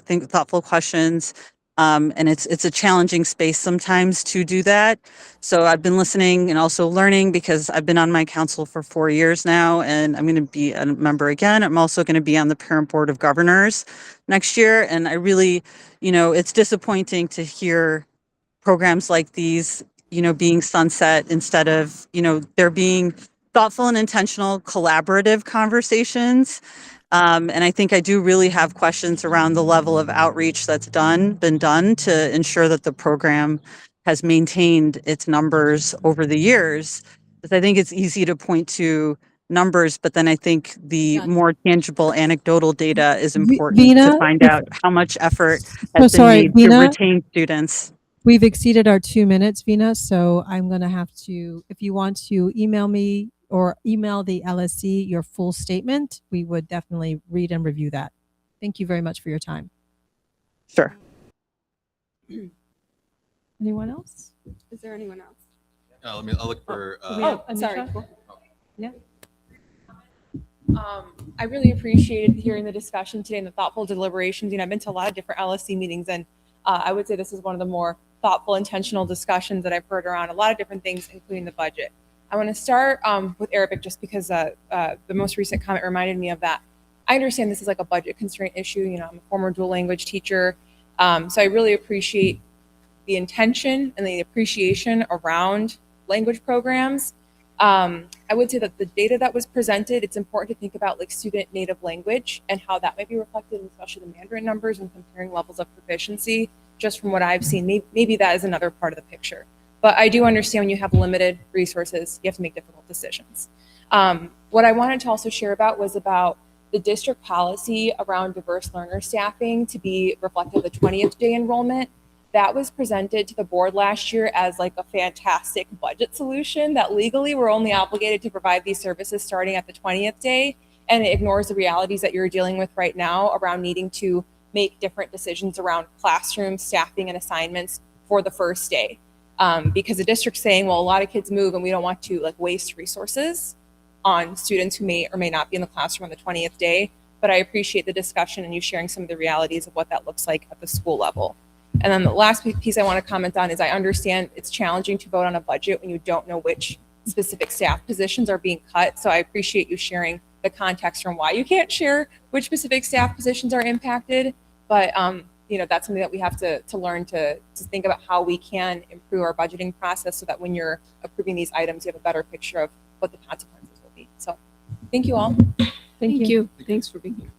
Speaker 17: think thoughtful questions. And it's a challenging space sometimes to do that. So I've been listening and also learning because I've been on my council for 4 years now, and I'm going to be a member again. I'm also going to be on the Parent Board of Governors next year. And I really, you know, it's disappointing to hear programs like these, you know, being sunset instead of, you know, there being thoughtful and intentional collaborative conversations. And I think I do really have questions around the level of outreach that's been done to ensure that the program has maintained its numbers over the years. Because I think it's easy to point to numbers, but then I think the more tangible anecdotal data is important to
Speaker 3: Vina,
Speaker 17: find out how much effort
Speaker 3: so
Speaker 17: has been
Speaker 3: sorry,
Speaker 17: made to
Speaker 3: Vina,
Speaker 17: retain students.
Speaker 3: we've exceeded our 2 minutes, Vina. So I'm going to have to, if you want to email me or email the LSC your full statement, we would definitely read and review that. Thank you very much for your time.
Speaker 17: Sure.
Speaker 3: Anyone else?
Speaker 6: Is there anyone else?
Speaker 2: I'll look for.
Speaker 6: Sorry.
Speaker 3: Yeah.
Speaker 11: I really appreciated hearing the discussion today and the thoughtful deliberations. You know, I've been to a lot of different LSC meetings, and I would say this is one of the more thoughtful, intentional discussions that I've heard around a lot of different things, including the budget. I want to start with Arabic just because the most recent comment reminded me of that. I understand this is like a budget constraint issue. You know, I'm a former dual language teacher, so I really appreciate the intention and the appreciation around language programs. I would say that the data that was presented, it's important to think about like student native language and how that might be reflected in especially the Mandarin numbers and comparing levels of proficiency. Just from what I've seen, maybe that is another part of the picture. But I do understand when you have limited resources, you have to make difficult decisions. What I wanted to also share about was about the district policy around diverse learner staffing to be reflective of the 20th day enrollment. That was presented to the board last year as like a fantastic budget solution that legally we're only obligated to provide these services starting at the 20th day. And it ignores the realities that you're dealing with right now around needing to make different decisions around classroom staffing and assignments for the first day. Because the district's saying, well, a lot of kids move and we don't want to like waste resources on students who may or may not be in the classroom on the 20th day. But I appreciate the discussion and you sharing some of the realities of what that looks like at the school level. And then the last piece I want to comment on is I understand it's challenging to vote on a budget when you don't know which specific staff positions are being cut. So I appreciate you sharing the context from why you can't share which specific staff positions are impacted. But you know, that's something that we have to learn to think about how we can improve our budgeting process so that when you're approving these items, you have a better picture of what the consequences will be. So thank you all.
Speaker 3: Thank you.
Speaker 6: Thanks for being here.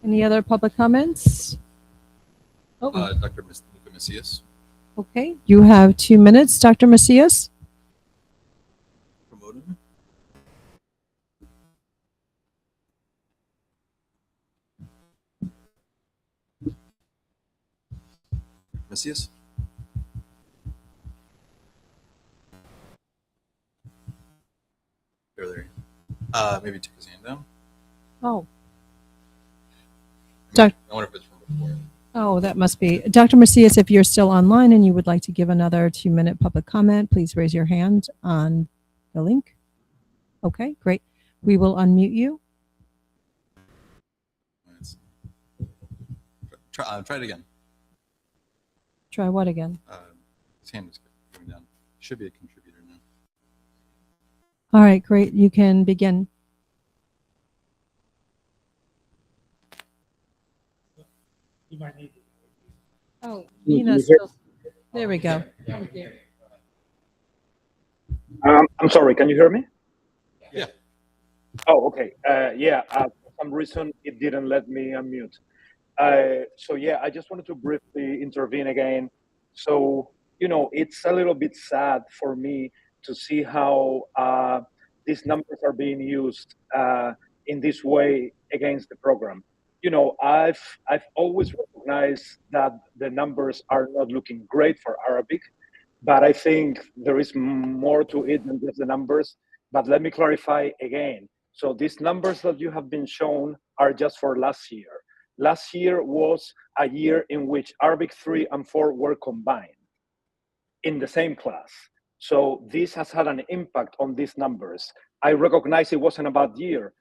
Speaker 3: Any other public comments?
Speaker 2: Dr. Macias.
Speaker 3: Okay, you have 2 minutes, Dr. Macias.
Speaker 2: Promote him. Macias. There. Maybe took his hand down.
Speaker 3: Oh.
Speaker 2: I wonder if it's from before.
Speaker 3: Oh, that must be. Dr. Macias, if you're still online and you would like to give another 2-minute public comment, please raise your hand on the link. Okay, great. We will unmute you.
Speaker 2: Try it again.
Speaker 3: Try what again?
Speaker 2: His hand is coming down. Should be a contributor now.
Speaker 3: All right, great. You can begin.
Speaker 5: You might need it.
Speaker 3: Oh, Nina's still. There we go.
Speaker 18: I'm sorry, can you hear me?
Speaker 2: Yeah.
Speaker 18: Oh, okay. For some reason it didn't let me unmute. So yeah, I just wanted to briefly intervene again. So, you know, it's a little bit sad for me to see how these numbers are being used in this way against the program. I've always recognized that the numbers are not looking great for Arabic, but I think there is more to it than just the numbers. But let me clarify again. So these numbers that you have been shown are just for last year. Last year was a year in which Arabic 3 and 4 were combined in the same class. So this has had an impact on these numbers. I recognize it wasn't a bad year.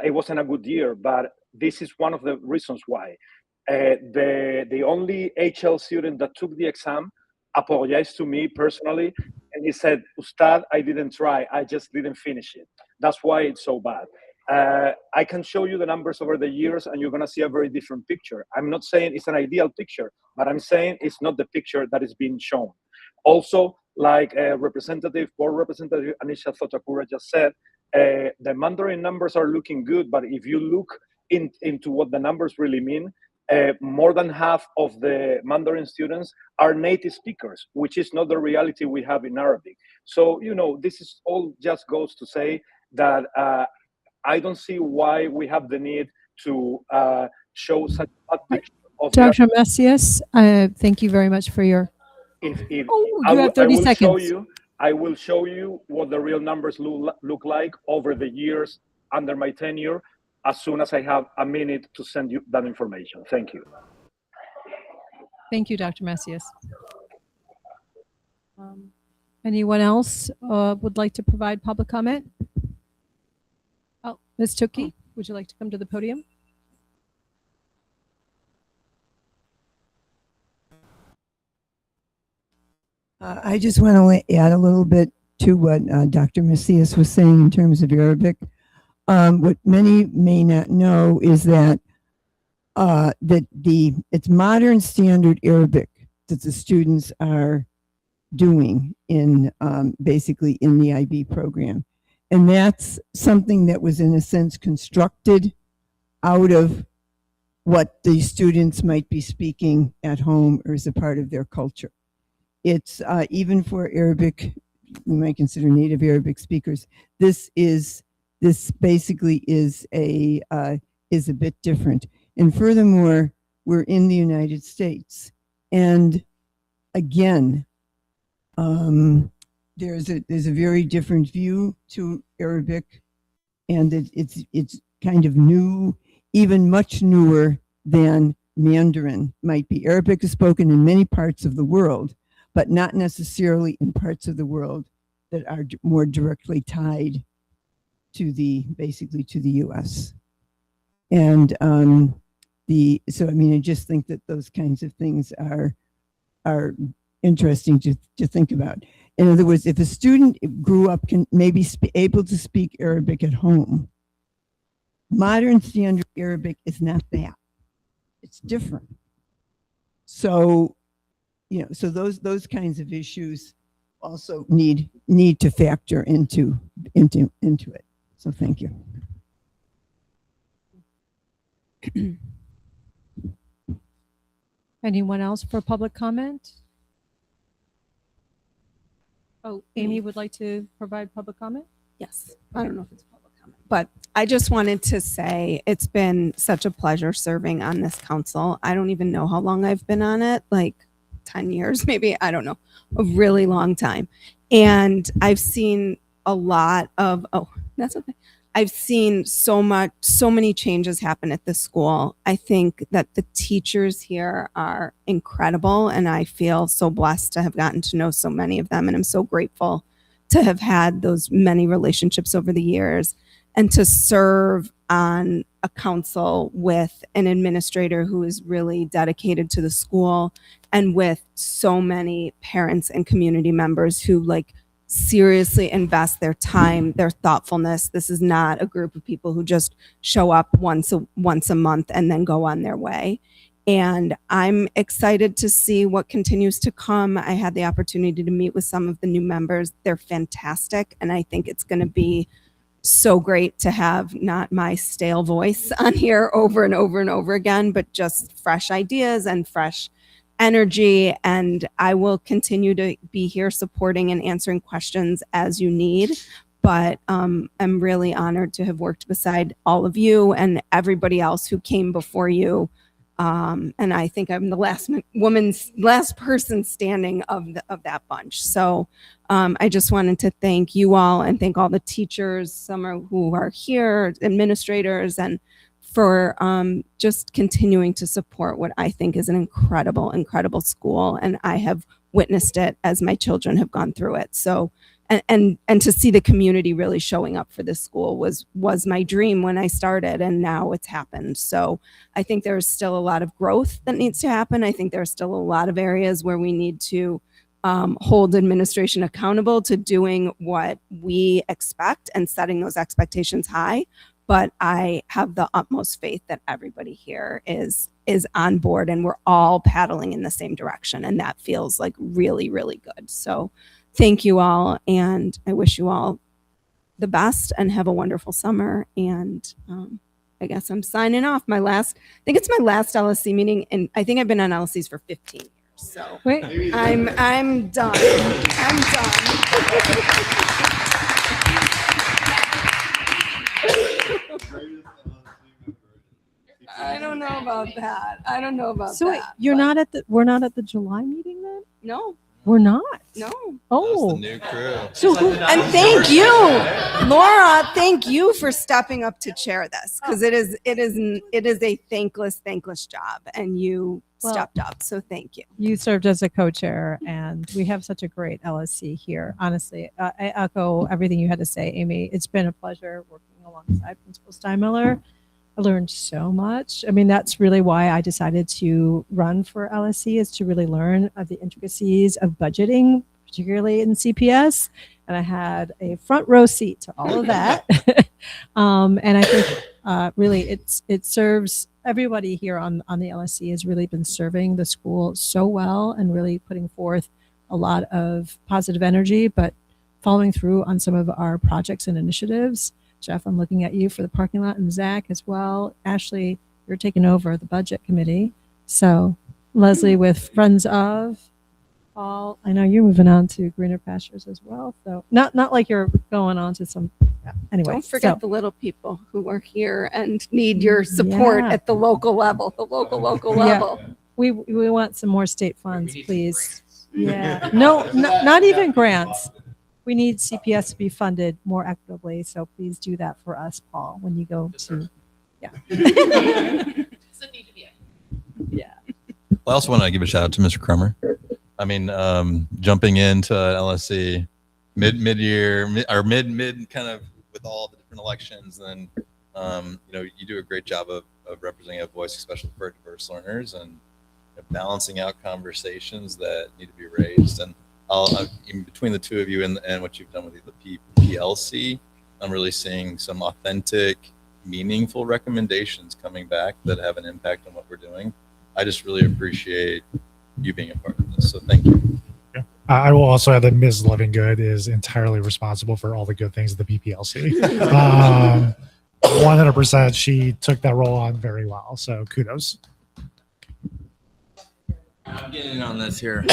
Speaker 18: It wasn't a good year, but this is one of the reasons why. The only HL student that took the exam apologized to me personally, and he said, Ustad, I didn't try, I just didn't finish it. That's why it's so bad. I can show you the numbers over the years and you're gonna see a very different picture. I'm not saying it's an ideal picture, but I'm saying it's not the picture that is being shown. Also, like board representative Anisha Thotakura just said, the Mandarin numbers are looking good, but if you look into what the numbers really mean, more than half of the Mandarin students are native speakers, which is not the reality we have in Arabic. So, this is all just goes to say that I don't see why we have the need to show such a picture of
Speaker 3: Dr. Messias, thank you very much for your. You have 30 seconds.
Speaker 18: I will show you what the real numbers look like over the years under my tenure as soon as I have a minute to send you that information. Thank you.
Speaker 3: Thank you, Dr. Messias. Anyone else would like to provide public comment? Oh, Ms. Tukey, would you like to come to the podium?
Speaker 19: I just want to add a little bit to what Dr. Macias was saying in terms of Arabic. What many may not know is that it's modern standard Arabic that the students are doing in basically in the IB program. And that's something that was in a sense constructed out of what the students might be speaking at home or as a part of their culture. It's even for Arabic, we might consider native Arabic speakers, this basically is a bit different. And furthermore, we're in the United States. And again, there's a very different view to Arabic, and it's kind of new, even much newer than Mandarin might be. Arabic is spoken in many parts of the world, but not necessarily in parts of the world that are more directly tied to basically to the U.S. And so I mean, I just think that those kinds of things are interesting to think about. In other words, if a student grew up can maybe able to speak Arabic at home, modern standard Arabic is not that. It's different. So, so those kinds of issues also need to factor into it. So thank you.
Speaker 3: Anyone else for public comment? Oh, Amy would like to provide public comment?
Speaker 6: Yes. I don't know if it's public comment, but I just wanted to say it's been such a pleasure serving on this council. I don't even know how long I've been on it, like 10 years, maybe, I don't know, a really long time. And I've seen a lot of, that's okay. I've seen so many changes happen at the school. I think that the teachers here are incredible, and I feel so blessed to have gotten to know so many of them. And I'm so grateful to have had those many relationships over the years and to serve on a council with an administrator who is really dedicated to the school and with so many parents and community members who seriously invest their time, their thoughtfulness. This is not a group of people who just show up once a month and then go on their way. And I'm excited to see what continues to come. I had the opportunity to meet with some of the new members. They're fantastic. And I think it's going to be so great to have not my stale voice on here over and over and over again, but just fresh ideas and fresh energy. And I will continue to be here supporting and answering questions as you need. but I'm really honored to have worked beside all of you and everybody else who came before you. And I think I'm the last person standing of that bunch. So I just wanted to thank you all and thank all the teachers, who are here, administrators, and for just continuing to support what I think is an incredible, incredible school. And I have witnessed it as my children have gone through it. So, and to see the community really showing up for this school was my dream when I started, and now it's happened. So I think there's still a lot of growth that needs to happen. I think there's still a lot of areas where we need to hold administration accountable to doing what we expect and setting those expectations high. But I have the utmost faith that everybody here is on board and we're all paddling in the same direction. And that feels like really, really good. So thank you all. And I wish you all the best and have a wonderful summer. And I guess I'm signing off. I think it's my last LSC meeting. And I think I've been on LSCs for 15 years. So
Speaker 3: Wait,
Speaker 6: I'm done. I'm done. I don't know about that. I don't know about
Speaker 3: So wait,
Speaker 6: that.
Speaker 3: we're not at the July meeting then?
Speaker 6: No,
Speaker 3: We're not.
Speaker 6: no.
Speaker 3: Oh,
Speaker 2: The new crew.
Speaker 3: so who?
Speaker 6: And thank you, Laura. Thank you for stepping up to chair this because it is a thankless job, and you stepped up. So thank you.
Speaker 3: You served as a co-chair, and we have such a great LSC here. Honestly, I echo everything you had to say, Amy. It's been a pleasure working alongside Principal Steinmiller. I learned so much. I mean, that's really why I decided to run for LSC, is to really learn the intricacies of budgeting, particularly in CPS. And I had a front row seat to all of that. And I think really it serves everybody here on the LSC has really been serving the school so well and really putting forth a lot of positive energy, but following through on some of our projects and initiatives. Jeff, I'm looking at you for the parking lot, and Zach as well. Ashley, you're taking over the budget committee. So Leslie with Friends of Paul, I know you're moving on to greener pastures as well. So not like you're going on to some, anyway.
Speaker 6: Don't forget the little people who are here and need your support at the local level, level.
Speaker 3: We want some more state funds, please. Yeah, no, not even grants. We need CPS to be funded more equitably, so please do that for us, Paul, when you go to, yeah. Yeah.
Speaker 2: Well, I also want to give a shout out to Mr. Crummer. I mean, jumping into LSC mid-year kind of with all the different elections, and you do a great job of representing a voice, especially for diverse learners, and balancing out conversations that need to be raised. And in between the two of you and what you've done with the PLC, I'm really seeing some authentic, meaningful recommendations coming back that have an impact on what we're doing. I just really appreciate you being a part of this. So thank you.
Speaker 5: I will also add that Ms. Lovingood is entirely responsible for all the good things of the PPLC. 100%, she took that role on very well. So kudos.
Speaker 20: I'm getting in on this here.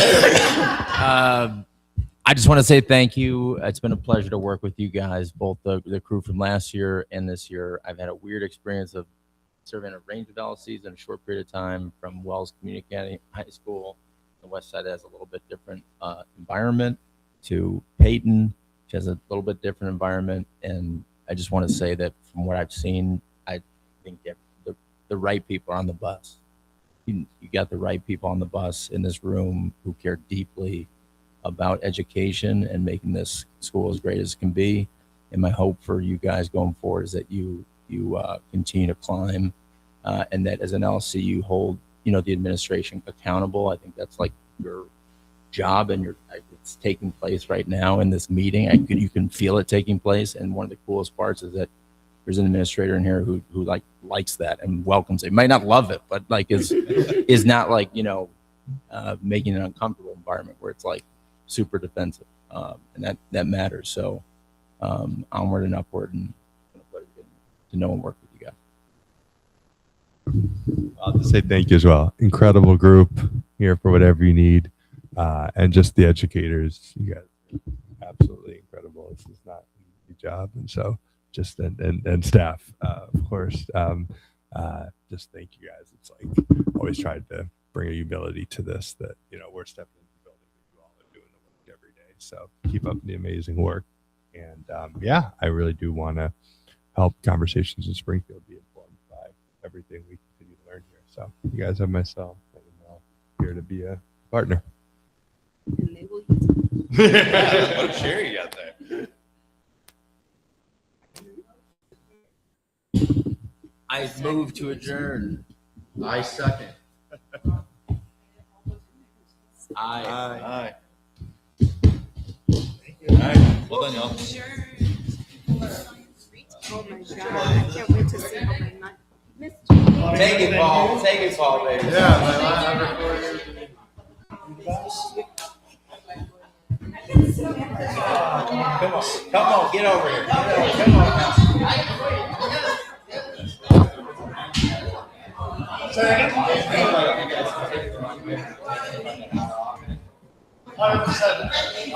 Speaker 20: I just want to say thank you. It's been a pleasure to work with you guys, both the crew from last year and this year. I've had a weird experience of serving a range of LCs in a short period of time, from Wells Community Academy High School. The West Side has a little bit different environment, to Peyton, which has a little bit different environment. And I just want to say that from what I've seen, I think that the right people are on the bus. You got the right people on the bus in this room who care deeply about education and making this school as great as it can be. And my hope for you guys going forward is that you continue to climb, and that as an LC you hold the administration accountable. I think that's like your job, and it's taking place right now in this meeting. You can feel it taking place, and one of the coolest parts is that there's an administrator in here who likes that and welcomes it. Might not love it, but is not making an uncomfortable environment where it's like super defensive, and that matters. So onward and upward, and it's a pleasure to know and work with you guys.
Speaker 7: I'll just say thank you as well. Incredible group here for whatever you need, and just the educators. You guys are absolutely incredible. This is not job. And so just, and staff, of course, just thank you guys. It's like always tried to bring a humility to this, that, you know, we're stepping into the building that you all are doing the work every day. So keep up the amazing work. And yeah, I really do want to help conversations in Springfield be informed by everything we continue to learn here. So you guys have my cell, and I'm here to be a partner.
Speaker 6: And they will
Speaker 2: What a chair you got there.
Speaker 20: I move to adjourn. I second. Aye.
Speaker 2: Aye. All right. Well done, y'all.
Speaker 6: Oh my God, I can't wait to see how my mind.
Speaker 20: Take it, Paul. Take it, Paul, baby. Come on, get over here. Come on.
Speaker 5: 100%.